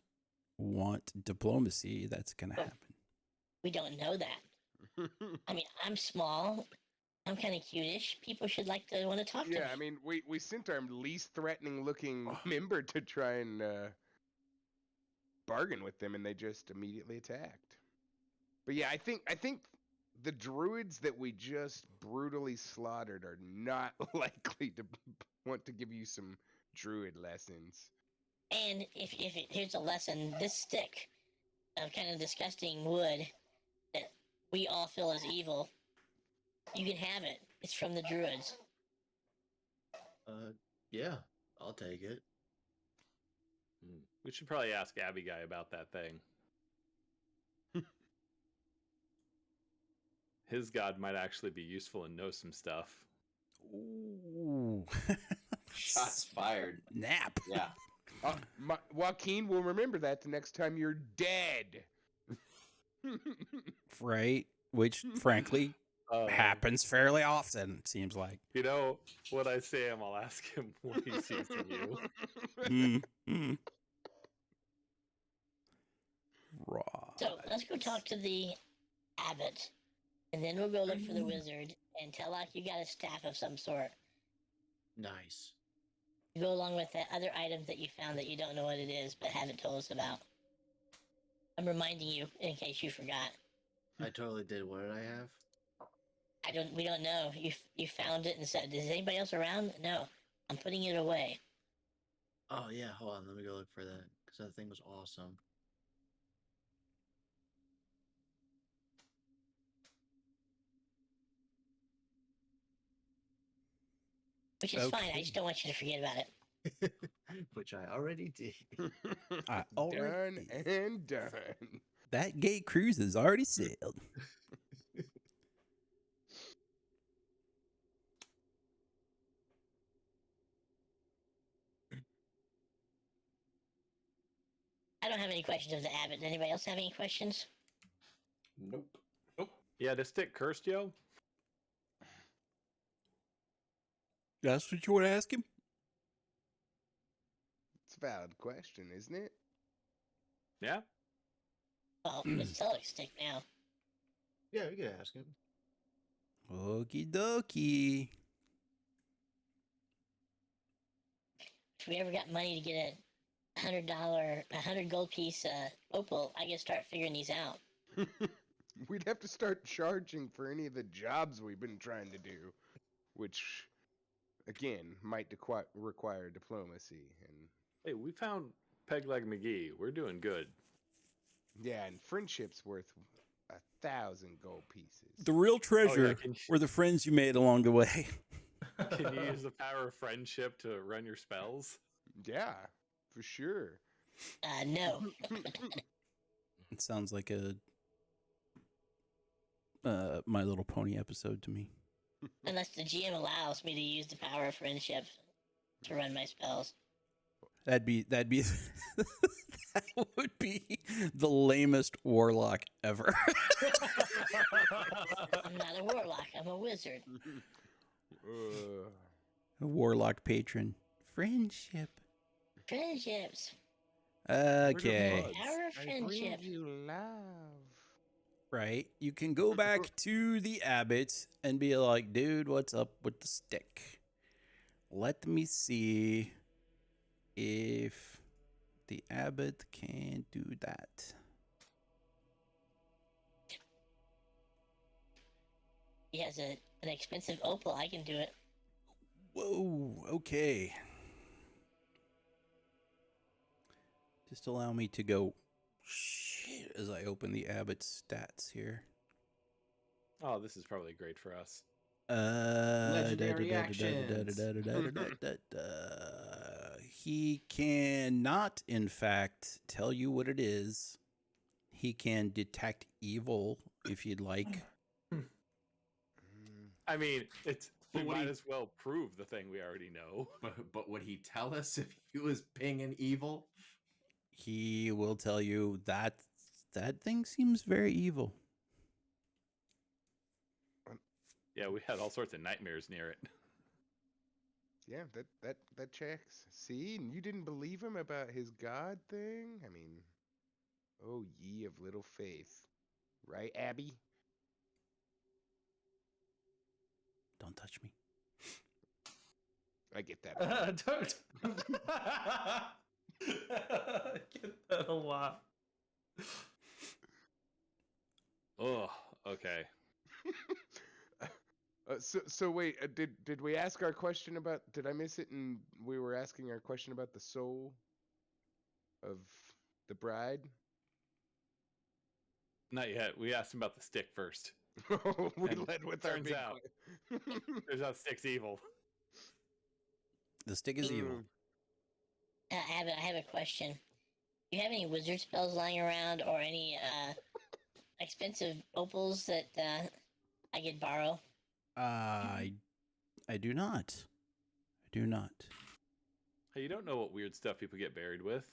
want diplomacy, that's going to happen. We don't know that. I mean, I'm small. I'm kind of cutish. People should want to talk to me. Yeah, I mean, we sent our least threatening looking member to try and bargain with them, and they just immediately attacked. But yeah, I think the druids that we just brutally slaughtered are not likely to want to give you some druid lessons. And here's a lesson: this stick of kind of disgusting wood that we all feel is evil, you can have it. It's from the druids. Yeah, I'll take it. We should probably ask Abby Guy about that thing. His god might actually be useful and know some stuff. Ooh. Shots fired. Nap. Yeah. Joaquin will remember that the next time you're dead. Right? Which, frankly, happens fairly often, it seems like. You know, when I see him, I'll ask him what he sees in you. Raw. So let's go talk to the abbot, and then we'll go look for the wizard and tell you got a staff of some sort. Nice. Go along with that other items that you found that you don't know what it is but haven't told us about. I'm reminding you in case you forgot. I totally did. What did I have? We don't know. You found it and said, is anybody else around? No. I'm putting it away. Oh yeah, hold on. Let me go look for that because that thing was awesome. Which is fine. I Okay. just don't want you to forget about it. Which I already did. I Done already- and done. That gate cruise is already sailed. I don't have any questions of the abbot. Does anybody else have any questions? Nope. Yeah, the stick cursed, yo. That's what you want to ask him? It's a valid question, isn't it? Yeah. Well, it's Teloch stick now. Yeah, we could ask him. Okie dokie. If we ever got money to get a $100 gold piece opal, I can start figuring these out. We'd have to start charging for any of the jobs we've been trying to do, which, again, might require diplomacy. And Hey, we found Pegleg McGee. We're doing good. yeah, and friendship's worth 1,000 gold pieces. The real treasure can you- were the friends you made along the way. Can you use the power of friendship to run your spells? Yeah, for sure. No. It sounds like a My Little Pony episode to me. Unless the GM allows me to use the power of friendship to run my spells. That'd be that would be the lamest warlock ever. I'm not a warlock. I'm a wizard. A warlock patron. Friendship. Friendships. Okay. Power of I bring friendship. you love. Right. You can go back to the abbot and be like, dude, what's up with the stick? Let me see if the abbot can do that. He has an expensive opal. I can do it. Whoa, okay. Just allow me to go shit as I open the abbot's stats here. Oh, this is probably great for us. Legendary actions. He cannot, in fact, tell you what it is. He can detect evil if you'd like. I mean, it's we But what might he- as well prove the thing we already know. But would he tell us if he was pinging evil? He will tell you that that thing seems very evil. Yeah, we had all sorts of nightmares near it. Yeah, that checks. See, and you didn't believe him about his god thing? I mean, oh ye of little faith. Right, Abby? Don't touch me. I get that. Don't. I get that a lot. Oh, okay. So wait, did we ask our question about? Did I miss it? And we were asking our question about the soul of the bride. Not yet. We asked him about the stick first. We And led with our turns big. out- Turns out stick's evil. The stick is evil. Abbott, I have a question. Do you have any wizard spells lying around or any expensive opals that I could borrow? I do not. I do not. Hey, you don't know what weird stuff people get buried with.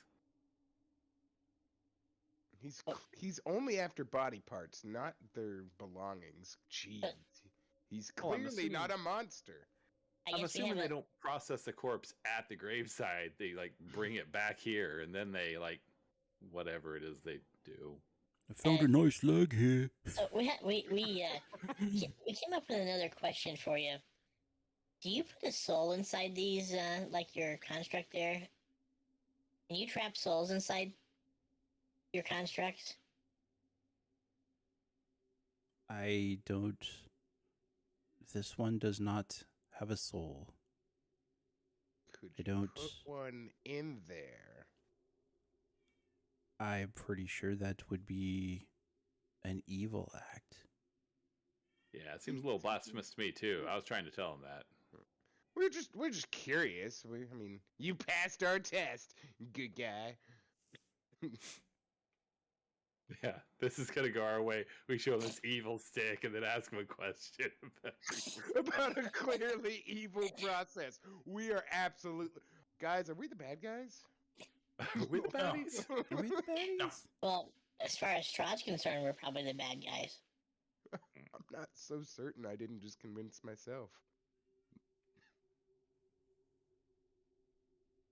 He's only after body parts, not their belongings. Jeez, he's Oh, I'm clearly not a assuming- monster. I'm we assuming have they a- don't process the corpse at the graveside. They like bring it back here, and then they like whatever it is they do. I found a nice leg here. So we came up with another question for you. Do you put a soul inside these, like your construct there? Can you trap souls inside your constructs? I don't. This one does not have a soul. Could I you don't- put one in there? I'm pretty sure that would be an evil act. Yeah, it seems a little blasphemous to me too. I was trying to tell him that. We're just curious. I mean, you passed our test, good guy. Yeah, this is gonna go our way. We show him this evil stick and then ask him a question About a clearly evil process. We are absolutely guys. Are we the bad guys? Are we the baddies? Are we the No. baddies? Well, as far as Strahd's concerned, we're probably the bad guys. I'm not so certain. I didn't just convince myself.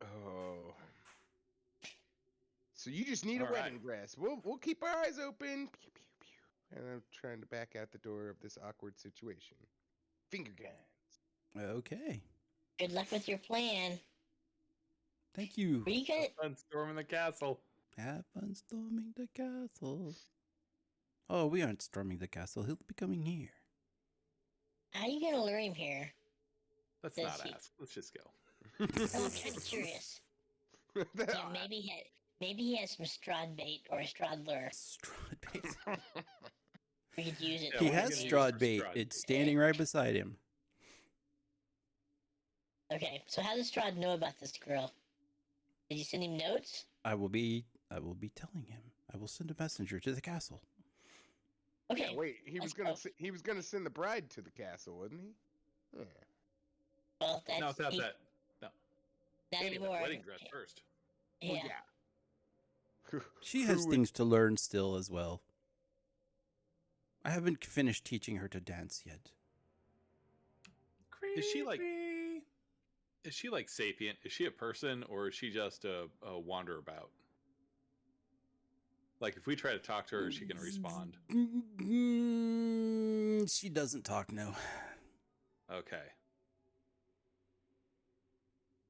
Oh. So you just need a All wedding right. dress. We'll keep our eyes open. Pew, pew, pew. And I'm trying to back out the door of this awkward situation. Finger guns. Okay. Good luck with your plan. Thank you. Were you gonna? Fun storming the castle. Have fun storming the castle. Oh, we aren't storming the castle. He'll be coming here. How are you gonna lure him here? Let's Does not he- ask. Let's just go. I'm kind of curious. Yeah, maybe he has some Strahd bait or a Strahd lure. Strahd bait. We could use it. Yeah, He what are you has gonna use Strahd for bait. Strahd It's bait? standing right beside him. Okay, so how does Strahd know about this girl? Did you send him notes? I will be telling him. I will send a messenger to the castle. Okay. Yeah, wait. He was let's gonna go. he was gonna send the bride to the castle, wasn't he? Yeah. Well, that's No, it's not he- that. No. Not Anyway, anymore. wedding dress first. Yeah. Well, yeah. She has Who would- things to learn still as well. I haven't finished teaching her to dance yet. Is she like? Is she like sapient? Is she a person or is she just a wanderabout? Like if we try to talk to her, is she gonna respond? She doesn't talk, no. Okay.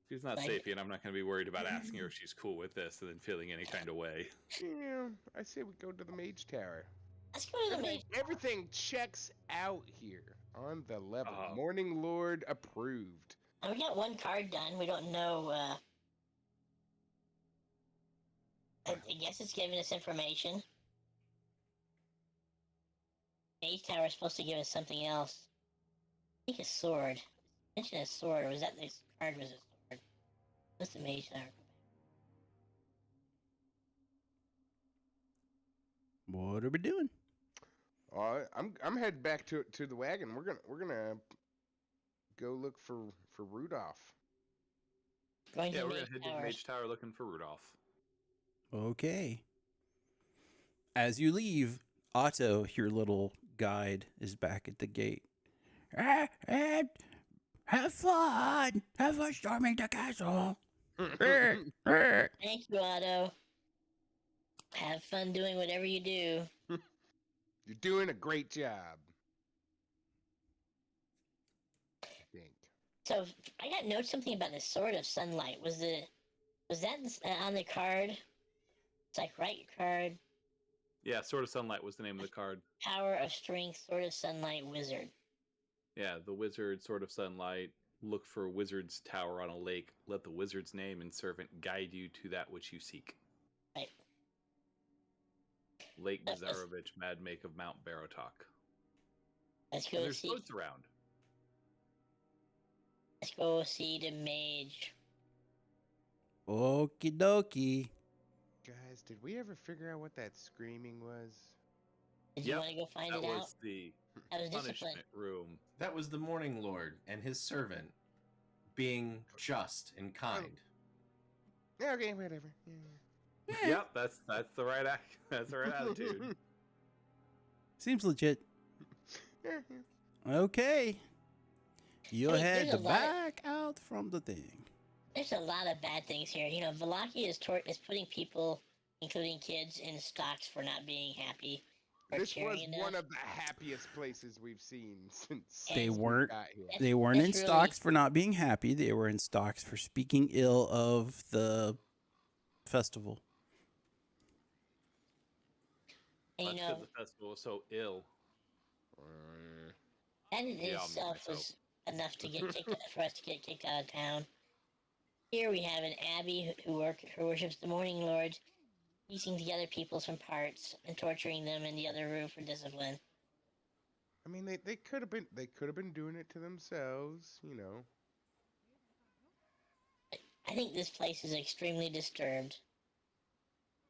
If she's not Like- sapient, I'm not gonna be worried about asking her if she's cool with this and then feeling any kind of way. Yeah, I say we go to the mage tower. Let's go to the main. Everything checks out here on the level. Uh-huh. Morning Lord approved. We got one card done. We don't know. I guess it's giving us information. Mage Tower is supposed to give us something else. I think a sword. Mention a sword, or was that this card was a sword? What's the Mage Tower? What are we doing? I'm headed back to the wagon. We're gonna go look for Rudolph. Going Yeah, to we're the gonna Mage head to the Tower. Mage Tower looking for Rudolph. Okay. As you leave, Otto, your little guide, is back at the gate. Have fun! Have fun storming the castle! Thank you, Otto. Have fun doing whatever you do. You're doing a great job. I think. So I got notes something about the Sword of Sunlight. Was that on the card? It's like right card. Yeah, Sword of Sunlight was the name of the card. Power of Strength, Sword of Sunlight, Wizard. Yeah, the wizard, Sword of Sunlight. Look for a wizard's tower on a lake. Let the wizard's name and servant guide you to that which you seek. Right. Lake That was- Zarovich, Mad Make of Mount Barotok. Let's And go there's see. boats around. Let's go see the mage. Okie dokie. Guys, did we ever figure out what that screaming was? Did you Yep, want to go find That it out? was the That was discipline. punishment room. That was the Morning Lord and his servant being just and kind. Yeah, okay, whatever. Yeah. Yep, that's the right that's the right attitude. Seems legit. Yeah, yeah. Okay. You'll Hey, head there's a lot of- back out from the thing. There's a lot of bad things here. You know, Valaki is putting people, including kids, in stocks for not being happy. Or This was cheering one enough. of the happiest places we've seen since They we weren't- got here. They weren't in It's really- stocks for not being happy. They were in stocks for speaking ill of the festival. And, That's you because know, the festival was so ill. that in Yeah, I'll itself mute was enough to get kicked for us to get kicked out of town. Here we have an abbey who worships the Morning Lord, piecing together peoples from parts and torturing them in the other room for discipline. I mean, they could have been doing it to themselves, you know. I think this place is extremely disturbed.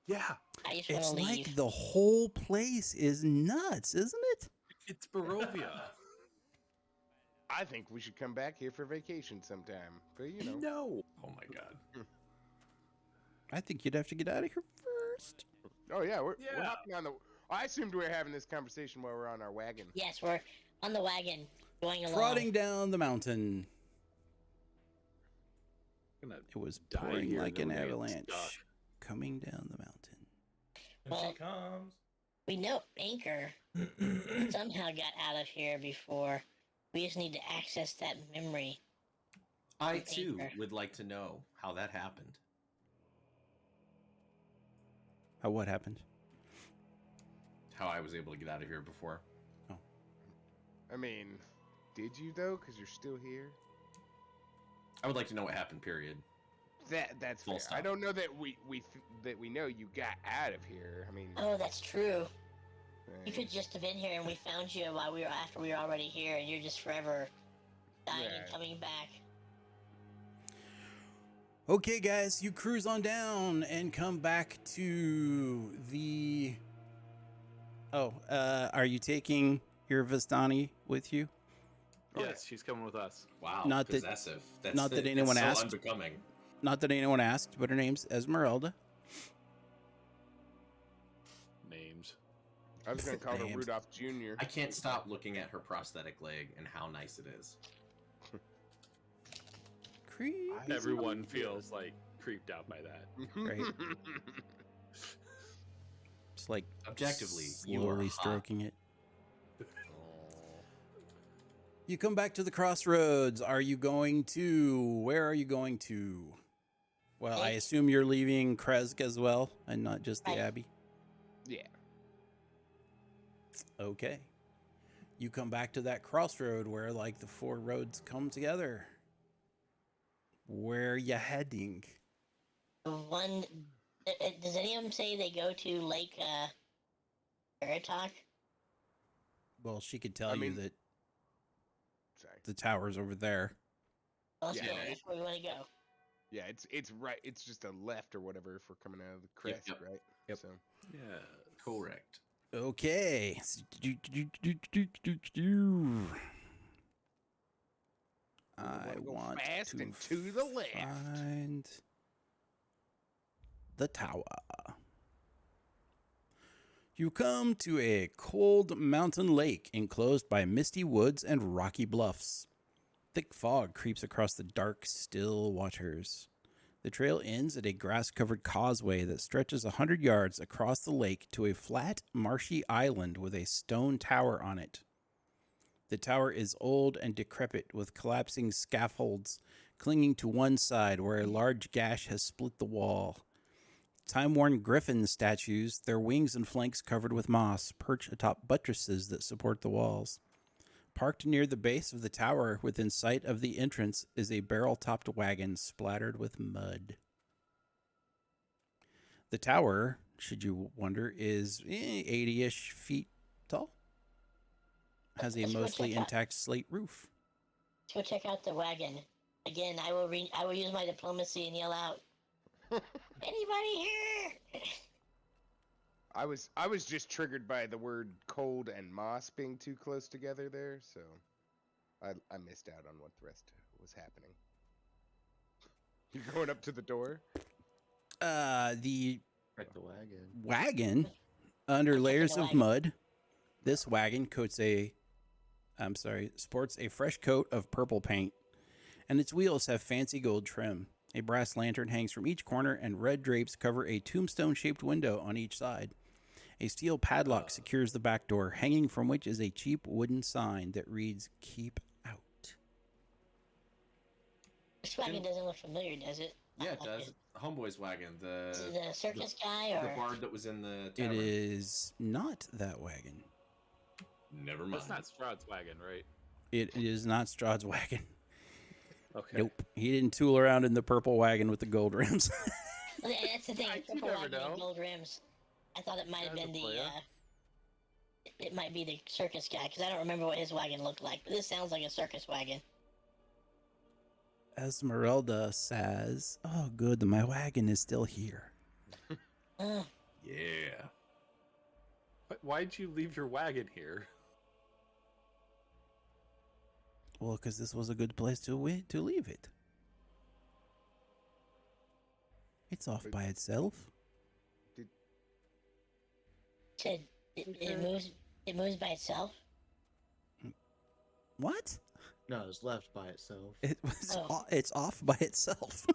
Yeah, I just want It's to leave. like the whole place is nuts, isn't it? it's Barovia. I think we should come back here for vacation sometime. But you know. No. Oh my god. I think you'd have to get out of here first. Oh yeah, we're Yeah. hopping on the. I assumed we were having this conversation while we're on our wagon. Yes, we're on the wagon, going along. Trotting down the mountain. I'm gonna It was die pouring here, like then an we're gonna get avalanche stuck. coming down the mountain. And Well- she comes. We know Anker somehow got out of here before. We just need to access that memory. I From too Anker. would like to know how that happened. What happened? How I was able to get out of here before. I mean, did you though? Because you're still here. I would like to know what happened. Period. That's Full fair. stop. I don't know that we know you got out of here. I mean, Oh, that's true. You eh, could just have been here and we found you while we were after we were already here, and you're just forever dying and Right. coming back. Okay, guys, you cruise on down and come back to the. Oh, are you taking your Vistani with you? Yes, she's coming with us. Wow. Not that- possessive. That's, not that that's anyone so asked. Unbecoming. Not that anyone asked, but her name's Esmeralda. Names. I was gonna call her Names. Rudolph Jr. I can't stop looking at her prosthetic leg and how nice it is. Creep. Everyone feels like creeped out by that. Right. It's like Objectively, you are slowly hot. stroking it. You come back to the crossroads. Are you going to? Where are you going to? Well, I assume you're leaving Kresk as well, and not just the Right. Abbey. Yeah. Okay. You come back to that crossroad where, like, the four roads come together. Where you heading? The one. Does any of them say they go to Lake Teloch? Well, she could tell I you mean- that Sorry. the tower's over there. Well, let's Yeah, go. it- That's where we want to go. Yeah, it's right. It's just a left or whatever if we're coming out of the crest, Yep. right? Yep. So Yeah. Correct. Okay. I wanna go want fast to and to the left. find the tower. You come to a cold mountain lake enclosed by misty woods and rocky bluffs. Thick fog creeps across the dark, still waters. The trail ends at a grass-covered causeway that stretches 100 yards across the lake to a flat, marshy island with a stone tower on it. The tower is old and decrepit, with collapsing scaffolds clinging to one side where a large gash has split the wall. Time-worn griffin statues, their wings and flanks covered with moss, perch atop buttresses that support the walls. Parked near the base of the tower, within sight of the entrance, is a barrel-topped wagon splattered with mud. The tower, should you wonder, is 80-ish feet tall. Has a Let's go mostly check out- intact slate roof. Let's go check out the wagon. Again, I will use my diplomacy and yell out, "Anybody here?" I was just triggered by the word cold and moss being too close together there, so I missed out on what the rest was happening. You're going up to the door? The Check the wagon. wagon, under checking layers the of wagon. mud, this wagon sports a fresh coat of purple paint, and its wheels have fancy gold trim. A brass lantern hangs from each corner, and red drapes cover a tombstone-shaped window on each side. A steel padlock secures the back door, hanging from which is a cheap wooden sign that reads, "Keep out." This wagon doesn't look familiar, does it? Yeah, it Like does. Homeboy's wagon. Is it The the circus guy the or? bard that was in the It tavern. is not that wagon. Never mind. That's not Strahd's wagon, right? It is not Strahd's wagon. Okay. Nope. He didn't tool around in the purple wagon with the gold rims. Yeah, that's the thing. You Purple never wagon and know. gold rims. I thought it might have That's been a the. player. It might be the circus guy because I don't remember what his wagon looked like. But this sounds like a circus wagon. Esmeralda says, "Oh, good, my wagon is still here." Uh, Yeah. Why'd you leave your wagon here? Well, because this was a good place to leave it. It's off by itself. said it moves by itself. What? No, it's left by itself. It was. Oh. It's off by itself.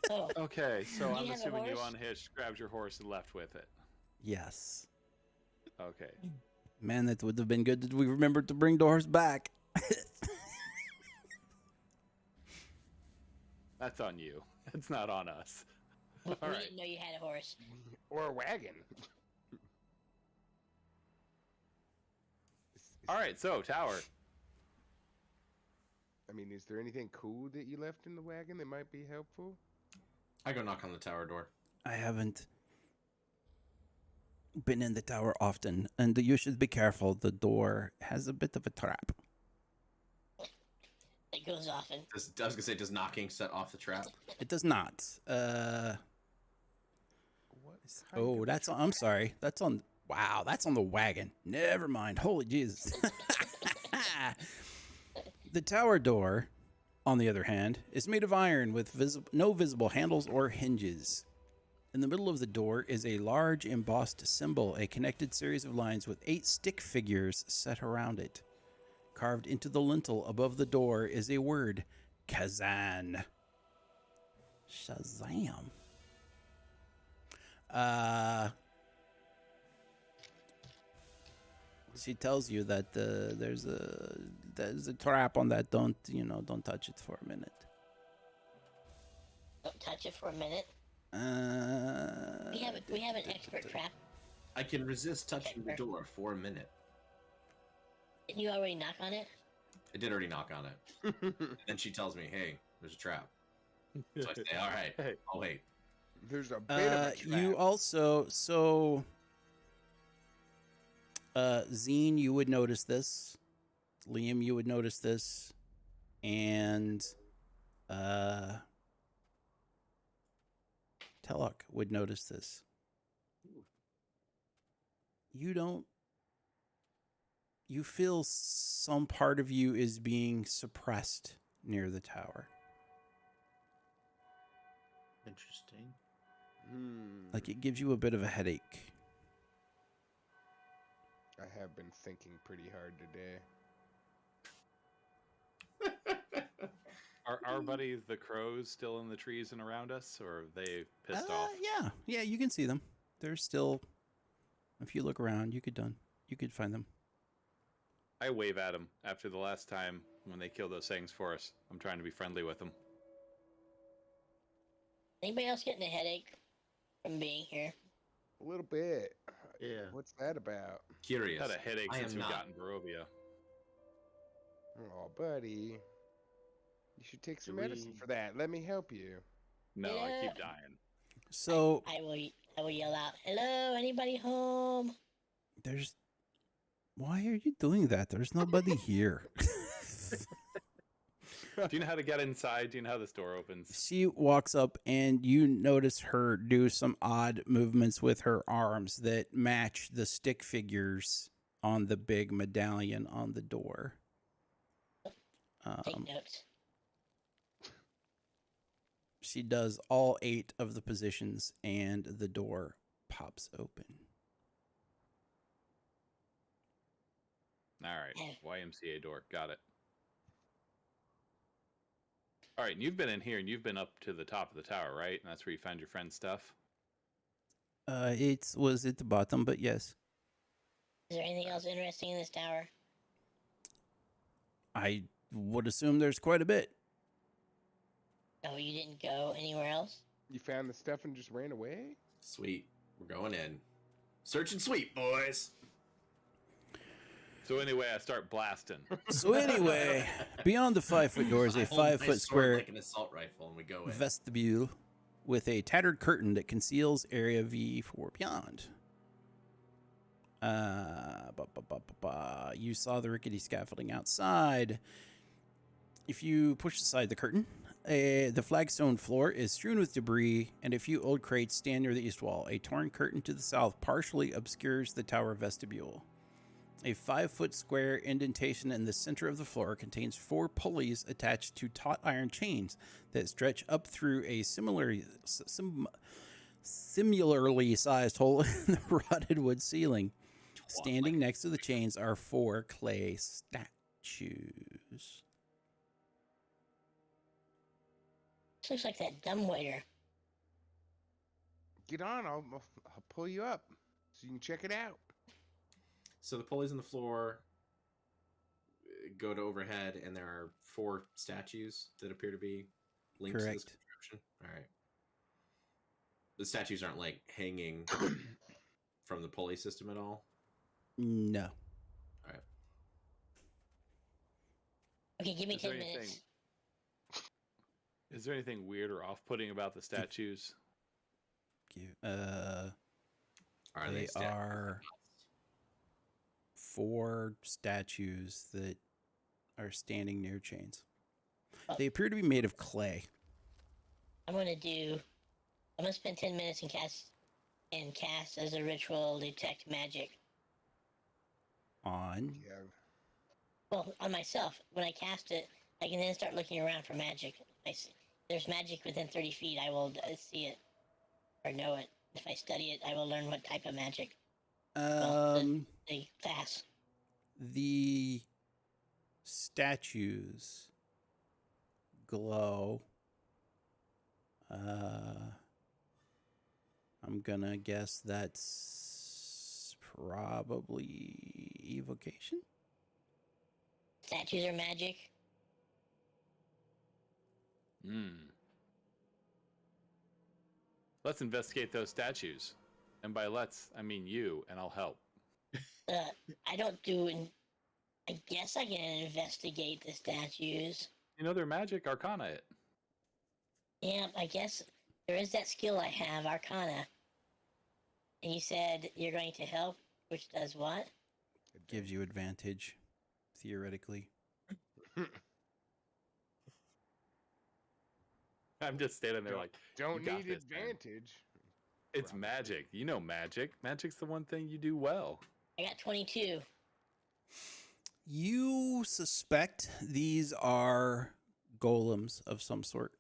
Oh, Okay, so You I'm have a assuming you horse? unhitched, grabbed your horse, and left with it. Yes. Okay. Man, that would have been good that we remembered to bring the horse back. That's on you. That's not on us. we All right. didn't know you had a horse. Or a wagon. All right, so tower. I mean, is there anything cool that you left in the wagon that might be helpful? I go knock on the tower door. I haven't been in the tower often, and you should be careful. The door has a bit of a trap. It goes off and I was gonna say, does knocking set off the trap? It does not. What? Oh, that's on. I'm sorry. That's on. Wow, that's on the wagon. Never mind. Holy Jesus. The tower door, on the other hand, is made of iron with no visible handles or hinges. In the middle of the door is a large embossed symbol, a connected series of lines with 8 stick figures set around it. Carved into the lintel above the door is a word, Kazan. Shazam. She tells you that there's a trap on that. Don't touch it for a minute. don't touch it for a minute. Uh, We have an expert trap. I can resist touching the door for a minute. Didn't you already knock on it? I did already knock on it. Then she tells me, "Hey, there's a trap." So I say, "All right, Hey. I'll wait." There's a bit of a trap. you also Zeen, you would notice this. Liam, you would notice this, and Teloch would notice this. You don't. You feel some part of you is being suppressed near the tower. Interesting. Like it gives you a bit of a headache. I have been thinking pretty hard today. Are our buddies the crows still in the trees and around us, or have they pissed off? Yeah, you can see them. They're still. If you look around, you could find them. I wave at them after the last time when they killed those things for us. I'm trying to be friendly with them. Anybody else getting a headache from being here? A little bit. Yeah. What's that about? Curious. Had a headache I since am we not. got in Barovia. Oh, buddy. You should take some Do medicine we- for that. Let me help you. No, I Yeah. keep dying. So I will yell out, "Hello, anybody home?" there's. Why are you doing that? There's nobody here. Do you know how to get inside? Do you know how this door opens? She walks up and you notice her do some odd movements with her arms that match the stick figures on the big medallion on the door. Take notes. She does all 8 of the positions and the door pops open. All right, YMCA door. Got it. All right, and you've been in here and you've been up to the top of the tower, right? And that's where you found your friend's stuff? It was at the bottom, but yes. Is there anything else interesting in this tower? I would assume there's quite a bit. No, you didn't go anywhere else? You found the stuff and just ran away? Sweet. We're going in. Search and sweep, boys. So anyway, I start blasting. So anyway, beyond the 5-foot door is I a hold my 5-foot sword square like an assault rifle, and we go in. vestibule with a tattered curtain that conceals area V for beyond. You saw the rickety scaffolding outside. If you push aside the curtain, The flagstone floor is strewn with debris, and a few old crates stand near the east wall. A torn curtain to the south partially obscures the tower vestibule. A 5-foot square indentation in the center of the floor contains 4 pulleys attached to taut iron chains that stretch up through a similarly sized hole in the rotted wood ceiling. Standing next to the chains are 4 clay statues. This looks like that dumbwaiter. Get on, I'll pull you up so you can check it out. So the pulleys on the floor go to overhead, and there are 4 statues that appear to be linked to this Correct. construction. All right. The statues aren't like hanging from the pulley system at all. No. All right. Okay, give me Is there 10 anything- minutes. Is there anything weird or off-putting about the statues? Are They statues? are 4 statues that are standing near chains. They appear to be made of clay. I'm gonna spend 10 minutes and cast as a ritual detect magic. On. Yeah. Well, on myself. When I cast it, I can then start looking around for magic. If I see there's magic within 30 feet, I will see it or know it. If I study it, I will learn what type of magic. The class. The statues glow. I'm gonna guess that's probably evocation. Statues are magic. Let's investigate those statues. And by let's, I mean you, and I'll help. I don't do. I guess I can investigate the statues. You know, they're magic arcana it. Yeah, I guess there is that skill I have, Arcana. And you said you're going to help, which does what? Gives you advantage, theoretically. I'm just standing there like, Don't "You got need this, man." advantage. It's magic. You know magic. Magic's the one thing you do well. I got 22. You suspect these are golems of some sort.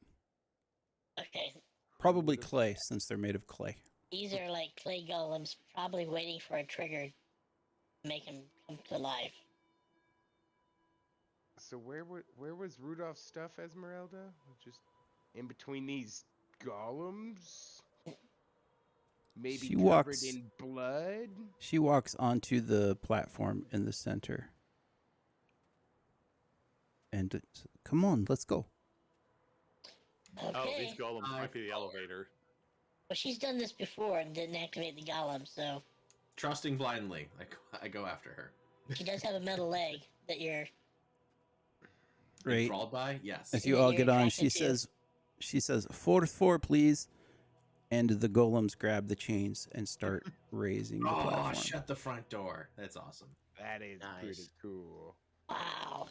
Okay, Probably clay, since they're made of clay. these are like clay golems, probably waiting for a trigger to make them come to life. So where was Rudolph's stuff, Esmeralda? Just in between these golems? Maybe She covered walks- in blood? She walks onto the platform in the center. And come on, let's go. Okay. Oh, these golems might be the elevator. Well, she's done this before and didn't activate the golem, so Trusting blindly, I go after her. she does have a metal leg that you're. Right. Enthralled by? Yes. As you that all you're get on, attracted she says, 4, please. And the golems grab the chains and start raising the Oh, platform. shut the front door. That's awesome. That is pretty Nice. cool. Wow.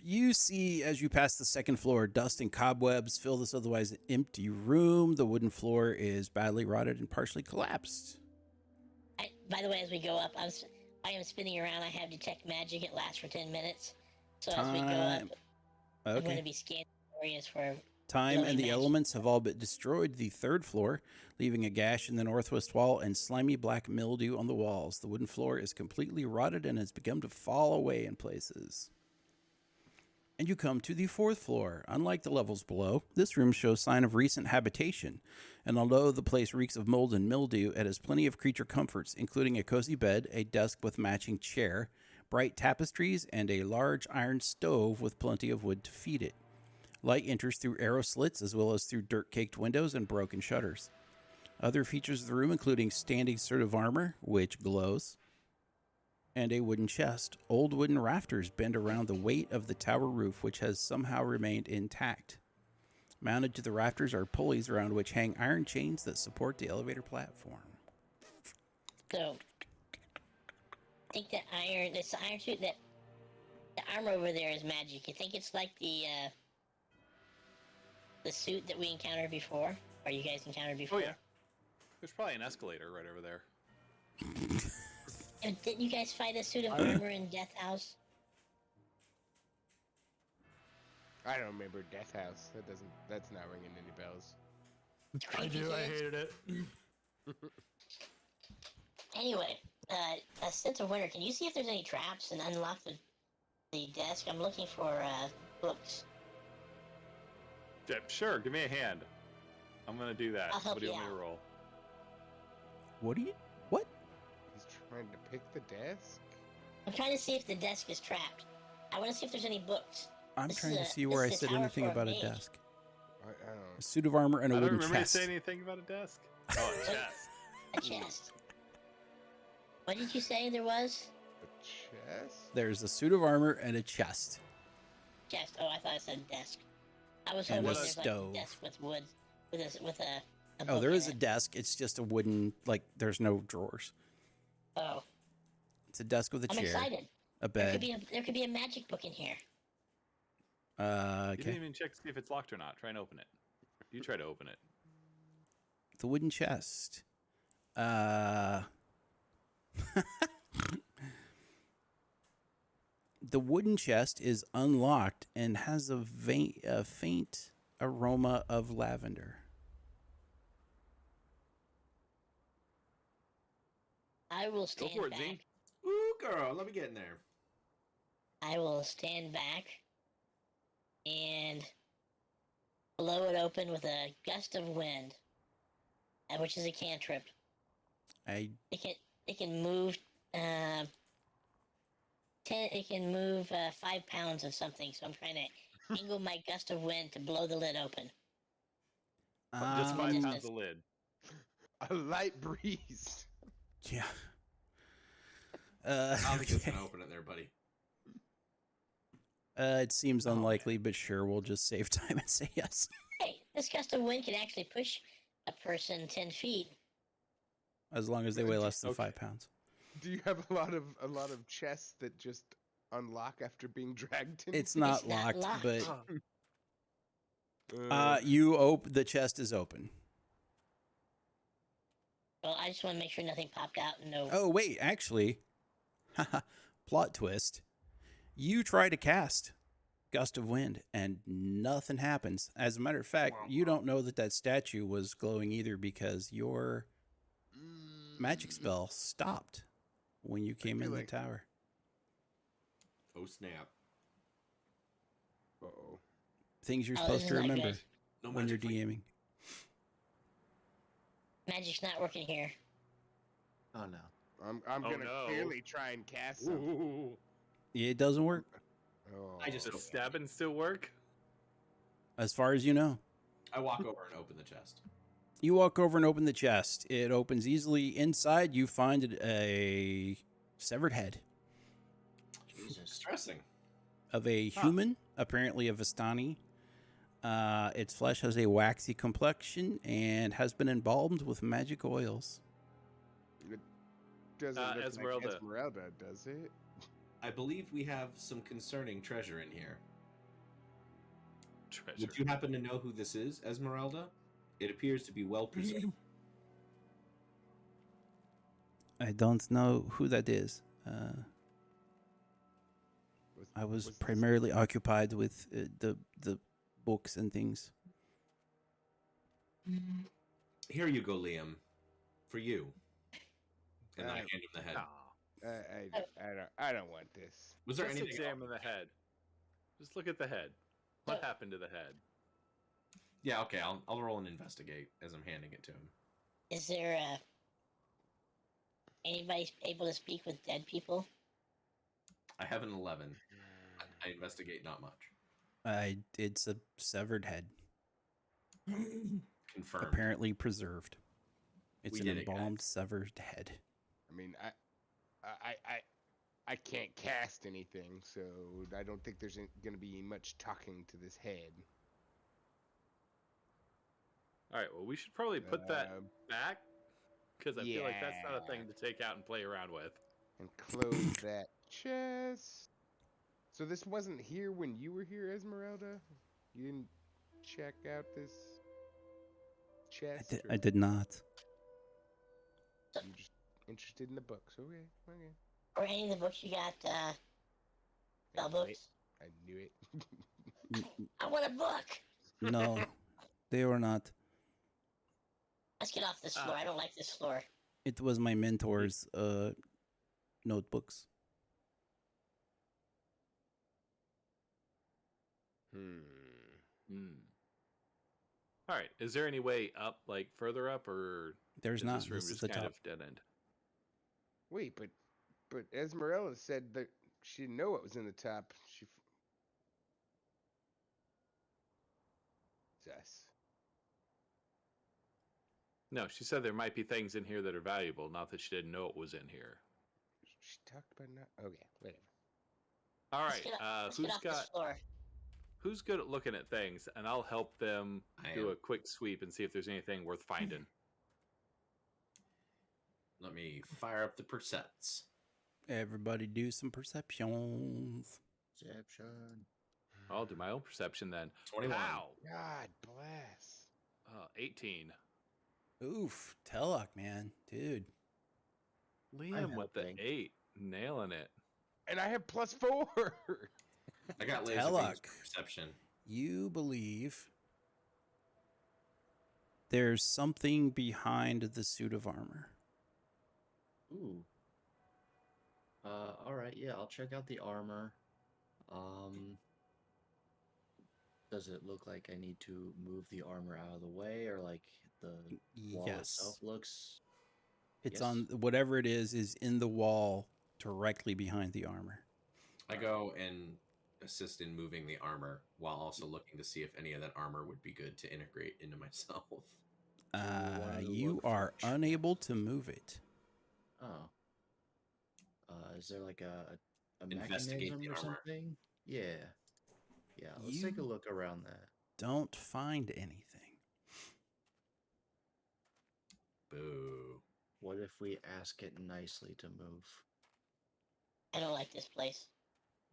You see, as you pass the second floor, dust and cobwebs fill this otherwise empty room. The wooden floor is badly rotted and partially collapsed. By the way, as we go up, I am spinning around. I have detect magic. It lasts for 10 minutes. So as we go up, Time. I'm going Okay. to be scanning areas for. Time and the magic. elements have all but destroyed the third floor, leaving a gash in the northwest wall and slimy black mildew on the walls. The wooden floor is completely rotted and has begun to fall away in places. And you come to the fourth floor. Unlike the levels below, this room shows sign of recent habitation. And although the place reeks of mold and mildew, it has plenty of creature comforts, including a cozy bed, a desk with matching chair, bright tapestries, and a large iron stove with plenty of wood to feed it. Light enters through arrow slits as well as through dirt-caked windows and broken shutters. Other features of the room including standing suit of armor, which glows, and a wooden chest. Old wooden rafters bend around the weight of the tower roof, which has somehow remained intact. Mounted to the rafters are pulleys around which hang iron chains that support the elevator platform. So, I think that iron, this iron suit, that the armor over there is magic. You think it's like the suit that we encountered before, or you guys encountered before? Oh yeah. There's probably an escalator right over there. And didn't you guys fight a suit of armor in Death House? I don't remember Death House. That's not ringing any bells. I do. I hated it. Anyway, a sense of winter. Can you see if there's any traps and unlock the desk? I'm looking for books. Yeah, sure, give me a hand. I'm gonna do that. I'll help What do you you want me to out. roll? What do you? What? He's trying to pick the desk. I'm trying to see if the desk is trapped. I want to see if there's any books. I'm This trying is to a- see this where I is a said tower anything for a about a mage. desk. I A don't. suit of armor and a I don't wooden remember chest. you saying anything about a desk. Oh, a chest. A chest. What did you say there was? A chest? There's a suit of armor and a chest. Chest. Oh, I thought it said desk. I was And hoping a there's like stove. a desk with wood, with a Oh, book there in is a it. desk. It's just a wooden, like, there's no drawers. Oh, It's a desk with a I'm chair, excited. a There could bed. be a magic book in here. You Okay. didn't even check to see if it's locked or not. Try and open it. You try to open it. The wooden chest. The wooden chest is unlocked and has a faint aroma of lavender. I will Go stand for it, back. Zeen. Ooh, girl, let me get in there. I will stand back and blow it open with a gust of wind, which is a cantrip. It can move 5 pounds of something. So I'm trying to angle my gust of wind to blow the lid open. Just Um, 5 pounds of lid. A light breeze. Yeah. I don't think it's Okay. gonna open it there, buddy. It seems Oh, man. unlikely, but sure, we'll just save time and say yes. Hey, this gust of wind can actually push a person 10 feet. As long as they weigh less than Okay. 5 pounds. Do you have a lot of chests that just unlock after being dragged in? It's not It's not locked, locked. but the chest is open. Well, I just want to make sure nothing popped out. No. Oh wait, actually, plot twist. You try to cast Gust of Wind, and nothing happens. As a matter of fact, you don't know that statue was glowing either because your magic spell stopped when you came feel in like- the tower. Oh snap! Uh-oh. Things you're Oh, this supposed is to not remember good. No when you're magic for you. DMing. Magic's not working here. Oh no. I'm Oh, gonna no. clearly try and cast something. Ooh. It doesn't work, Oh. I just- Does stabbing still work? as far as you know. I walk over and open the chest. You walk over and open the chest. It opens easily. Inside, you find a severed head Jesus. Stressing. of a human, apparently a Vistani. Its flesh has a waxy complexion and has been embalmed with magic oils. It doesn't look Esmeralda. like Esmeralda, does it? I believe we have some concerning treasure in here. Treasure. Would you happen to know who this is, Esmeralda? It appears to be well preserved. I don't know who that is. I was this- primarily occupied with the books and things. Here you go, Liam. For you. And I Uh, hand him the head. Aw. I don't want this. Was there Just anything examine else? the head. Just look at the head. What happened to the head? Yeah, okay. I'll roll and investigate as I'm handing it to him. Is there anybody able to speak with dead people? I have an 11. I investigate not much. It's a severed head, Confirmed. apparently preserved. It's We an did it, guys. embalmed severed head. I mean, I can't cast anything, so I don't think there's going to be much talking to this head. All right. Well, we should probably put that Um, back because I feel like that's not a yeah. thing to take out and play around with. and close that chest. So this wasn't here when you were here, Esmeralda? You didn't check out this chest? I did not. You're just interested in the books. Okay, okay. Or any of the books you got, spell I knew it. books? I knew it. I want a book! No, they were not. Let's get off this floor. I don't like this floor. It was my mentor's notebooks. All right. Is there any way up, like further up, or There's is not. this room This is just the kind top. of dead end? Wait, but Esmeralda said that she didn't know what was in the top. Sus. No, she said there might be things in here that are valuable. Not that she didn't know it was in here. She talked about not. Okay, whatever. All Let's right. get let's get off this floor. Who's good at looking at things, and I'll help them I do am. a quick sweep and see if there's anything worth finding. Let me fire up the percepts. Everybody do some perceptions. Perception. I'll do my own perception then. 21. Wow. God bless. 18. Oof, Teloch, man, dude. Liam with the helping. 8, nailing it. And I have +4. I got laser Teloch. beams for perception. You believe there's something behind the suit of armor. Ooh. All right. Yeah, I'll check out the armor. Does it look like I need to move the armor out of the way, or like the wall Yes. itself looks? It's Yes. on whatever it is in the wall directly behind the armor. I go and assist in moving the armor while also looking to see if any of that armor would be good to integrate into myself. wanna You look for are a unable to move it. Oh. Is there like a Investigate mechanism the or armor. something? Yeah. Yeah, let's take a You- look around that. Don't find anything. Boo. What if we ask it nicely to move? I don't like this place.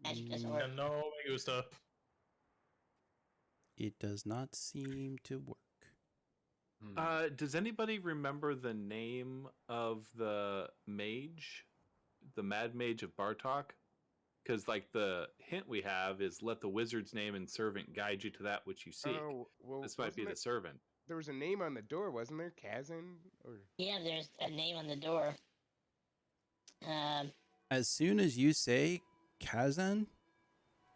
Magic doesn't work. And no me gusta. It does not seem to work. Does anybody remember the name of the mage? The Mad Mage of Bartok? Because, like, the hint we have is let the wizard's name and servant guide you to that which you seek. Oh, well, This might be wasn't the servant. there was a name on the door, wasn't there? Kazan? Or Yeah, there's a name on the door. As soon as you say Kazan,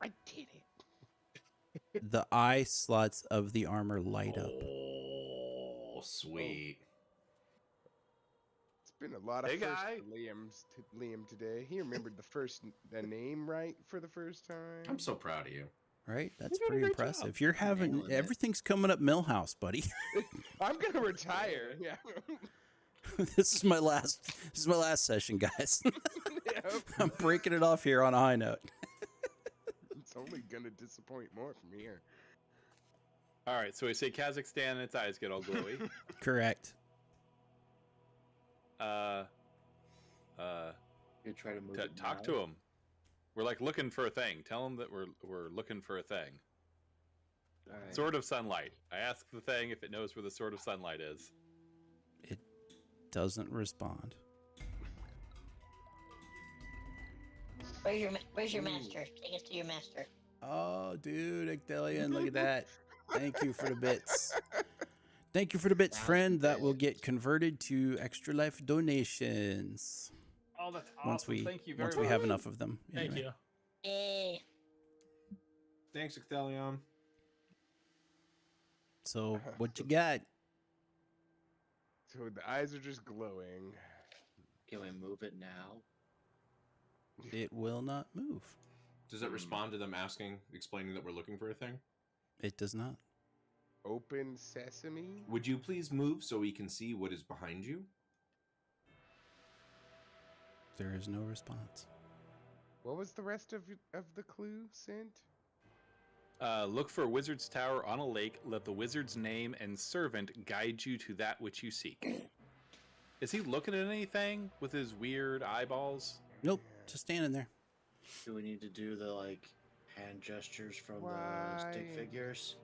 I did it. the eye slots of the armor light up. Oh, sweet. It's been a lot of Hey, firsts guy. for Liam today. He remembered the name right for the first time. I'm so proud of you. Right? That's doing a pretty great impressive. job. You're having Nailing it. everything's coming up Millhouse, buddy. I'm gonna retire. Yeah. This is my last session, guys. Yep. I'm breaking it off here on a high note. It's only gonna disappoint more from here. All right, so we say Kazakhstan and its eyes get all glowy. Correct. You try to move it Talk now? to him. We're like looking for a thing. Tell him that we're looking for a thing. All right. Sword of sunlight. I ask the thing if it knows where the sword of sunlight is. It doesn't respond. Where's your master? Take us to your master. Oh, dude, Ectelion, look at that. Thank you for the bits. Thank you for the bits, friend. That will get converted to extra life donations Oh, that's once we Thank you very once we have enough of them. Thank Anyway. you. Yay. Thanks, Ecthelion. So what you got? So the eyes are just glowing. Can we move it now? It will not move. Does it respond to them explaining that we're looking for a thing? It does not. Open sesame. Would you please move so we can see what is behind you? There is no response. What was the rest of the clue sent? Look for a wizard's tower on a lake. Let the wizard's name and servant guide you to that which you seek. Is he looking at anything with his weird eyeballs? Nope, just standing there. Do we need to do the like hand gestures from the stick figures?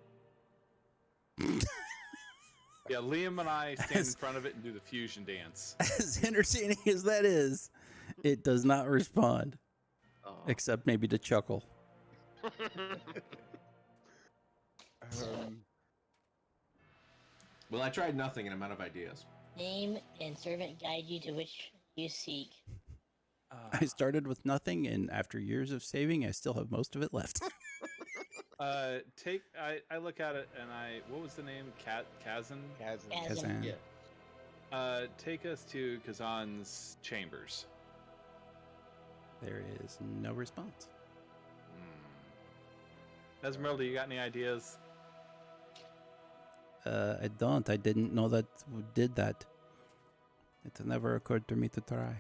Yeah, Liam and I stand in front of it and do the fusion dance. As entertaining as that is, it does not respond, Oh, except maybe to chuckle. Well, I tried nothing and I'm out of ideas. Name and servant guide you to which you seek. I started with nothing, and after years of saving, I still have most of it left. I look at it and what was the name? Kazan? Chasm. Chasm. Kazan. yeah. Take us to Kazan's chambers. There is no response. Esmeralda, you got any ideas? I don't. I didn't know that we did that. It never occurred to me to try.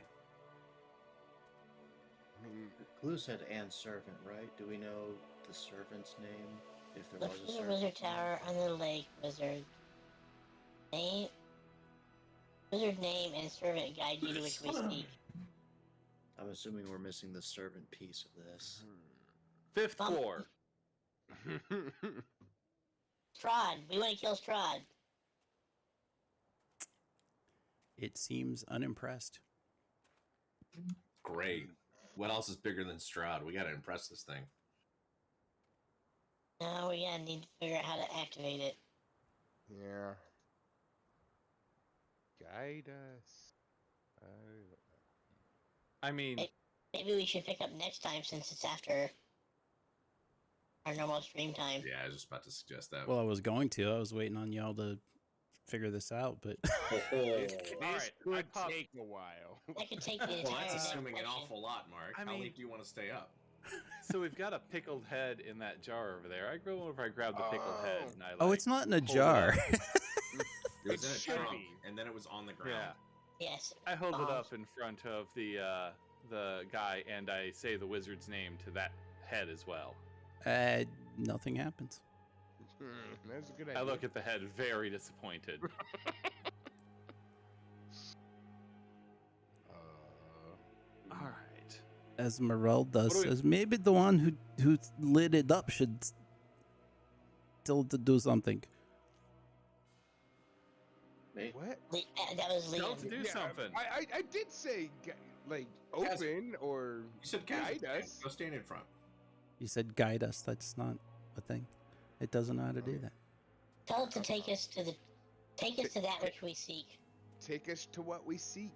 I mean, The clue said and servant, right? Do we know the servant's name? If there Look was a for the servant. wizard tower on the lake, wizard. Name, wizard name and servant guide you to which we seek. I'm assuming we're missing the servant piece of this. Fifth Bump. floor. Strahd. We want to kill Strahd. It seems unimpressed. Great. What else is bigger than Strahd? We gotta impress this thing. Now we gotta need to figure out how to activate it. yeah. Guide us. I mean, Hey. Maybe we should pick up next time since it's after our normal stream time. Yeah, I was just about to suggest that. Well, I was going to. I was waiting on y'all to figure this out, but This Alright, could I popped- take a while. That could take the well, entire that's next assuming an session. awful lot, Mark. I How mean- late do you want to stay up? so we've got a pickled head in that jar over there. I go over, I grab the pickled head, and I oh, it's not in a hold it jar. up. It was in a should trunk, be. and then it was on the ground. Yeah, Yes. I hold it Uh-huh. up in front of the guy, and I say the wizard's name to that head as well. Nothing happens. That's a good I idea. look at the head, very disappointed. All right. Esmeralda What do we- says maybe the one who lit it up should tell it to do something. Me? What? That was Tell it Liam. to do Yeah, something. I did say like Guys- open or You said guide guide us. Go stand in front. You said guide us. That's not a thing. It doesn't know how to do that. Tell it to take us to that which we seek. Take us to what we seek,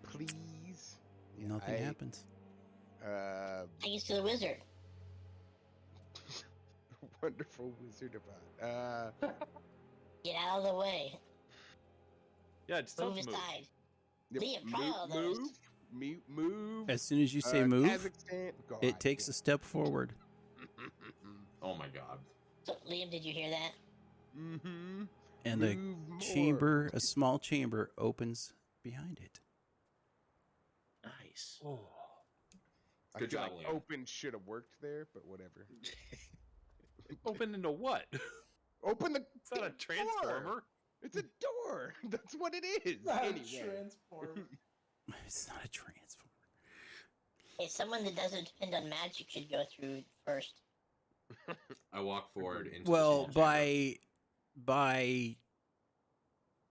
please. Nothing I- happens. Take us to the wizard. Wonderful wizard about. Get out of the way. Yeah, just tell Move it to move. aside. Yep, Liam, try all those. move. As soon as you say move, Kazakhstan. God, it takes a step forward. Oh my god. So, Liam, did you hear that? Mm-hmm. And a small chamber opens behind it. Nice. Oh. I Good feel job, like Liam. open should have worked there, but whatever. Open into what? Open the. It's not a door. transformer. It's a door. That's what it is. Anyway. It's not a transformer. Hey, someone that doesn't depend on magic should go through first. I walk forward into Well, the small chamber. by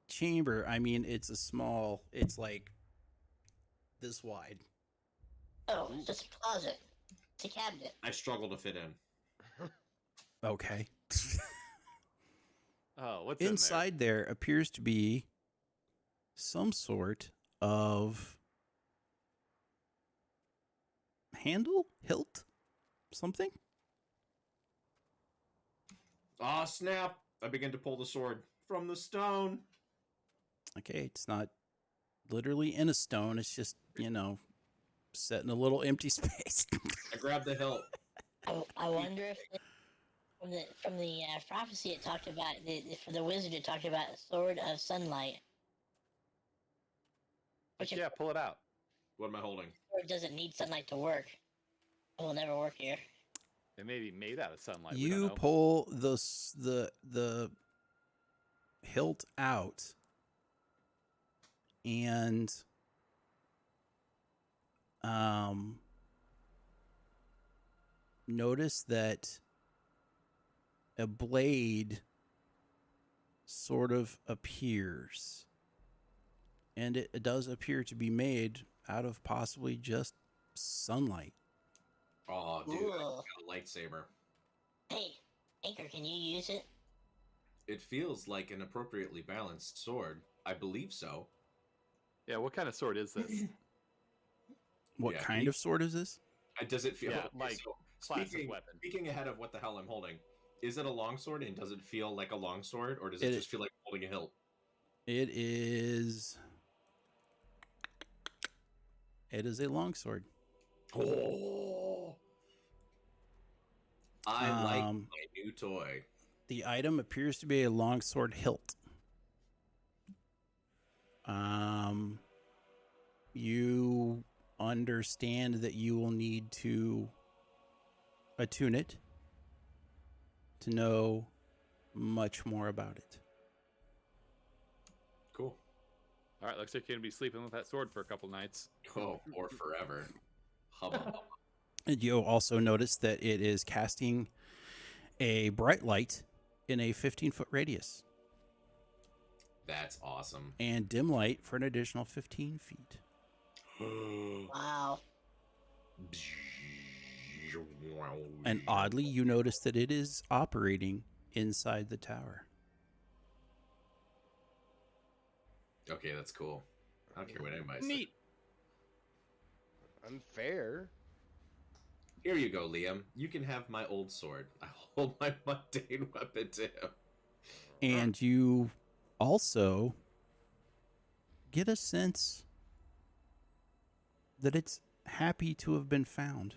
chamber, I mean it's it's like this wide. Oh, it's just a closet. It's a cabinet. I struggle to fit in. Okay. Oh, what's in Inside there appears to be some sort of hilt, something. Ah, snap! I begin to pull the sword from the stone. Okay, it's not literally in a stone. It's just, set in a little empty space. I grab the hilt. I wonder if from the prophecy it talked about for the wizard it talked about a sword of sunlight. Which there? Yeah, pull it out. What am I holding? sword doesn't need sunlight to work. It will never work here. It may be made out of sunlight. we don't You know. pull the hilt out, and notice that a blade sort of appears. And it does appear to be made out of possibly just sunlight. Oh, dude, I Ooh. got a lightsaber. Hey, Anker, can you use it? It feels like an appropriately balanced sword. I believe so. Yeah, what kind of sword is this? What Yeah, kind of sword is this? Does it feel Yeah, okay, like so class of speaking, weapon. speaking ahead of what the hell I'm holding, is it a longsword and does it feel like a longsword or does It it is- just feel like holding a hilt? It is a longsword. Oh, I like Um, my new toy. The item appears to be a longsword hilt. You understand that you will need to attune it to know much more about it. Cool. All right, looks like you're gonna be sleeping with that sword for a couple nights. Oh, or forever. Hubba hubba. And you'll also notice that it is casting a bright light in a 15-foot radius That's awesome. and dim light for an additional 15 feet. Wow. And oddly, you notice that it is operating inside the tower. Okay, that's cool. I don't care what anybody says. Neat. Unfair. Here you go, Liam. You can have my old sword. I hold my mundane weapon to him. And you also get a sense that it's happy to have been found.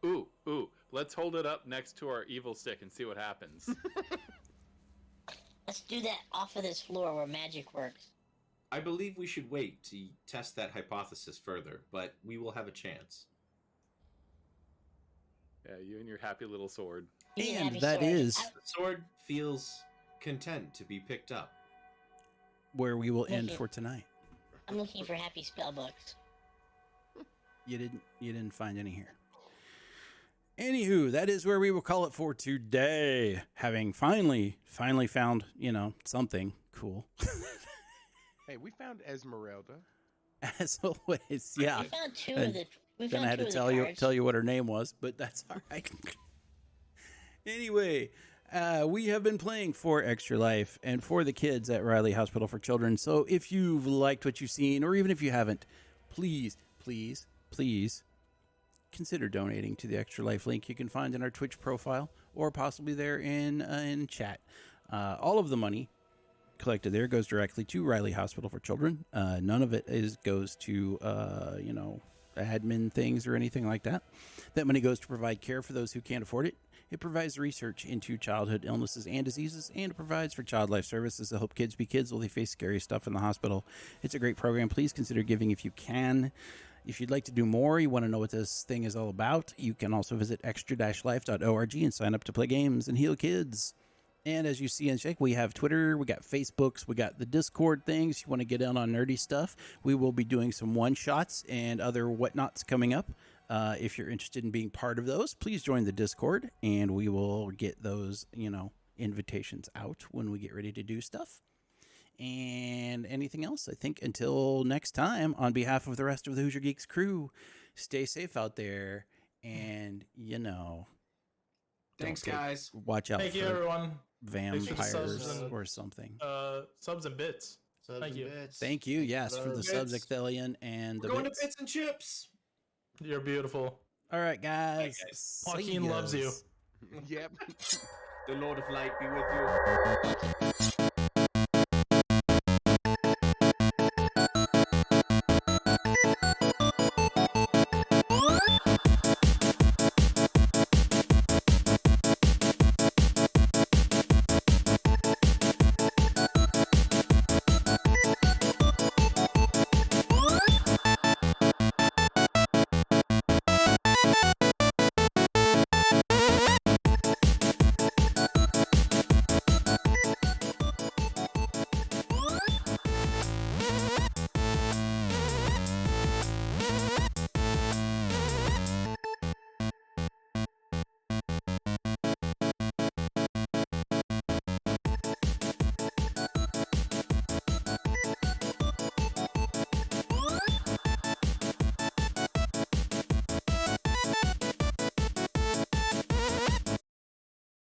Ooh. Let's hold it up next to our evil stick and see what happens. Let's do that off of this floor where magic works. I believe we should wait to test that hypothesis further, but we will have a chance. Yeah, you and your happy little sword. You can And have your that sword. is The sword feels content to be picked up. where we will end Okay. for tonight. I'm looking for happy spell books. You didn't find any here. Anywho, that is where we will call it for today. Having finally found, something cool. Hey, we found Esmeralda. As always, yeah. We found two And of the. We Then found I had two to of tell the you cards. what her name was, but that's all right. Anyway, we have been playing for Extra Life and for the kids at Riley Hospital for Children. So if you've liked what you've seen, or even if you haven't, please consider donating to the Extra Life link you can find in our Twitch profile or possibly there in chat. All of the money collected there goes directly to Riley Hospital for Children. None of it goes to admin things or anything like that. That money goes to provide care for those who can't afford it. It provides research into childhood illnesses and diseases, and it provides for child life services to help kids be kids while they face scary stuff in the hospital. It's a great program. Please consider giving if you can. If you'd like to do more, you want to know what this thing is all about, you can also visit extra-life.org and sign up to play games and heal kids. And as you see in Shake, we have Twitter, we got Facebooks, we got the Discord things. You want to get in on nerdy stuff, we will be doing some one-shots and other whatnots coming up. If you're interested in being part of those, please join the Discord, and we will get those, invitations out when we get ready to do stuff. And anything else, I think until next time, on behalf of the rest of the Hoosier Geeks crew, stay safe out there, and, Thanks, don't take- guys. watch out Thank for you, everyone. vampires subs and- or something. Subs and bits. Subs Thank and you. bits. Thank you, yes, for the Bits. subs, Ecthelion, and We're the going bits. to Bits and Chips. You're beautiful. All right, guys. Bye, guys. See Joaquin loves you. yas. Yep. The Lord of Light be with you.